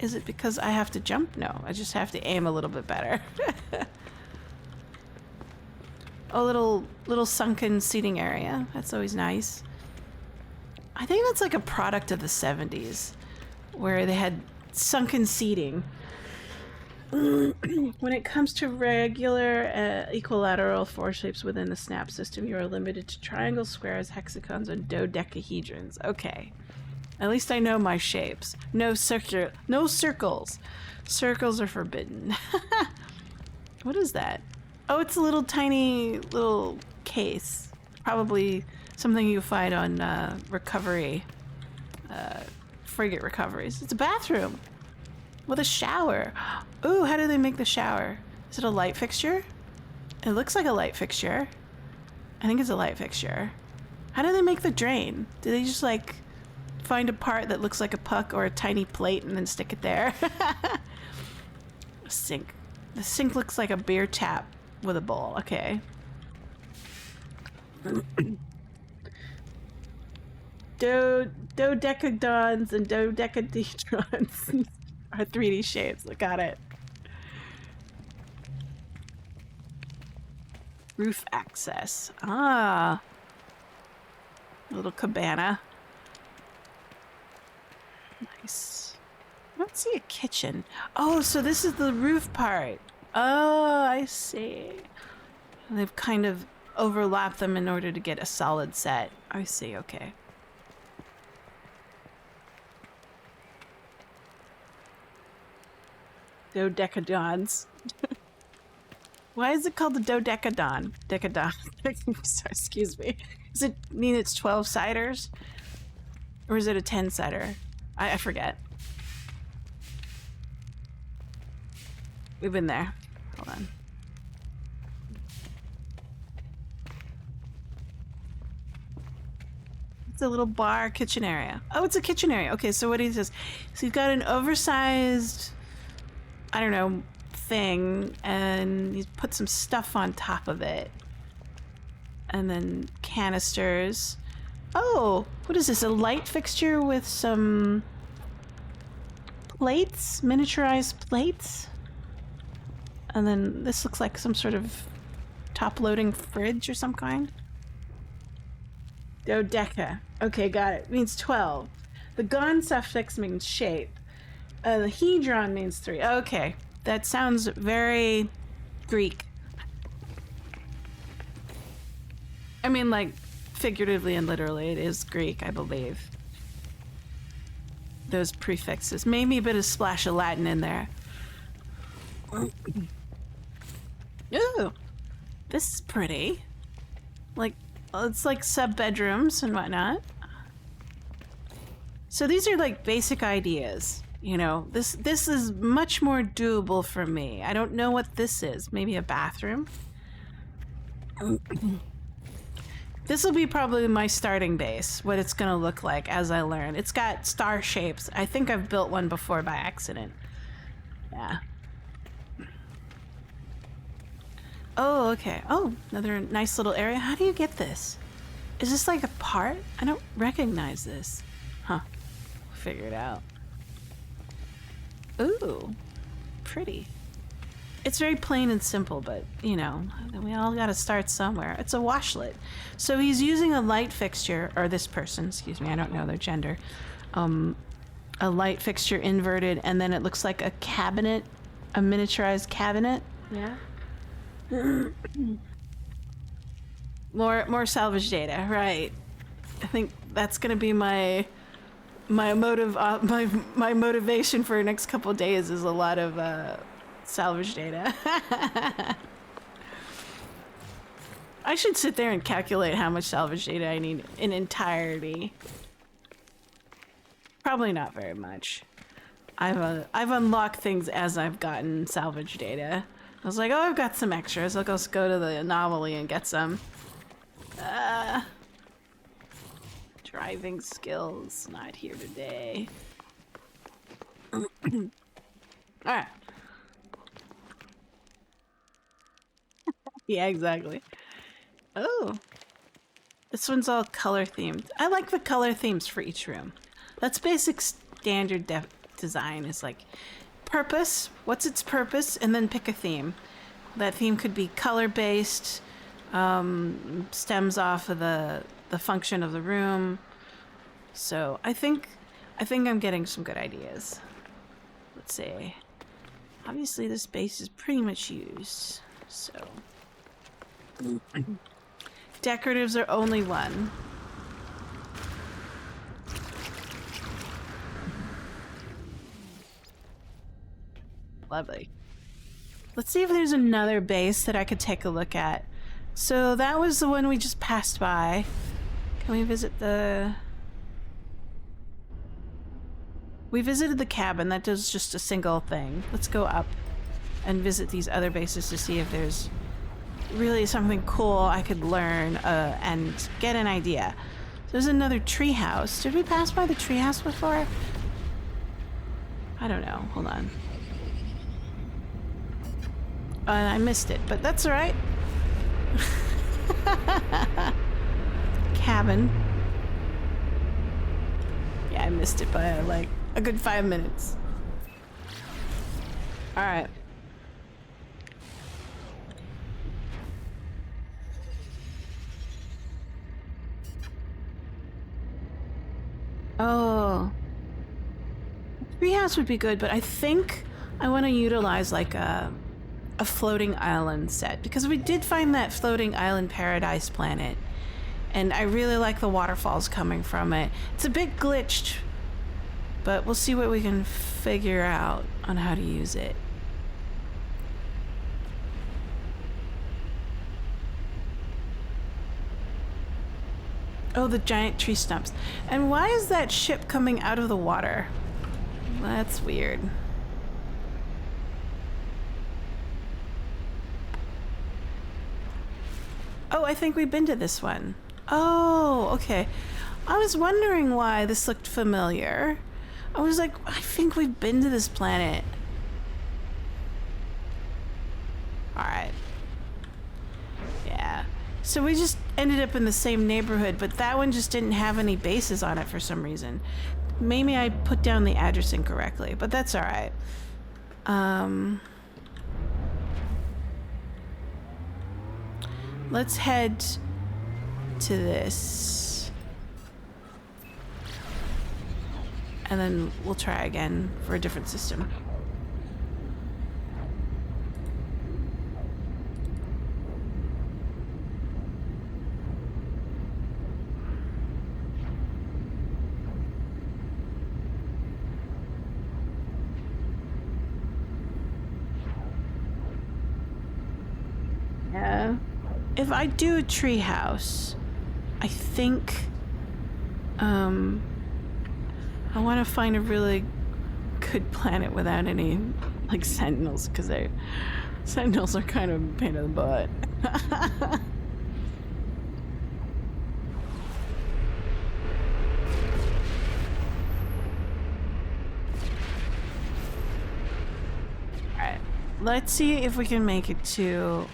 Is it because I have to jump? No, I just have to aim a little bit better. A little sunken seating area. That's always nice. I think that's like a product of the 70s, where they had sunken seating. When it comes to regular equilateral four shapes within the snap system, you are limited to triangles, squares, hexagons, and dodecahedrons. Okay. At least I know my shapes. No circles. Circles are forbidden. What is that? Oh, it's a little tiny little case. Probably something you find on recovery, frigate recoveries. It's a bathroom with a shower. Ooh, how do they make the shower? Is it a light fixture? It looks like a light fixture. I think it's a light fixture. How do they make the drain? Do they just like find a part that looks like a puck or a tiny plate and then stick it there? A sink. The sink looks like a beer tap with a bowl. Okay. Dodecagons and dodecahedrons are 3D shapes. Got it. Roof access. Ah. Little cabana. Nice. I don't see a kitchen. Oh, so this is the roof part. Oh, I see. They've kind of overlapped them in order to get a solid set. I see, okay. Dodecadons. Why is it called the dodecadon? Decadon. Sorry, excuse me. Does it mean it's 12 ciders? Or is it a 10 cider? I forget. We've been there. Hold on. It's a little bar kitchen area. Oh, it's a kitchen area. Okay, so what he says. So you've got an oversized, I don't know, thing, and he's put some stuff on top of it. And then canisters. Oh, what is this? A light fixture with some plates? Miniaturized plates? And then this looks like some sort of top-loading fridge or some kind. Dodeca. Okay, got it. It means 12. The gon suffix means shape. The hedron means 3. Okay, that sounds very Greek. I mean, like, figuratively and literally, it is Greek, I believe. Those prefixes. Maybe a bit of splash of Latin in there. Ooh, this is pretty. Like, it's like sub-bedrooms and whatnot. So these are like basic ideas. You know, this is much more doable for me. I don't know what this is. Maybe a bathroom? This will be probably my starting base, what it's gonna look like as I learn. It's got star shapes. I think I've built one before by accident. Yeah. Oh, okay. Oh, another nice little area. How do you get this? Is this like a part? I don't recognize this. Huh. Figure it out. Ooh, pretty. It's very plain and simple, but, you know, we all gotta start somewhere. It's a washlet. So he's using a light fixture, or this person, excuse me, I don't know their gender. A light fixture inverted, and then it looks like a cabinet, a miniaturized cabinet. Yeah. More salvage data, right? I think that's gonna be my motivation for the next couple of days is a lot of salvage data. I should sit there and calculate how much salvage data I need in entirety. Probably not very much. I've unlocked things as I've gotten salvage data. I was like, oh, I've got some extras. I'll just go to the anomaly and get some. Driving skills, not here today. Alright. Yeah, exactly. Oh. This one's all color themed. I like the color themes for each room. That's basic standard design is like purpose, what's its purpose, and then pick a theme. That theme could be color-based, stems off of the function of the room. So I think I'm getting some good ideas. Let's see. Obviously this base is pretty much used, so. Decoratives are only one. Lovely. Let's see if there's another base that I could take a look at. So that was the one we just passed by. Can we visit the... We visited the cabin. That does just a single thing. Let's go up and visit these other bases to see if there's really something cool I could learn and get an idea. There's another treehouse. Did we pass by the treehouse before? I don't know. Hold on. I missed it, but that's all right. Cabin. Yeah, I missed it by like a good 5 minutes. All right. Oh. Treehouse would be good, but I think I want to utilize like a floating island set, because we did find that floating island paradise planet, and I really like the waterfalls coming from it. It's a bit glitched, but we'll see what we can figure out on how to use it. Oh, the giant tree stumps. And why is that ship coming out of the water? That's weird. Oh, I think we've been to this one. Oh, okay. I was wondering why this looked familiar. I was like, I think we've been to this planet. Alright. Yeah. So we just ended up in the same neighborhood, but that one just didn't have any bases on it for some reason. Maybe I put down the address incorrectly, but that's alright. Let's head to this. And then we'll try again for a different system. Yeah. If I do a treehouse, I think I want to find a really good planet without any like sentinels, because sentinels are kind of a pain in the butt. Alright, let's see if we can make it to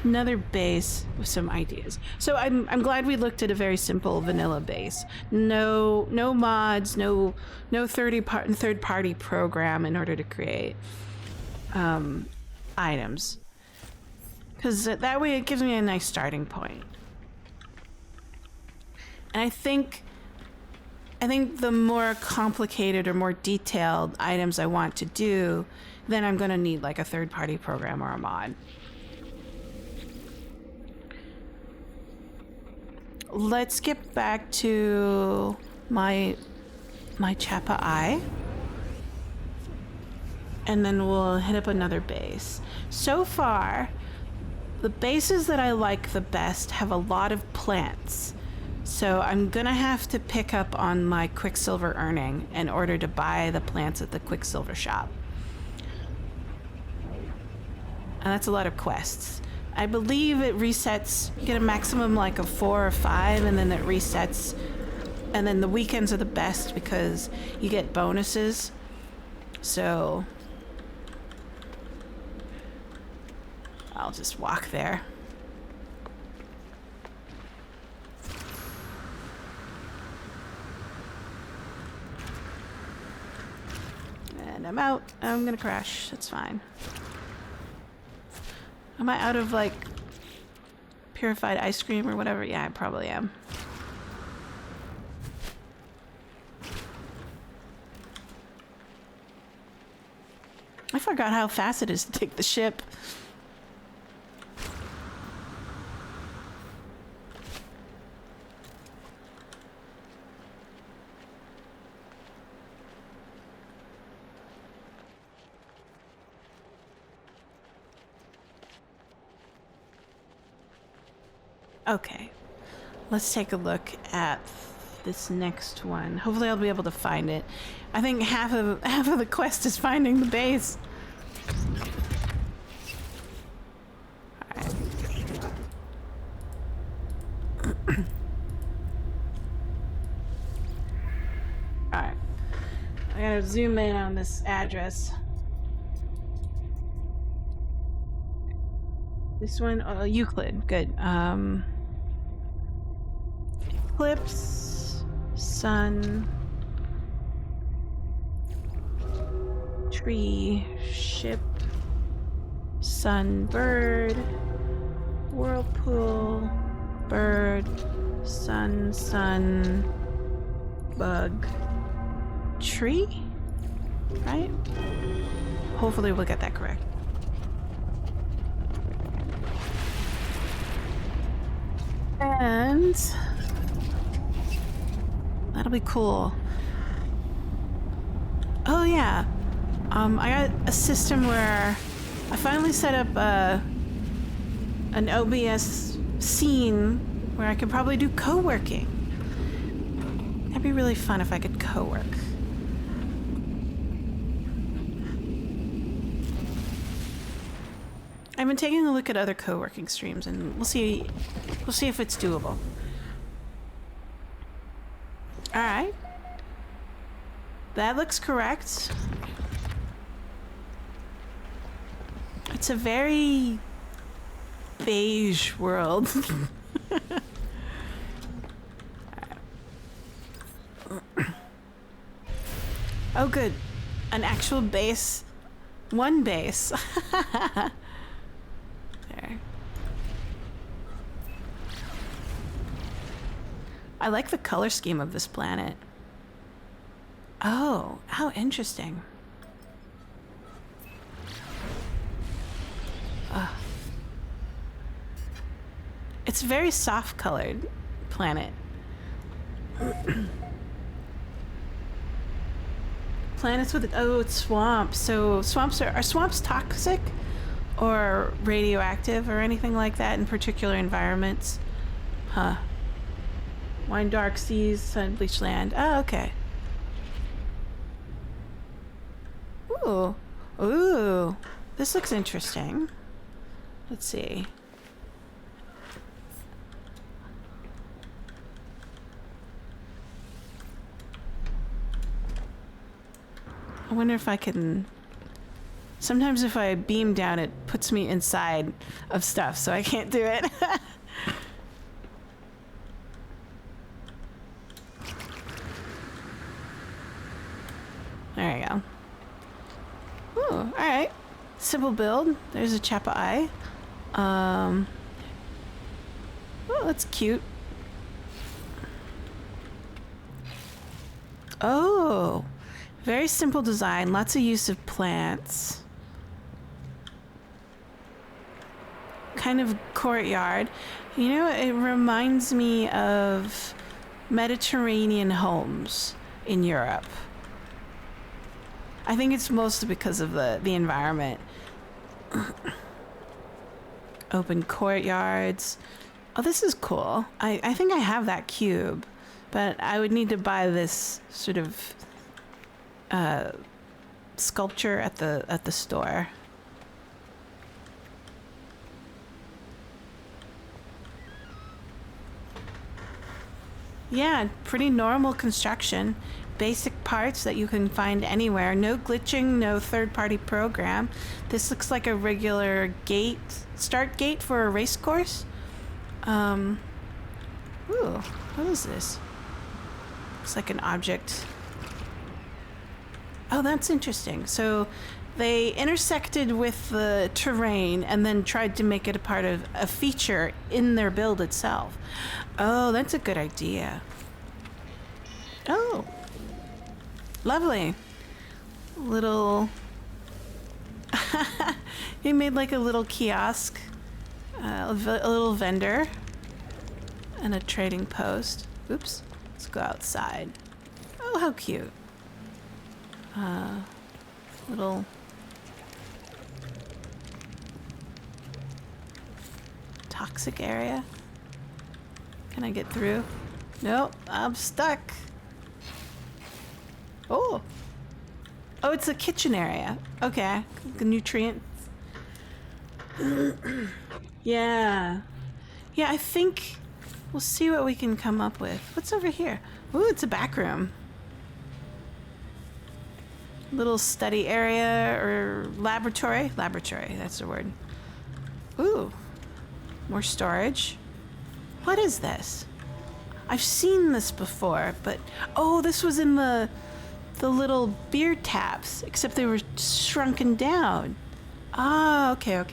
another base with some ideas. So I'm glad we looked at a very simple vanilla base. No mods, no third party program in order to create items, because that way it gives me a nice starting point. And I think the more complicated or more detailed items I want to do, then I'm going to need like a third party program or a mod. Let's get back to my Chappa Eye, and then we'll hit up another base. So far, the bases that I like the best have a lot of plants. So I'm gonna have to pick up on my Quicksilver earning in order to buy the plants at the Quicksilver shop. And that's a lot of quests. I believe it resets, you get a maximum like of 4 or 5, and then it resets. And then the weekends are the best because you get bonuses. So I'll just walk there. And I'm out. I'm gonna crash. That's fine. Am I out of like purified ice cream or whatever? Yeah, I probably am. I forgot how fast it is to take the ship. Okay, let's take a look at this next one. Hopefully I'll be able to find it. I think half of the quest is finding the base. Alright. Alright. I gotta zoom in on this address. This one, Euclid, good. Eclipse, sun, tree, ship, sun, bird, whirlpool, bird, sun, bug, tree, right? Hopefully we'll get that correct. And that'll be cool. Oh yeah, I got a system where I finally set up an OBS scene where I could probably do co-working. That'd be really fun if I could co-work. I've been taking a look at other co-working streams, and we'll see if it's doable. All right, that looks correct. It's a very beige world. Oh, good, an actual base, one base. I like the color scheme of this planet. Oh, how interesting. It's a very soft colored planet. Planets with, oh, it's swamps. So swamps are swamps toxic or radioactive or anything like that in particular environments? Huh. Wine, dark seas, sun, bleached land. Oh, okay. Ooh. Ooh. This looks interesting. Let's see. I wonder if I can... Sometimes if I beam down, it puts me inside of stuff, so I can't do it. There you go. Ooh, alright. Simple build. There's a Chappa eye. Oh, that's cute. Oh, very simple design. Lots of use of plants. Kind of courtyard. You know, it reminds me of Mediterranean homes in Europe. I think it's mostly because of the environment. Open courtyards. Oh, this is cool. I think I have that cube, but I would need to buy this sort of sculpture at the store. Yeah, pretty normal construction. Basic parts that you can find anywhere. No glitching, no third-party program. This looks like a regular gate, start gate for a race course. Ooh, what is this? Looks like an object. Oh, that's interesting. So they intersected with the terrain and then tried to make it a part of a feature in their build itself. Oh, that's a good idea. Oh. Lovely. Little... He made like a little kiosk, a little vendor, and a trading post. Oops. Let's go outside. Oh, how cute. Little... toxic area. Can I get through? Nope, I'm stuck. Oh. Oh, it's a kitchen area. Okay. The nutrients. Yeah. Yeah, I think we'll see what we can come up with. What's over here? Ooh, it's a back room. Little study area or laboratory. Laboratory, that's the word. Ooh, More storage. What is this? I've seen this before, but oh, this was in the little beer taps, except they were shrunken down. Ah, okay.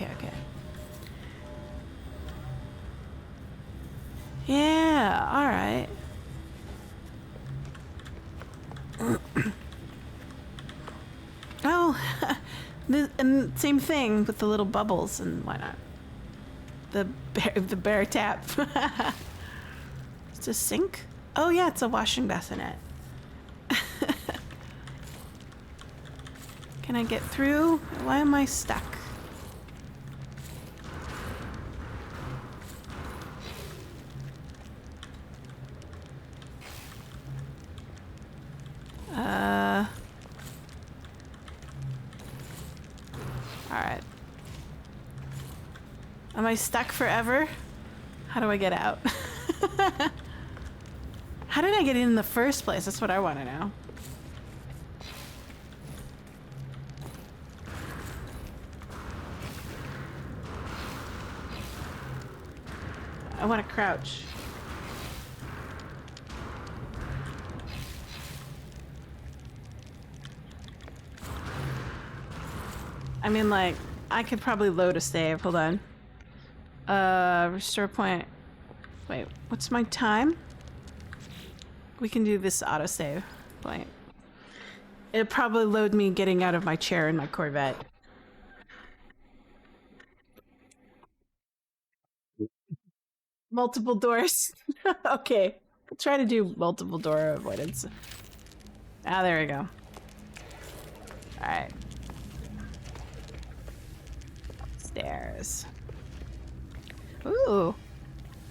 Yeah, all right. Oh, and same thing with the little bubbles and whatnot. The bear tap. It's a sink? Oh yeah, it's a washing bassinet. Can I get through? Why am I stuck? Alright. Am I stuck forever? How do I get out? How did I get in the first place? That's what I want to know. I want to crouch. I mean, like, I could probably load a save. Hold on. Restore point. Wait, what's my time? We can do this autosave point. It'll probably load me getting out of my chair in my Corvette. Multiple doors. Okay, we'll try to do multiple door avoidance. Ah, there we go. Alright. Stairs. Ooh.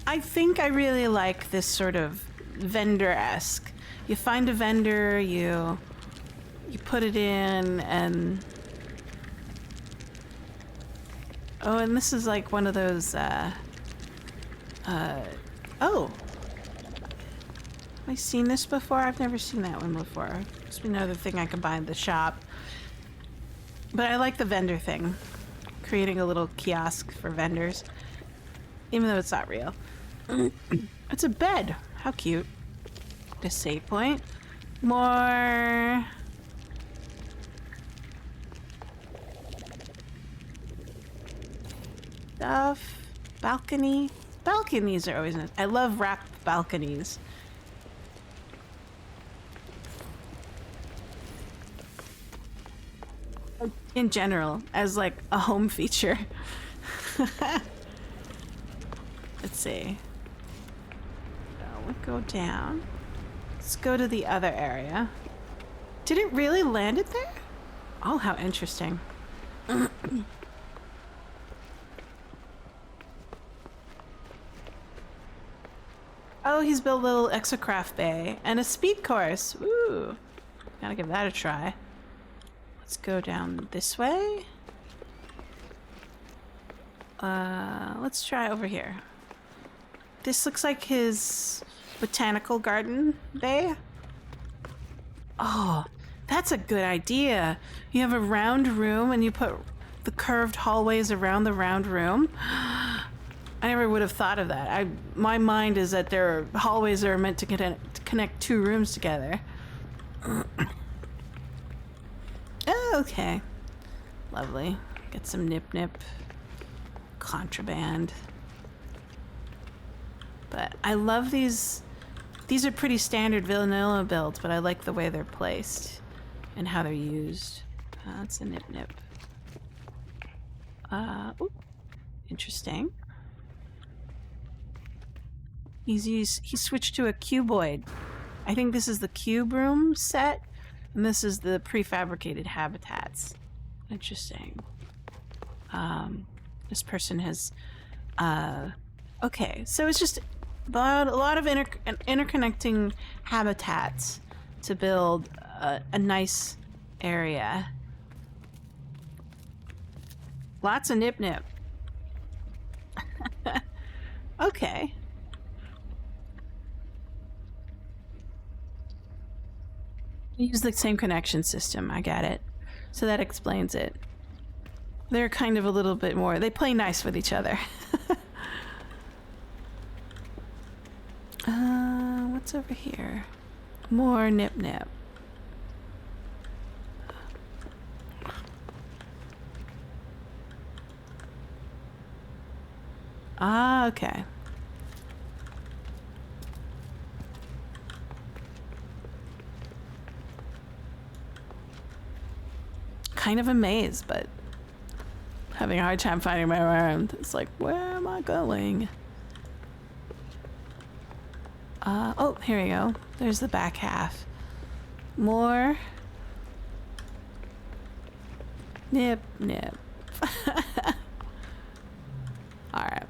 I think I really like this sort of vendor-esque. You find a vendor, you put it in, and oh, and this is like one of those oh, have I seen this before? I've never seen that one before. Must be another thing I can buy in the shop. But I like the vendor thing, creating a little kiosk for vendors, even though it's not real. It's a bed. How cute. A save point. More. Stuff. Balcony. Balconies are always nice. I love wrapped balconies. In general, as like a home feature. Let's see. We'll go down. Let's go to the other area. Did it really land it there? Oh, how interesting. Oh, he's built a little exocraft bay and a speed course. Ooh, gotta give that a try. Let's go down this way. Let's try over here. This looks like his botanical garden bay. Oh, that's a good idea. You have a round room and you put the curved hallways around the round room. I never would have thought of that. My mind is that there are hallways that are meant to connect two rooms together. Oh, okay. Lovely. Get some nip-nip. Contraband. But I love these. These are pretty standard vanilla builds, but I like the way they're placed and how they're used. That's a nip-nip. Ooh, interesting. He switched to a cuboid. I think this is the cube room set, and this is the prefabricated habitats. Interesting. This person has. Okay, so it's just a lot of interconnecting habitats to build a nice area. Lots of nip-nip. Okay. Use the same connection system. I got it. So that explains it. They're kind of a little bit more. They play nice with each other. What's over here? More nip nip. Ah, okay. Kind of a maze, but having a hard time finding my way around. It's like, where am I going? Oh, here we go. There's the back half. More. Nip, nip. Alright.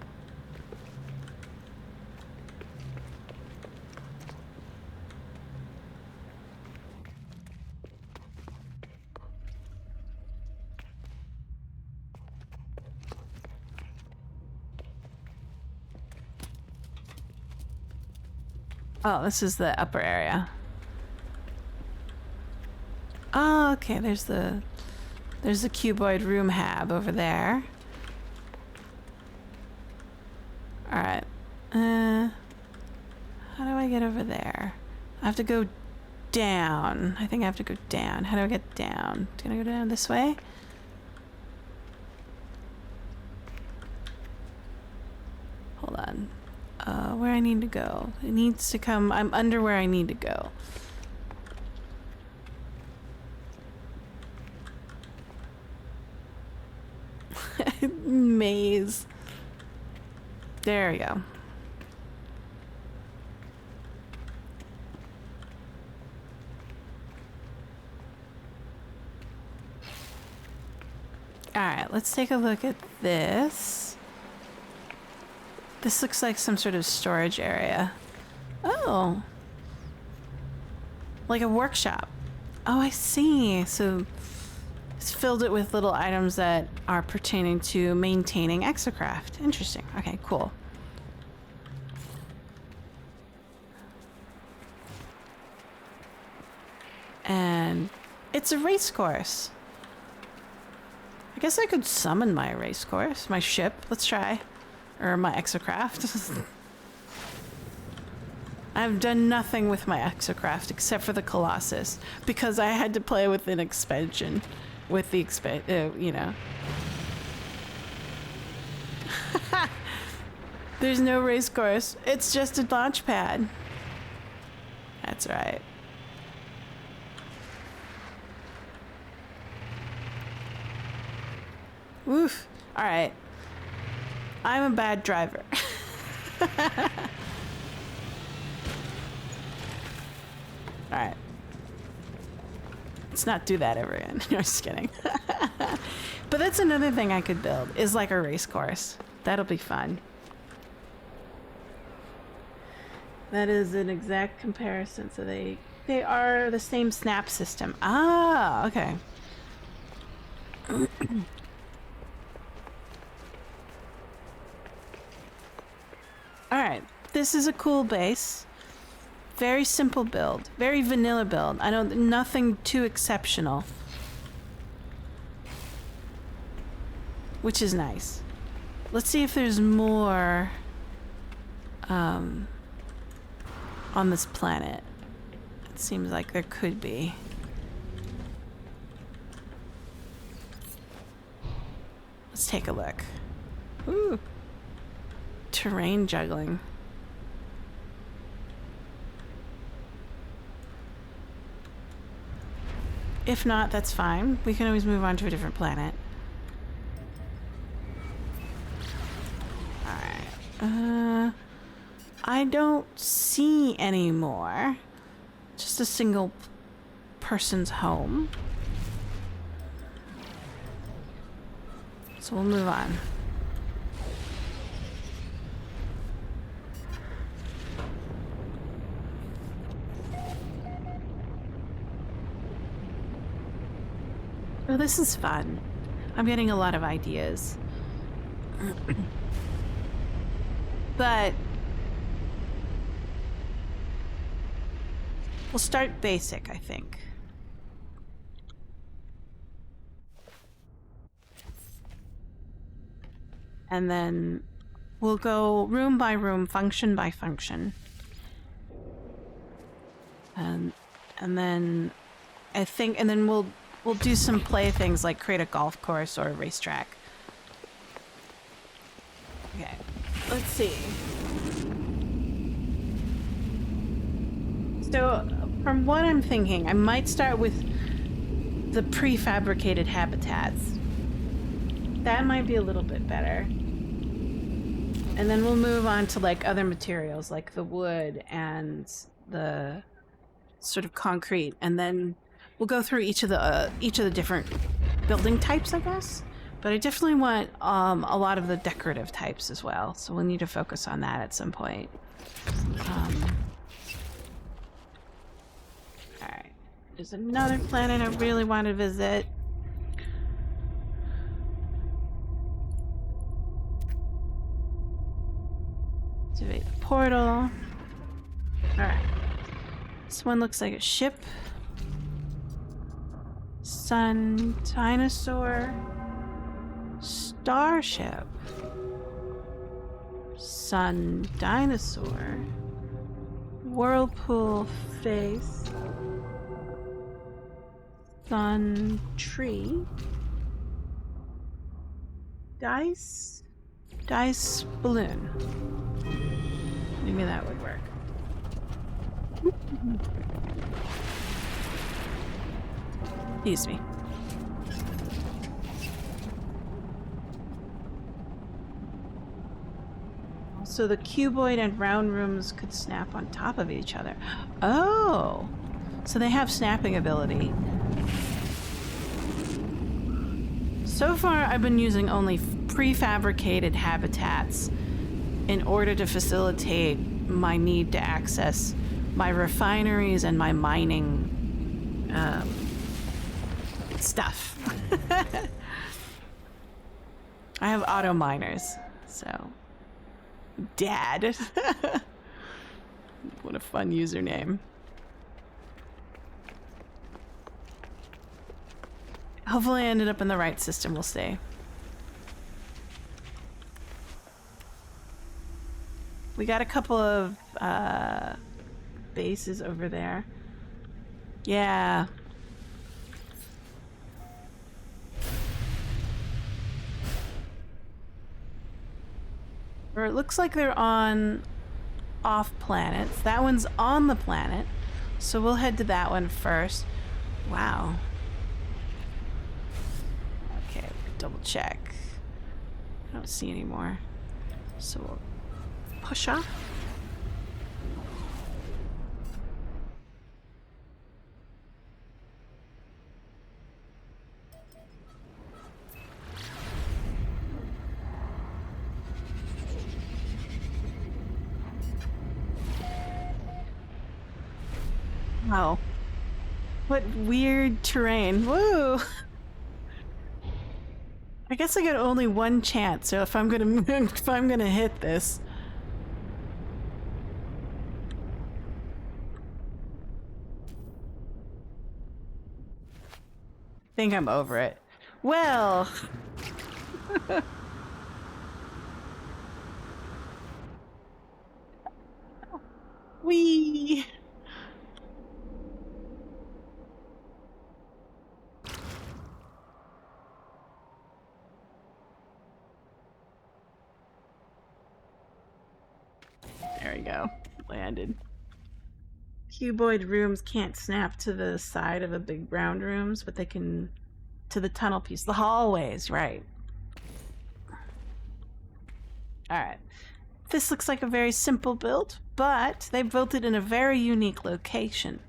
Oh, this is the upper area. Oh, okay, there's the cuboid room hab over there. Alright. How do I get over there? I have to go down. I think I have to go down. How do I get down? Can I go down this way? Hold on. Where I need to go. It needs to come. I'm under where I need to go. Maze. There we go. Alright, let's take a look at this. This looks like some sort of storage area. Oh. Like a workshop. Oh, I see. So it's filled it with little items that are pertaining to maintaining exocraft. Interesting. Okay, cool. And it's a race course. I guess I could summon my race course, my ship. Let's try. Or my exocraft. I've done nothing with my exocraft except for the Colossus because I had to play with an expansion. With the you know. There's no race course. It's just a launch pad. That's right. Oof. All right. I'm a bad driver. Alright. Let's not do that ever again. No, just kidding. But that's another thing I could build, is like a race course. That'll be fun. That is an exact comparison. So they are the same snap system. Ah, okay. Alright, this is a cool base. Very simple build. Very vanilla build. Nothing too exceptional. Which is nice. Let's see if there's more on this planet. It seems like there could be. Let's take a look. Ooh. Terrain juggling. If not, that's fine. We can always move on to a different planet. Alright. I don't see any more. Just a single person's home. So we'll move on. Oh, this is fun. I'm getting a lot of ideas. But we'll start basic, I think. And then we'll go room by room, function by function. And then I think, and then we'll do some play things like create a golf course or a racetrack. Okay, let's see. So from what I'm thinking, I might start with the prefabricated habitats. That might be a little bit better. And then we'll move on to like other materials like the wood and the sort of concrete, and then we'll go through each of the different building types, I guess. But I definitely want a lot of the decorative types as well, so we'll need to focus on that at some point. Alright. There's another planet I really want to visit. Activate the portal. Alright. This one looks like a ship. Sun dinosaur. Starship. Sun dinosaur. Whirlpool face. Sun tree. Dice balloon. Maybe that would work. Excuse me. So the cuboid and round rooms could snap on top of each other. Oh! So they have snapping ability. So far, I've been using only prefabricated habitats in order to facilitate my need to access my refineries and my mining stuff. I have auto miners, so Dad. What a fun username. Hopefully I ended up in the right system. We'll see. We got a couple of bases over there. Yeah. Or it looks like they're on off planets. That one's on the planet. So we'll head to that one first. Wow. Okay, double check. I don't see any more. So we'll push off. Wow. What weird terrain. Woo! I guess I got only one chance, so if I'm gonna hit this. I think I'm over it. Well. Whee! There we go. Landed. Cuboid rooms can't snap to the side of a big round rooms, but they can to the tunnel piece. The hallways, right. Alright. This looks like a very simple build, but they built it in a very unique location.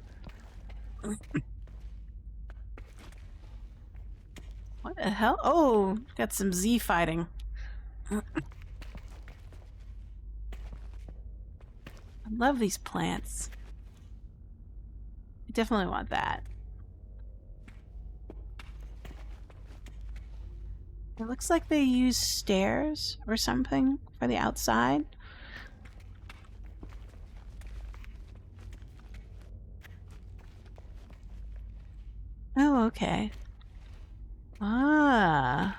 What the hell? Oh, got some Z fighting. I love these plants. I definitely want that. It looks like they use stairs or something for the outside. Oh, okay. Ah.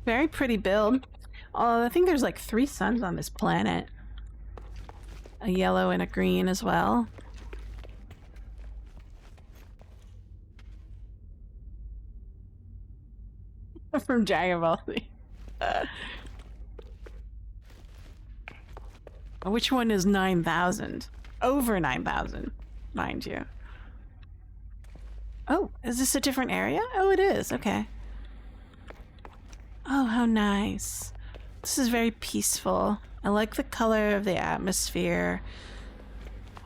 Very pretty build. I think there's like 3 suns on this planet. A yellow and a green as well. From Dragon Ball Z. Which one is 9,000? Over 9,000, mind you. Oh, is this a different area? Oh, it is. Okay. Oh, how nice. This is very peaceful. I like the color of the atmosphere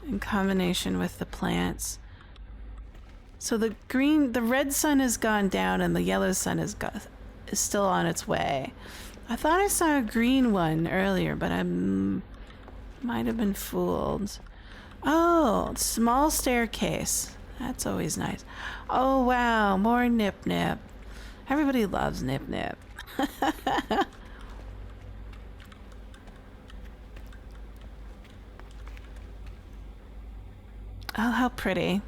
in combination with the plants. So the red sun has gone down and the yellow sun is still on its way. I thought I saw a green one earlier, but I might have been fooled. Oh, small staircase. That's always nice. Oh wow, more Nip Nip. Everybody loves Nip Nip. Oh, how pretty.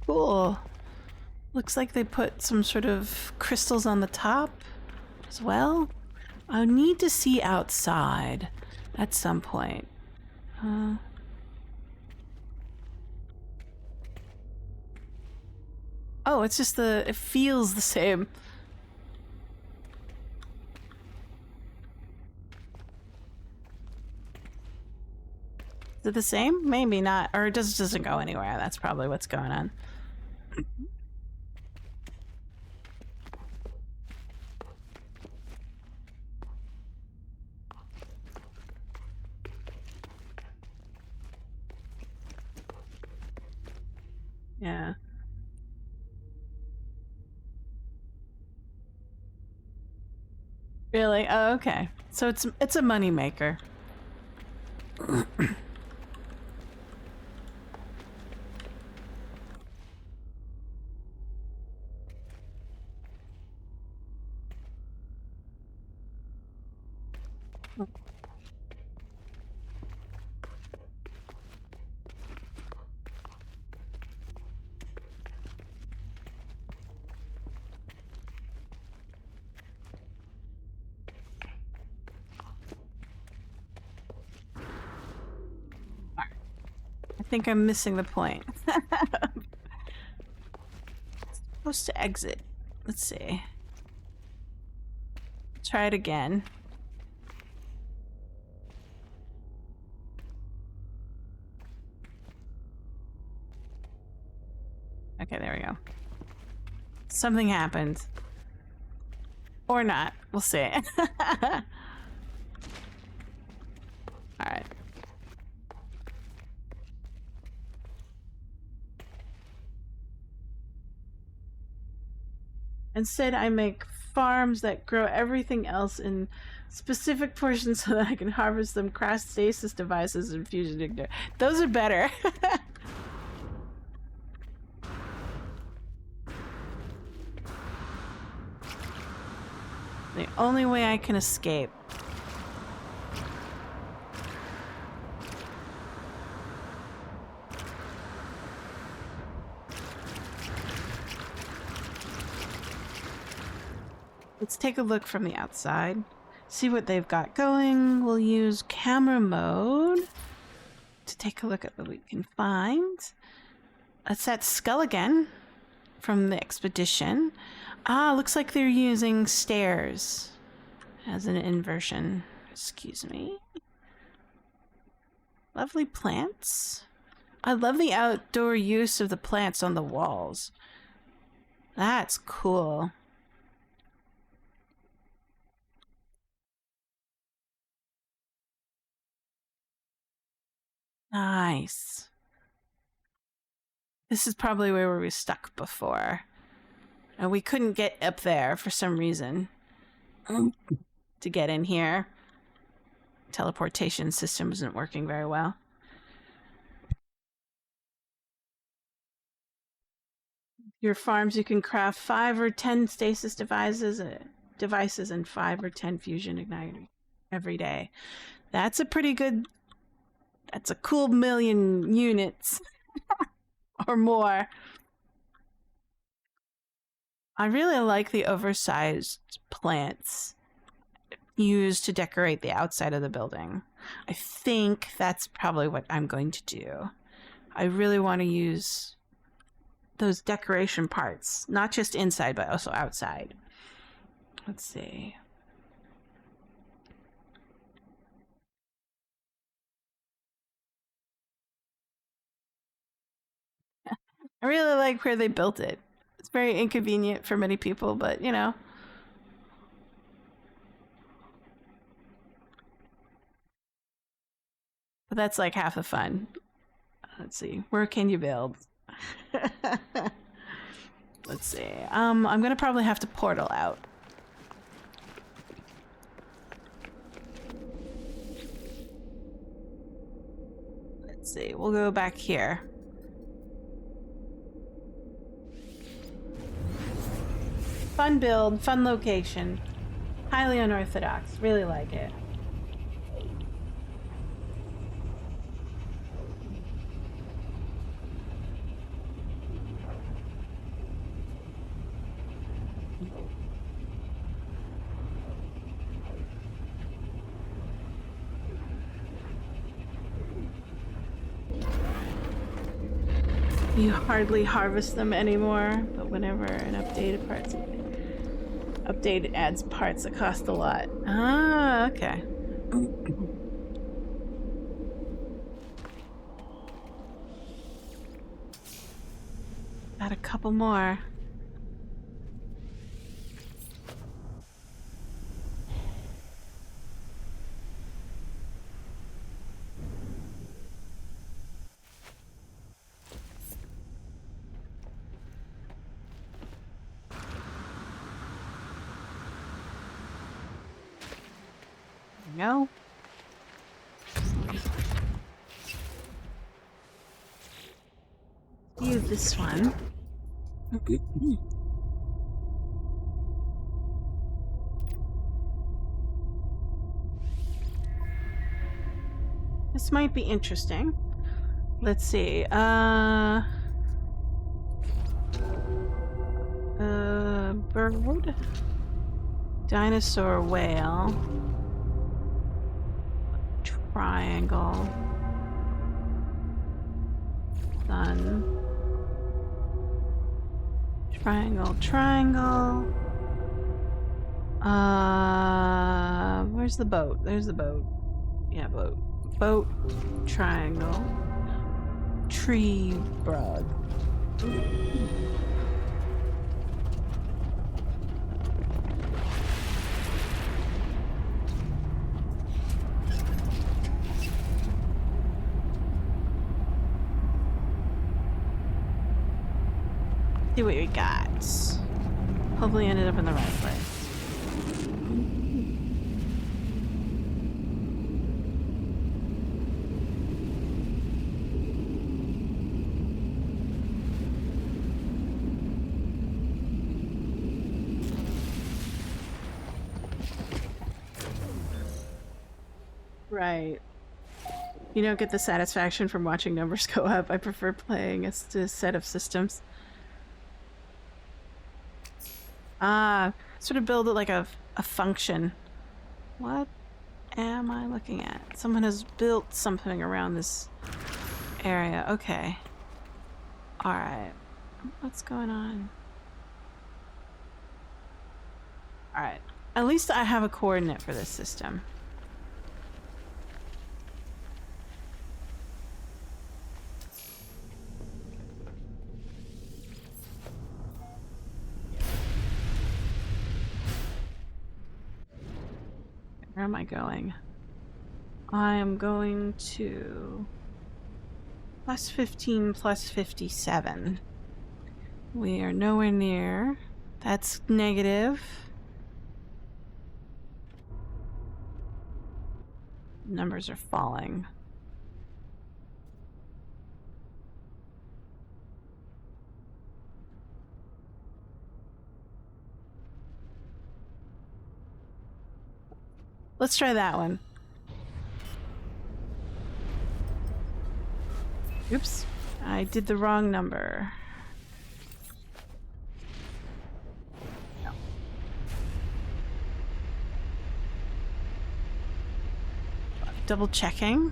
Cool. Looks like they put some sort of crystals on the top as well. I need to see outside at some point. Oh, it's just it feels the same. Is it the same? Maybe not. Or it doesn't go anywhere. That's probably what's going on. Yeah. Really? Oh, okay. So it's a money maker. I think I'm missing the point. Supposed to exit. Let's see. Try it again. Okay, there we go. Something happened. Or not. We'll see. Alright. Instead, I make farms that grow everything else in specific portions so that I can harvest them, craft stasis devices, and fusion igniter. Those are better. The only way I can escape. Let's take a look from the outside. See what they've got going. We'll use camera mode to take a look at what we can find. That's that skull again from the expedition. Ah, looks like they're using stairs as an inversion. Excuse me. Lovely plants. I love the outdoor use of the plants on the walls. That's cool. Nice. This is probably where we were stuck before. And we couldn't get up there for some reason. To get in here. Teleportation system isn't working very well. Your farms, you can craft 5 or 10 stasis devices. devices and 5 or 10 fusion igniters every day. That's a pretty good... That's a cool 1,000,000 units. Or more. I really like the oversized plants used to decorate the outside of the building. I think that's probably what I'm going to do. I really want to use those decoration parts, not just inside, but also outside. Let's see. I really like where they built it. It's very inconvenient for many people, but you know. But that's like half the fun. Let's see. Where can you build? Let's see. I'm gonna probably have to portal out. Let's see. We'll go back here. Fun build, fun location. Highly unorthodox. Really like it. You hardly harvest them anymore, but whenever an update adds parts that cost a lot. Ah, okay. Got a couple more. No. Use this one. This might be interesting. Let's see. Bird, dinosaur, whale, triangle, sun, triangle, triangle. Where's the boat? There's the boat. Yeah, boat. Boat, triangle, tree, broad. See what we got. Hopefully ended up in the right place. Right. You don't get the satisfaction from watching numbers go up. I prefer playing a set of systems. Sort of build it like a function. What am I looking at? Someone has built something around this area. Okay. Alright. What's going on? Alright. At least I have a coordinate for this system. Where am I going? I am going to plus 15 plus 57. We are nowhere near. That's negative. Numbers are falling. Let's try that one. Oops. I did the wrong number. No. Double checking.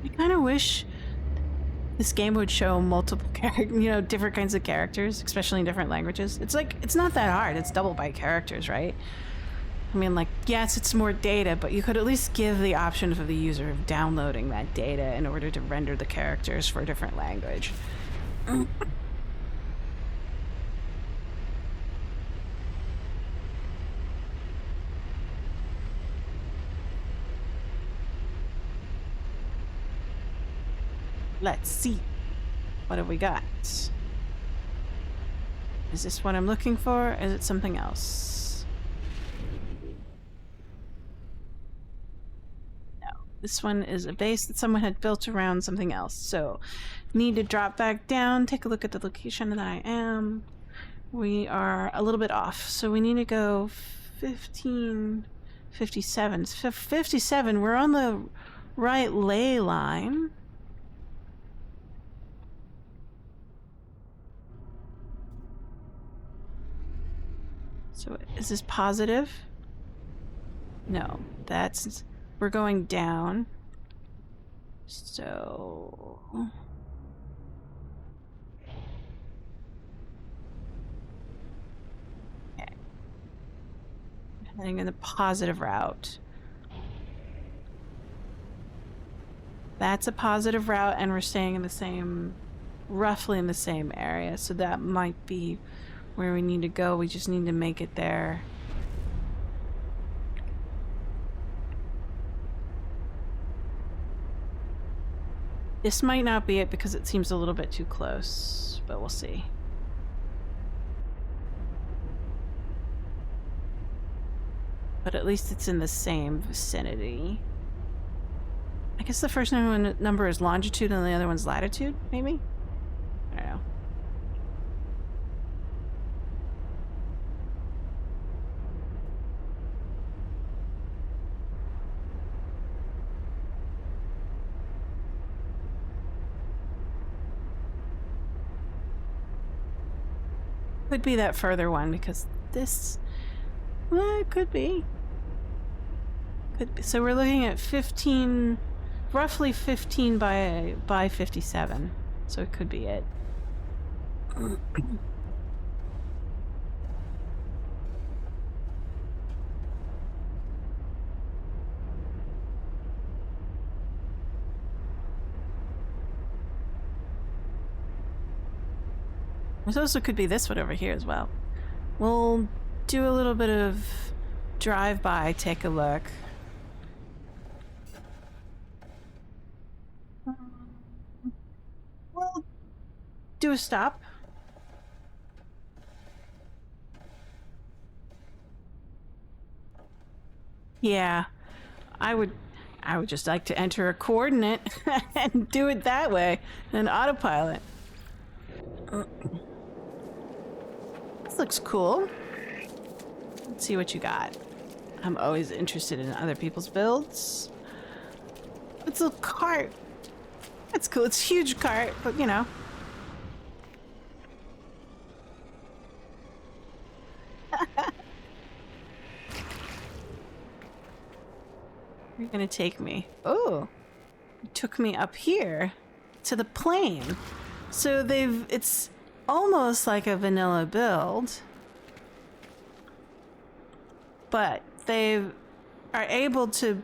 I kind of wish this game would show multiple different kinds of characters, especially in different languages. It's like, it's not that hard. It's double byte characters, right? I mean, like, yes, it's more data, but you could at least give the option for the user of downloading that data in order to render the characters for a different language. Let's see. What have we got? Is this what I'm looking for? Is it something else? No. This one is a base that someone had built around something else. So, need to drop back down, take a look at the location that I am. We are a little bit off. So we need to go 57. 57, we're on the right ley line. So is this positive? No, that's... We're going down. So... Okay. Heading in the positive route. That's a positive route, and we're staying in the same... roughly in the same area, so that might be where we need to go. We just need to make it there. This might not be it because it seems a little bit too close, but we'll see. But at least it's in the same vicinity. I guess the first number is longitude and the other one's latitude, maybe? I don't know. Could be that further one because this, well, it could be. Could be. So we're looking at 15, roughly 15 by 57. So it could be it. It also could be this one over here as well. We'll do a little bit of drive-by, take a look. We'll do a stop. Yeah, I would just like to enter a coordinate and do it that way, and autopilot. This looks cool. Let's see what you got. I'm always interested in other people's builds. It's a cart. That's cool. It's a huge cart, but you know. You're gonna take me. Oh, it took me up here to the plane. So it's almost like a vanilla build, but they are able to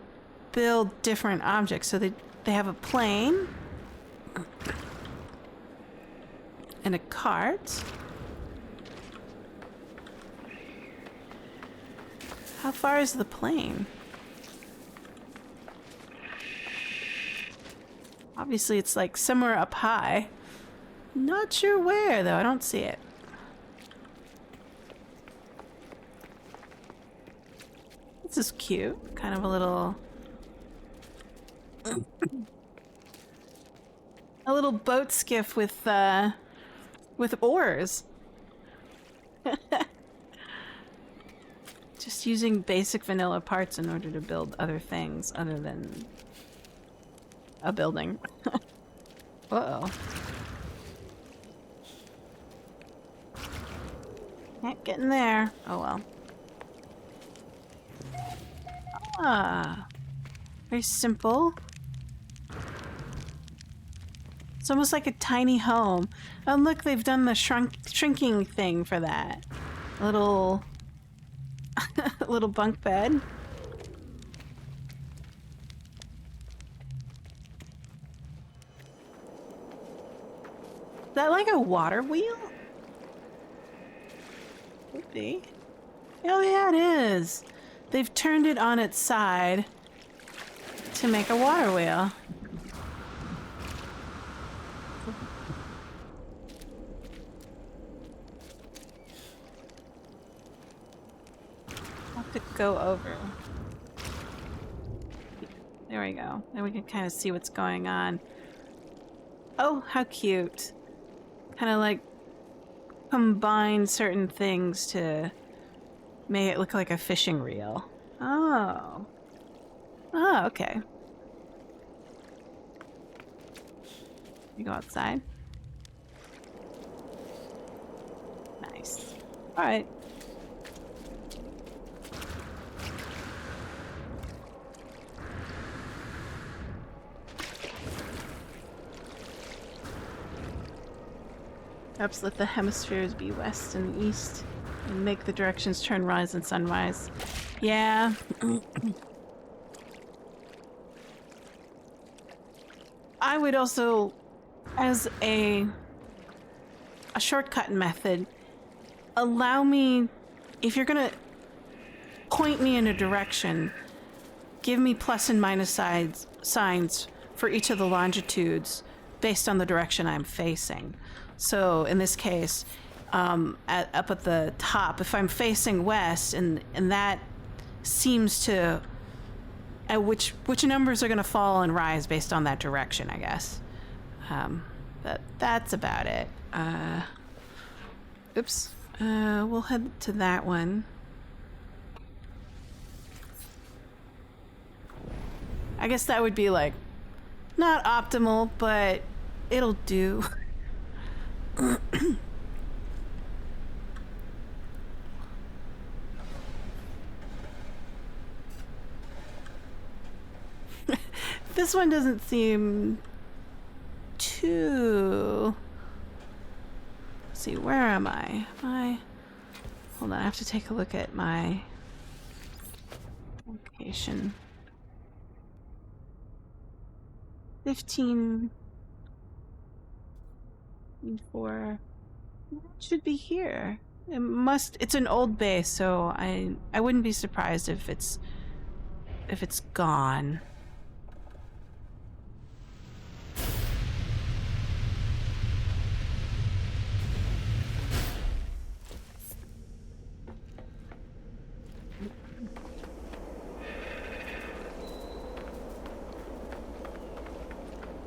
build different objects. So they have a plane and a cart. How far is the plane? Obviously it's like somewhere up high. Not sure where though, I don't see it. is cute. Kind of a little boat skiff with oars. Just using basic vanilla parts in order to build other things other than a building. Uh-oh. Can't get in there. Oh well. Ah. Very simple. It's almost like a tiny home. Oh look, they've done the shrinking thing for that. A little little bunk bed. Is that like a water wheel? Could be. Oh yeah, it is. They've turned it on its side to make a water wheel. I'll have to go over. There we go. Then we can kind of see what's going on. Oh, how cute. Kind of like combine certain things to make it look like a fishing reel. Oh. Oh, okay. You go outside. Nice. All right. Perhaps let the hemispheres be west and east and make the directions turn rise and sunrise. Yeah. I would also, as a shortcut method, allow me, if you're gonna point me in a direction, give me plus and minus signs for each of the longitudes based on the direction I'm facing. So in this case, up at the top, if I'm facing west, and that seems to which numbers are going to fall and rise based on that direction, I guess. That's about it. Oops. We'll head to that one. I guess that would be like not optimal, but it'll do. This one doesn't seem too... Let's see, where am I? Hold on, I have to take a look at my location. 15... 4... It should be here. It's an old base, so I wouldn't be surprised if it's gone.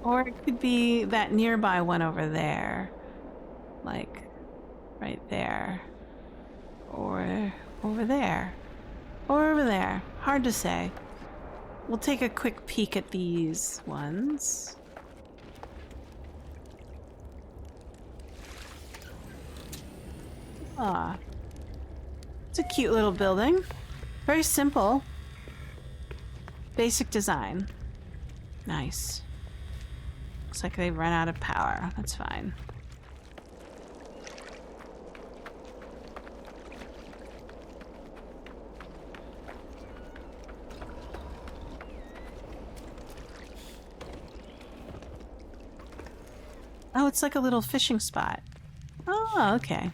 Or it could be that nearby one over there. Like, right there. Or over there. Or over there. Hard to say. We'll take a quick peek at these ones. Ah. It's a cute little building. Very simple. Basic design. Nice. Looks like they've run out of power. That's fine. Oh, it's like a little fishing spot. Oh, okay.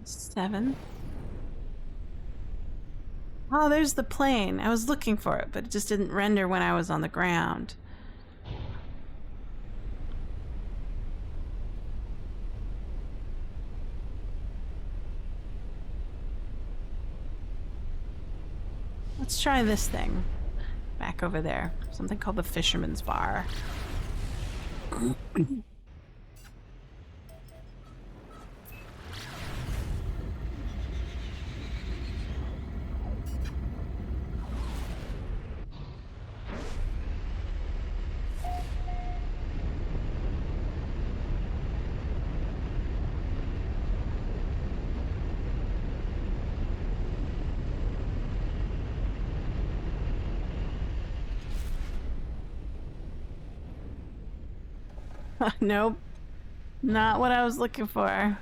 7. Oh, there's the plane. I was looking for it, but it just didn't render when I was on the ground. Let's try this thing. Back over there. Something called the Fisherman's Bar. Nope. Not what I was looking for.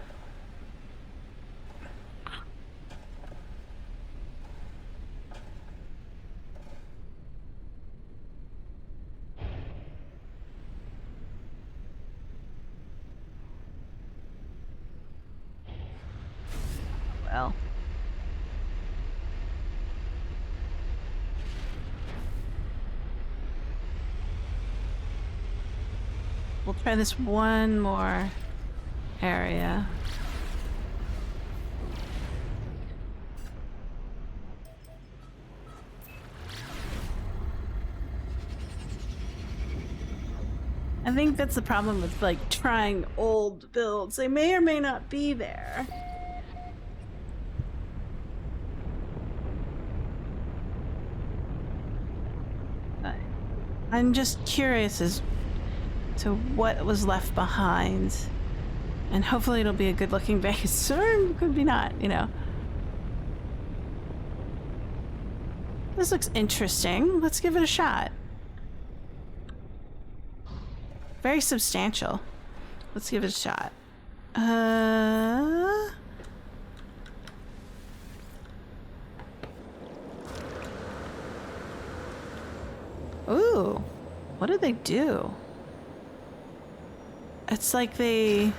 Well. We'll try this one more area. I think that's the problem with like trying old builds. They may or may not be there. I'm just curious as to what was left behind. And hopefully it'll be a good looking base, or could be not, you know. This looks interesting. Let's give it a shot. Very substantial. Let's give it a shot. Ooh. What did they do? It's like they...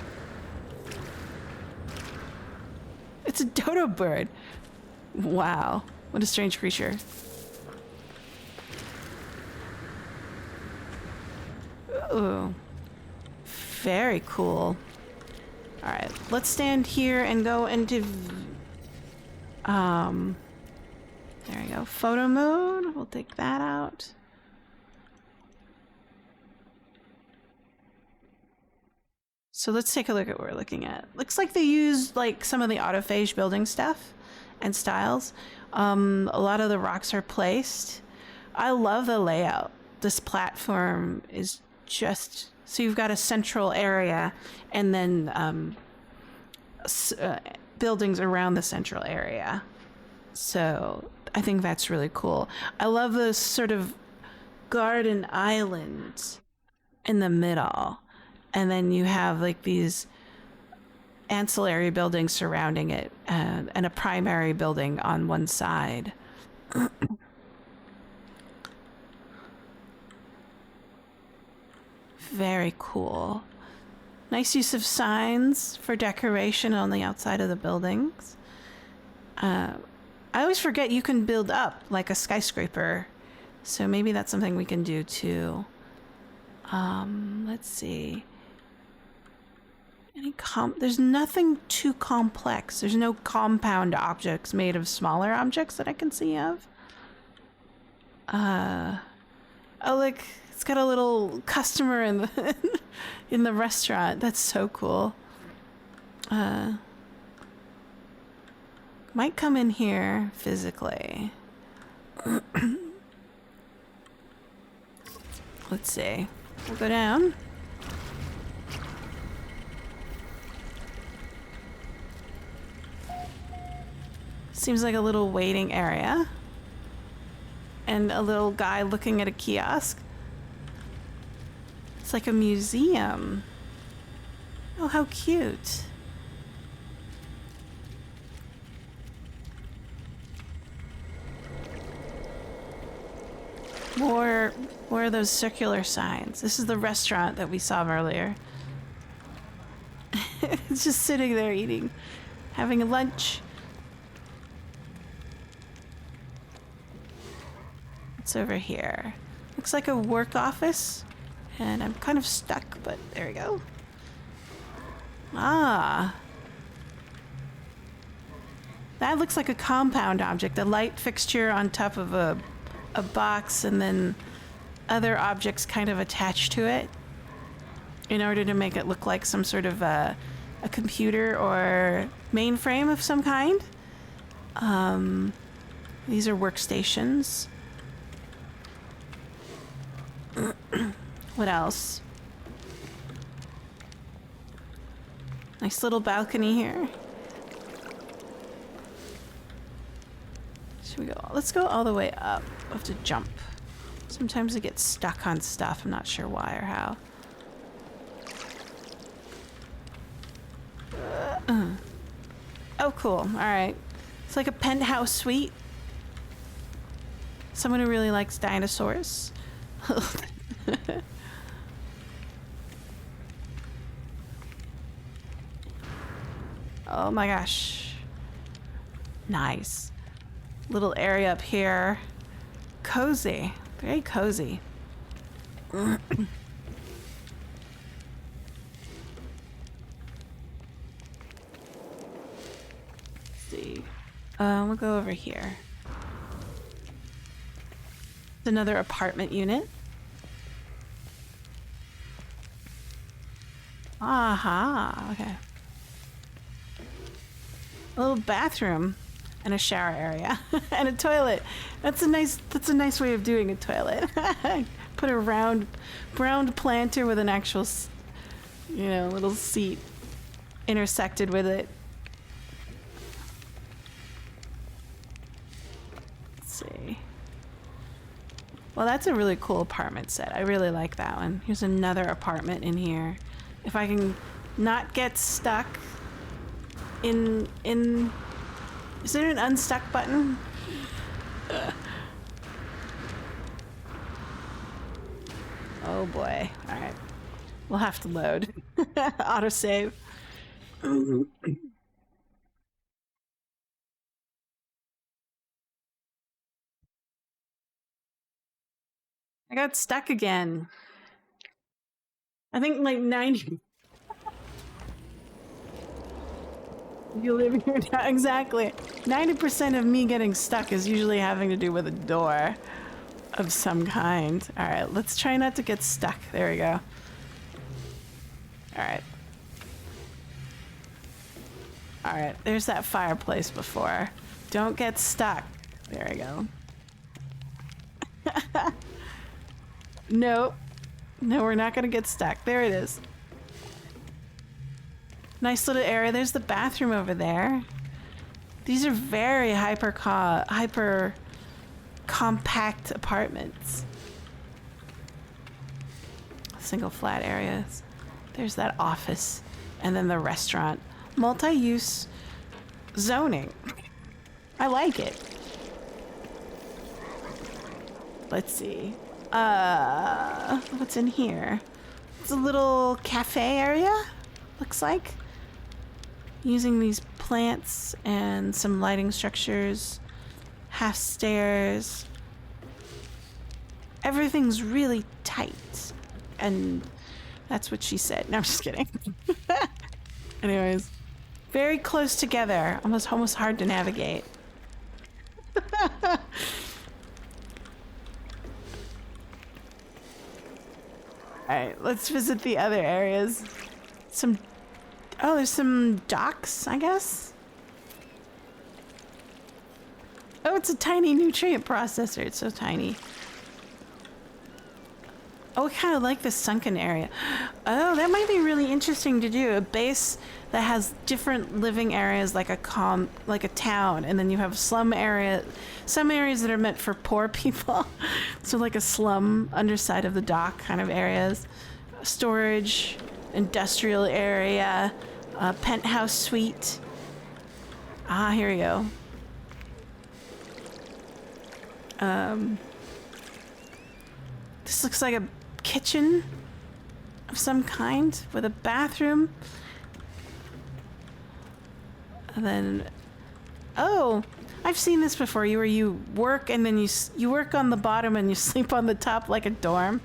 It's a dodo bird. Wow. What a strange creature. Ooh. Very cool. Alright, let's stand here and go into... There we go. Photo mode. We'll take that out. So let's take a look at what we're looking at. Looks like they used like some of the autophage building stuff and styles. A lot of the rocks are placed. I love the layout. This platform is just, so you've got a central area and then buildings around the central area. So I think that's really cool. I love those sort of garden islands in the middle. And then you have like these ancillary buildings surrounding it and a primary building on one side. Very cool. Nice use of signs for decoration on the outside of the buildings. I always forget you can build up like a skyscraper. So maybe that's something we can do too. Let's see. There's nothing too complex. There's no compound objects made of smaller objects that I can see of. Oh, look, it's got a little customer in the in the restaurant. That's so cool. Might come in here physically. Let's see. We'll go down. Seems like a little waiting area. And a little guy looking at a kiosk. It's like a museum. Oh, how cute. More of those circular signs. This is the restaurant that we saw earlier. It's just sitting there eating. having a lunch. What's over here? Looks like a work office. And I'm kind of stuck, but there we go. Ah. That looks like a compound object, a light fixture on top of a box, and then other objects kind of attached to it in order to make it look like some sort of a computer or mainframe of some kind. These are workstations. What else? Nice little balcony here. Should we go? Let's go all the way up. I have to jump. Sometimes I get stuck on stuff. I'm not sure why or how. Oh, cool. All right. It's like a penthouse suite. Someone who really likes dinosaurs. Oh my gosh. Nice. Little area up here. Cozy. Very cozy. Let's see. We'll go over here. It's another apartment unit. Aha, okay. A little bathroom and a shower area and a toilet. That's a nice way of doing a toilet. Put a round planter with an actual, little seat intersected with it. Let's see. Well, that's a really cool apartment set. I really like that one. Here's another apartment in here. If I can not get stuck in is there an unstuck button? Oh boy. All right. We'll have to load. Autosave. I got stuck again. I think like 90. You live here now. Exactly. 90% of me getting stuck is usually having to do with a door of some kind. All right, let's try not to get stuck. There we go. All right. All right, there's that fireplace before. Don't get stuck. There we go. Nope. No, we're not gonna get stuck. There it is. Nice little area. There's the bathroom over there. These are very hyper compact apartments. Single flat areas. There's that office. And then the restaurant. Multi-use zoning. I like it. Let's see. What's in here? It's a little cafe area, looks like. Using these plants and some lighting structures. Half stairs. Everything's really tight. And that's what she said. No, I'm just kidding. Anyways. Very close together. Almost hard to navigate. Alright, let's visit the other areas. There's some docks, I guess? Oh, it's a tiny nutrient processor. It's so tiny. Oh, I kind of like this sunken area. Oh, that might be really interesting to do. A base that has different living areas, like a town, and then you have slum area, some areas that are meant for poor people. So like a slum underside of the dock kind of areas, storage, industrial area, penthouse suite. Ah, here we go. This looks like a kitchen of some kind with a bathroom. And then, oh, I've seen this before. Where you work and then you work on the bottom and you sleep on the top like a dorm.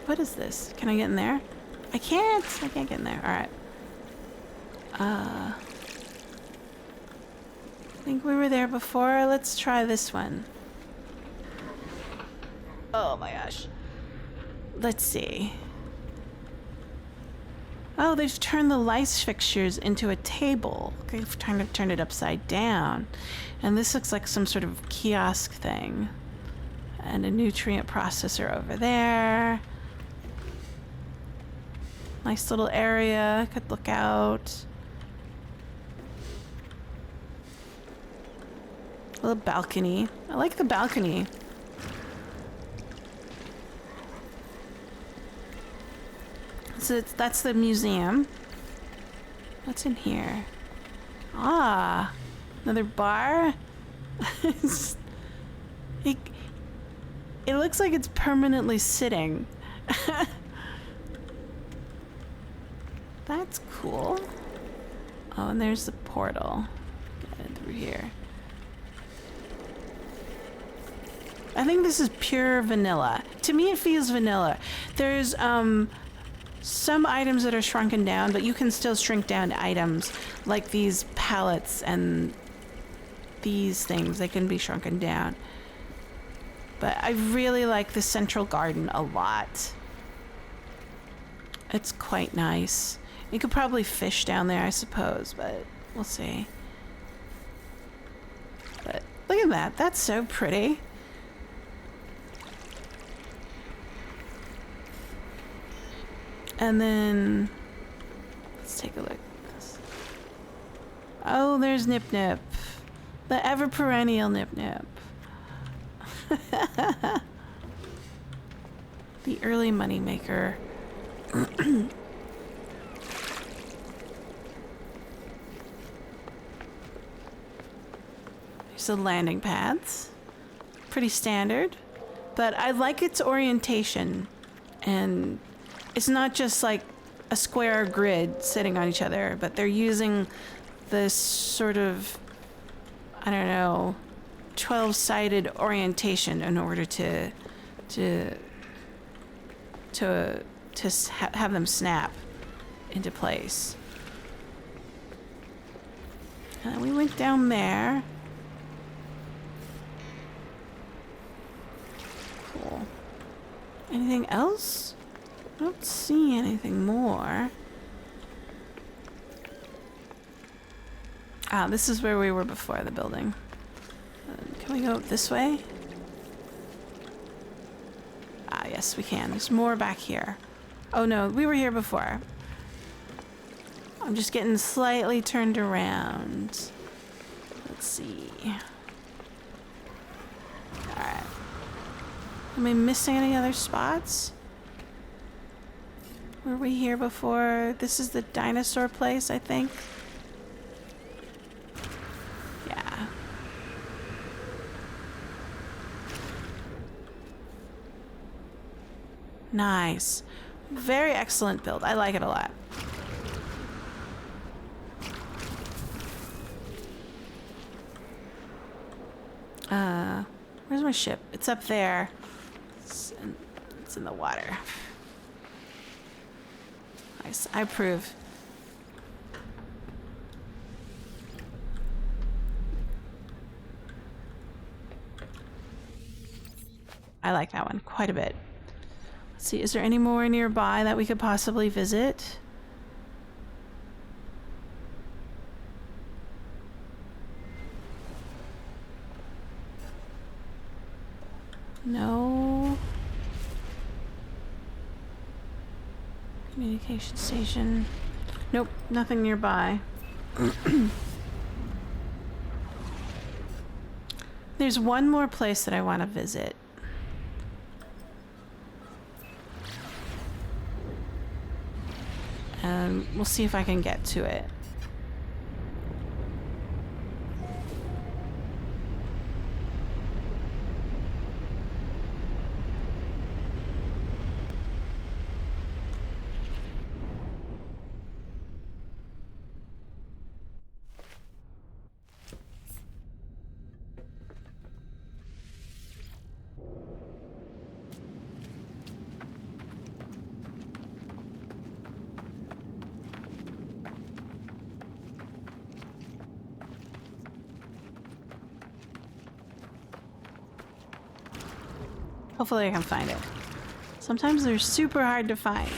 What is this? Can I get in there? I can't get in there. All right. I think we were there before. Let's try this one. Oh my gosh. Let's see. Oh, they've turned the light fixtures into a table. They've kind of turned it upside down. And this looks like some sort of kiosk thing. And a nutrient processor over there. Nice little area. Could look out. A little balcony. I like the balcony. So that's the museum. What's in here? Ah, another bar. It looks like it's permanently sitting. That's cool. Oh, and there's the portal. Get through here. I think this is pure vanilla. To me, it feels vanilla. There's some items that are shrunken down, but you can still shrink down items like these pallets and these things. They can be shrunken down. But I really like the central garden a lot. It's quite nice. You could probably fish down there, I suppose, but we'll see. But look at that. That's so pretty. And then let's take a look at this. Oh, there's Nip Nip. The ever-perennial Nip Nip. The early moneymaker. There's the landing pads. Pretty standard. But I like its orientation. And it's not just like a square grid sitting on each other, but they're using this sort of, I don't know, 12-sided orientation in order to have them snap into place. And we went down there. Cool. Anything else? I don't see anything more. Ah, this is where we were before the building. Can we go this way? Ah, yes, we can. There's more back here. Oh no, we were here before. I'm just getting slightly turned around. Let's see. Alright. Am I missing any other spots? Were we here before? This is the dinosaur place, I think. Yeah. Nice. Very excellent build. I like it a lot. Where's my ship? It's up there. It's in the water. Nice. I approve. I like that one quite a bit. Let's see, is there any more nearby that we could possibly visit? No. Communication station. Nope, nothing nearby. There's one more place that I want to visit. And we'll see if I can get to it. Hopefully I can find it. Sometimes they're super hard to find.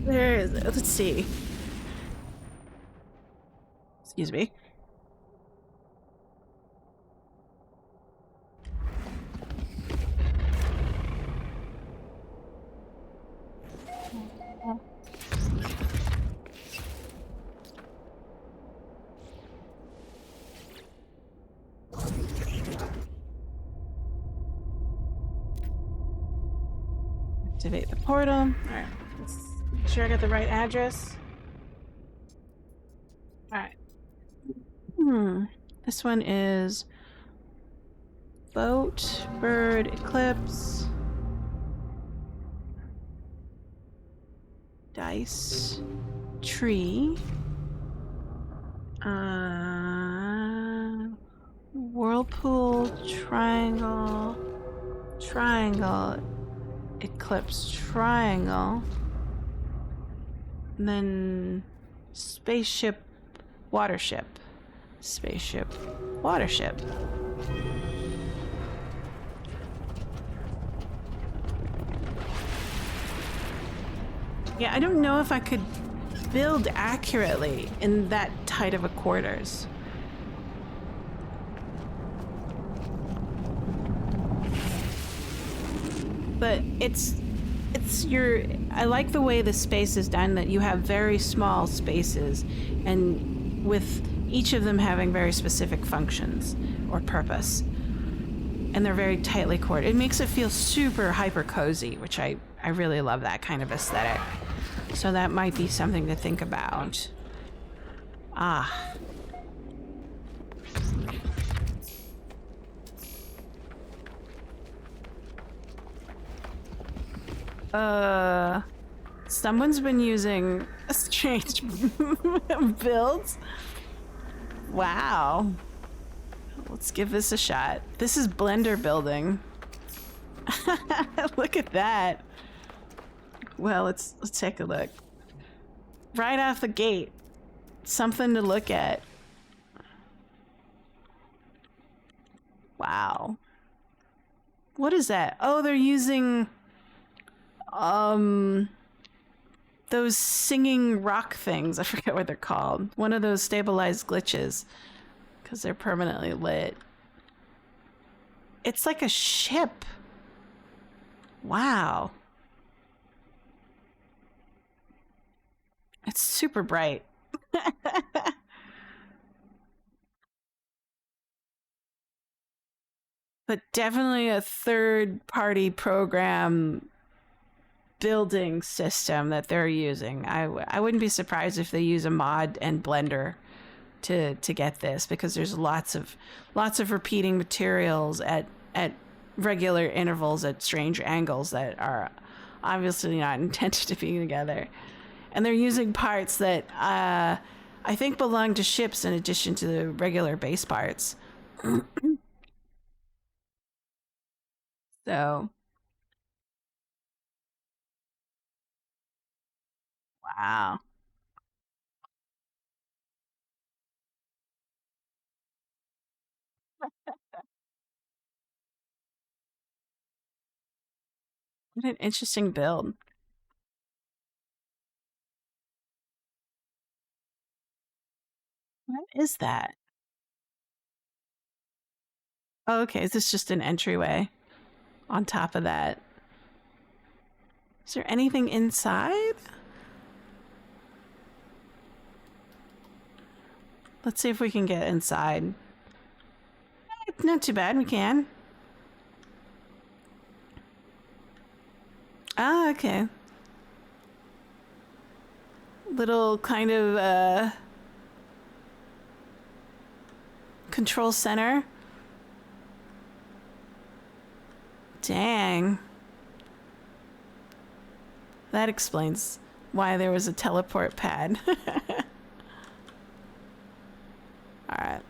There is it. Let's see. Excuse me. Activate the portal. Alright, let's make sure I got the right address. Alright. This one is Boat, Bird, Eclipse, Dice, Tree, Whirlpool, Triangle, Triangle, Eclipse, Triangle, and then Spaceship, Watership, Spaceship, Watership. Yeah, I don't know if I could build accurately in that tight of a quarters. But I like the way the space is done, that you have very small spaces and with each of them having very specific functions or purpose. And they're very tightly quartered. It makes it feel super hyper cozy, which I really love that kind of aesthetic. So that might be something to think about. Someone's been using strange builds. Wow. Let's give this a shot. This is Blender building. Look at that. Well, let's take a look. Right off the gate. Something to look at. Wow. What is that? Oh, they're using those singing rock things. I forget what they're called. One of those stabilized glitches, because they're permanently lit. It's like a ship. Wow. It's super bright. But definitely a third-party program building system that they're using. I wouldn't be surprised if they use a mod and Blender to get this, because there's lots of repeating materials at regular intervals at strange angles that are obviously not intended to be together. And they're using parts that I think belong to ships in addition to the regular base parts. So, wow. What an interesting build. What is that? Oh, okay. Is this just an entryway on top of that? Is there anything inside? Let's see if we can get inside. Not too bad, we can. Ah, okay. Little kind of control center. Dang. That explains why there was a teleport pad. Alright.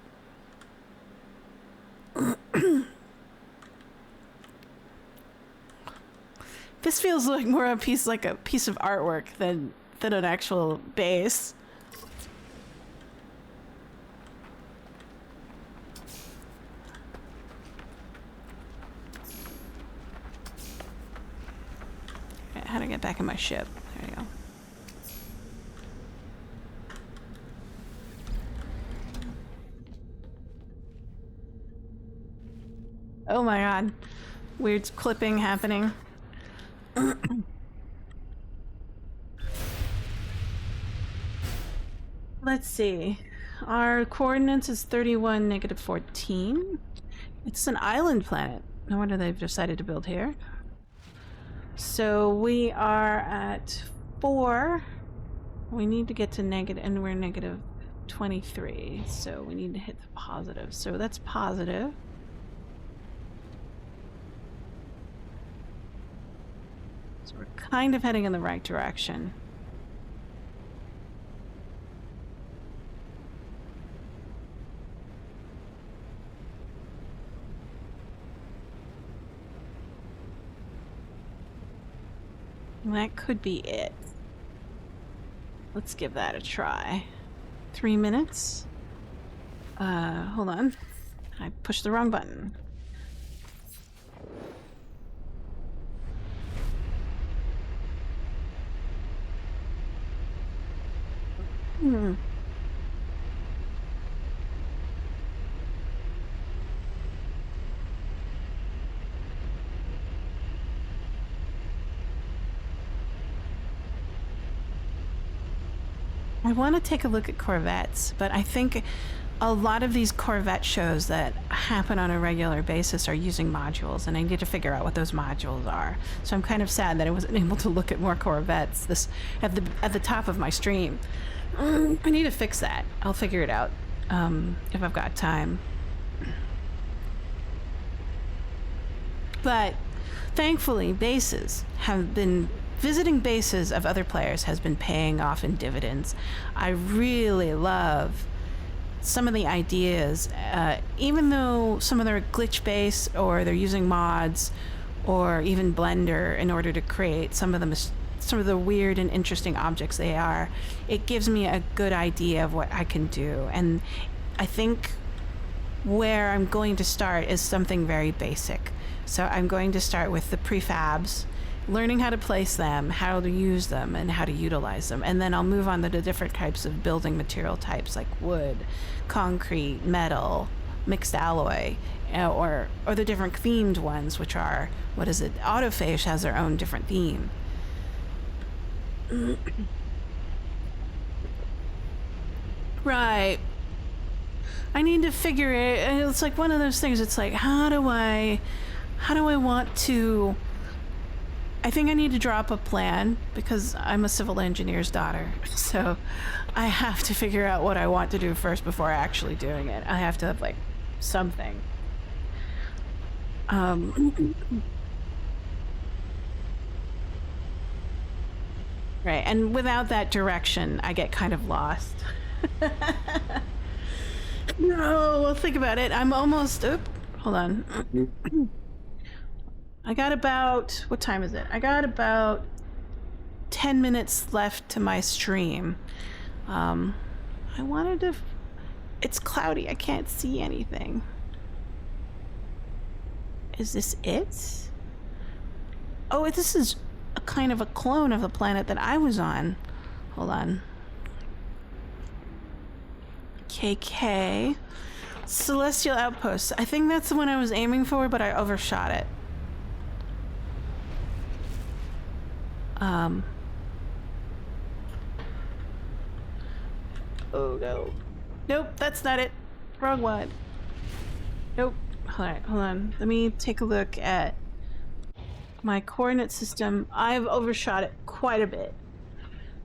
This feels like more a piece of artwork than an actual base. Okay, how to get back in my ship? There you go. Oh my god. Weird clipping happening. Let's see. Our coordinates is 31, -14. It's an island planet. No wonder they've decided to build here. So we are at 4. We need to get to negative, and we're -23. So we need to hit the positive. So that's positive. So we're kind of heading in the right direction. That could be it. Let's give that a try. 3 minutes. Hold on. I pushed the wrong button. I want to take a look at Corvettes, but I think a lot of these Corvette shows that happen on a regular basis are using modules, and I need to figure out what those modules are. So I'm kind of sad that I wasn't able to look at more Corvettes this at the top of my stream. I need to fix that. I'll figure it out if I've got time. But thankfully, visiting bases of other players has been paying off in dividends. I really love some of the ideas, even though some of them are glitch-based or they're using mods or even Blender in order to create some of the weird and interesting objects they are. It gives me a good idea of what I can do, and I think where I'm going to start is something very basic. So I'm going to start with the prefabs, learning how to place them, how to use them, and how to utilize them. And then I'll move on to the different types of building material types like wood, concrete, metal, mixed alloy, or the different themed ones, which are, Autophage has their own different theme. Right. I need to figure it. It's like one of those things. It's like, how do I want to... I think I need to draw up a plan because I'm a civil engineer's daughter. So I have to figure out what I want to do first before actually doing it. I have to have like something. Right, and without that direction, I get kind of lost. No, well, think about it. I'm almost... hold on. I got about... What time is it? I got about 10 minutes left to my stream. I wanted to... It's cloudy. I can't see anything. Is this it? Oh, this is a kind of a clone of the planet that I was on. Hold on. KK. Celestial Outpost. I think that's the one I was aiming for, but I overshot it. Oh no. Nope, that's not it. Wrong one. Nope. Alright, hold on. Let me take a look at my coordinate system. I've overshot it quite a bit.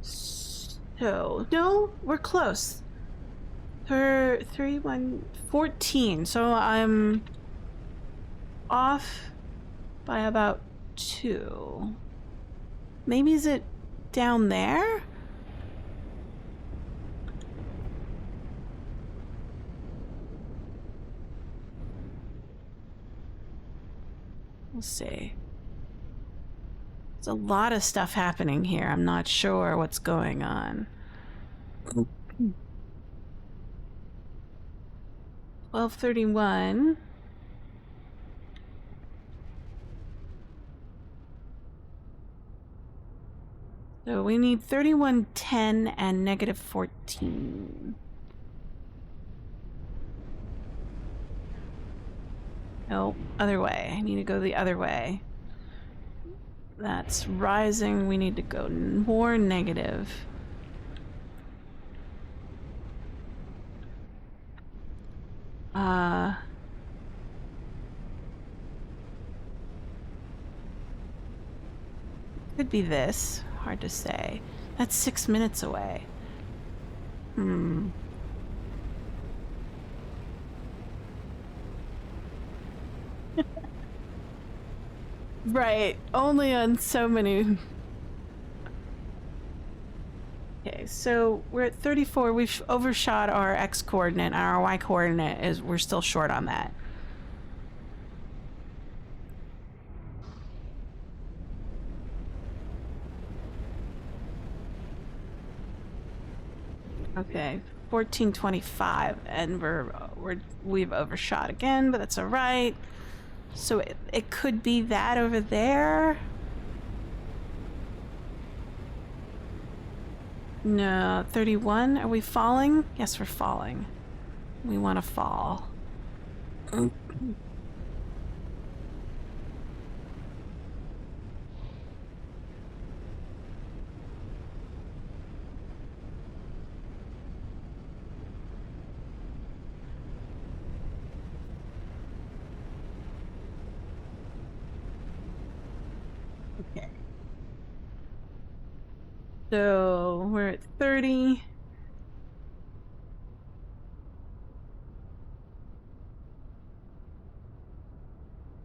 So, no, we're close. 14. So I'm off by about 2. Maybe is it down there? We'll see. There's a lot of stuff happening here. I'm not sure what's going on. 12:31. So we need 31:10 and -14. Nope, other way. I need to go the other way. That's rising. We need to go more negative. Could be this. Hard to say. That's 6 minutes away. Right. Only on so many. Okay, so we're at 34. We've overshot our X coordinate. Our Y coordinate is we're still short on that. Okay, 14:25, and we've overshot again, but that's all right. So it could be that over there. No, 31. Are we falling? Yes, we're falling. We want to fall. Okay. So we're at 30.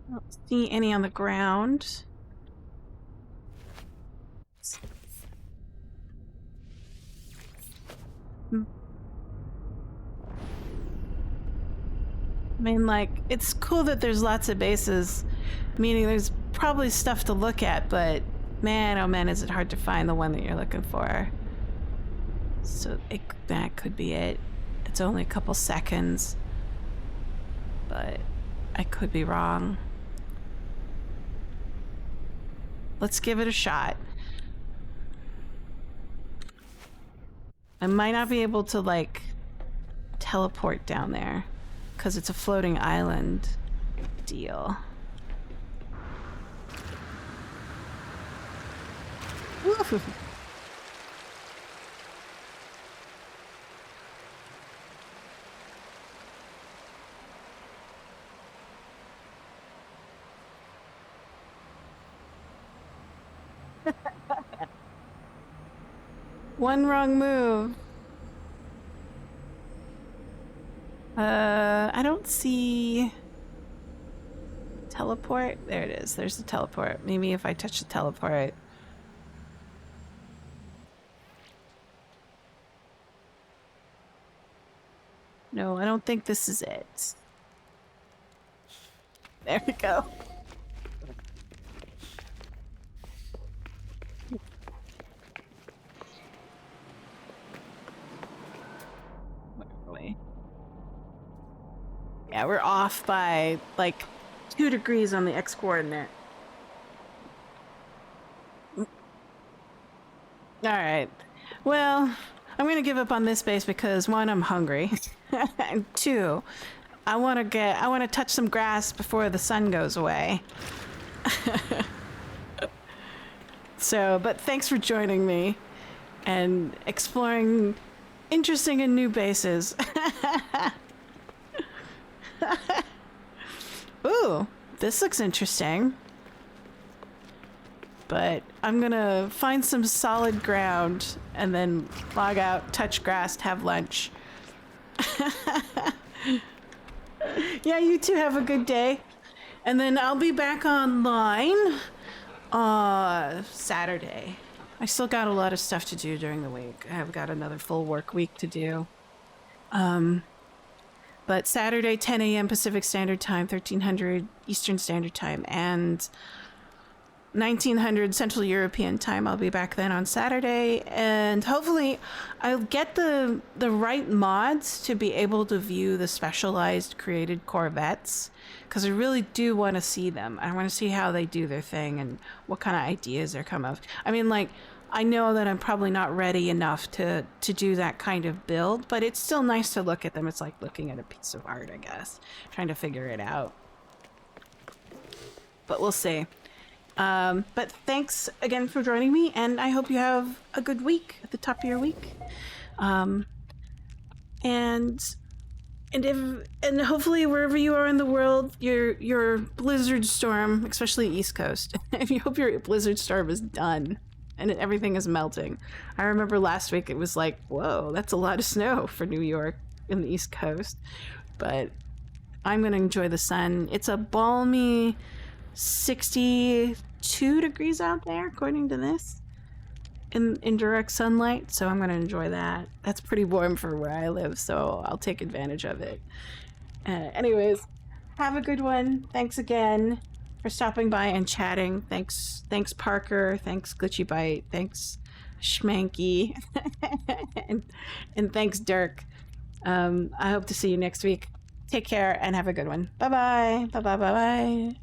I don't see any on the ground. I mean, like, it's cool that there's lots of bases, meaning there's probably stuff to look at, but man, oh man, is it hard to find the one that you're looking for. So that could be it. It's only a couple seconds, but I could be wrong. Let's give it a shot. I might not be able to, like, teleport down there because it's a floating island deal. Woo! One wrong move. I don't see teleport. There it is. There's the teleport. Maybe if I touch the teleport. No, I don't think this is it. There we go. Where are we? Yeah, we're off by like 2 degrees on the X coordinate. All right. Well, I'm gonna give up on this base because 1, I'm hungry, and 2, I want to touch some grass before the sun goes away. So, but thanks for joining me and exploring interesting and new bases. Ooh, this looks interesting. But I'm gonna find some solid ground and then log out, touch grass, have lunch. Yeah, you two have a good day. And then I'll be back online Saturday. I still got a lot of stuff to do during the week. I've got another full work week to do. But Saturday, 10 a.m. Pacific Standard Time, 1300 Eastern Standard Time, and 1900 Central European time. I'll be back then on Saturday, and hopefully I'll get the right mods to be able to view the specialized created Corvettes, because I really do want to see them. I want to see how they do their thing and what kind of ideas they're come up. I mean, like, I know that I'm probably not ready enough to do that kind of build, but it's still nice to look at them. It's like looking at a piece of art, I guess, trying to figure it out. But we'll see. But thanks again for joining me, and I hope you have a good week at the top of your week. And hopefully wherever you are in the world, your blizzard storm, especially East Coast, if you hope your blizzard storm is done and everything is melting. I remember last week it was like, whoa, that's a lot of snow for New York in the East Coast. But I'm gonna enjoy the sun. It's a balmy 62 degrees out there, according to this, in direct sunlight, so I'm gonna enjoy that. That's pretty warm for where I live, so I'll take advantage of it. Anyways, have a good one. Thanks again for stopping by and chatting. Thanks Parker, thanks Glitchy Bite, thanks Schmanky, and thanks Dirk. I hope to see you next week. Take care and have a good one. Bye bye. Bye bye. Bye bye.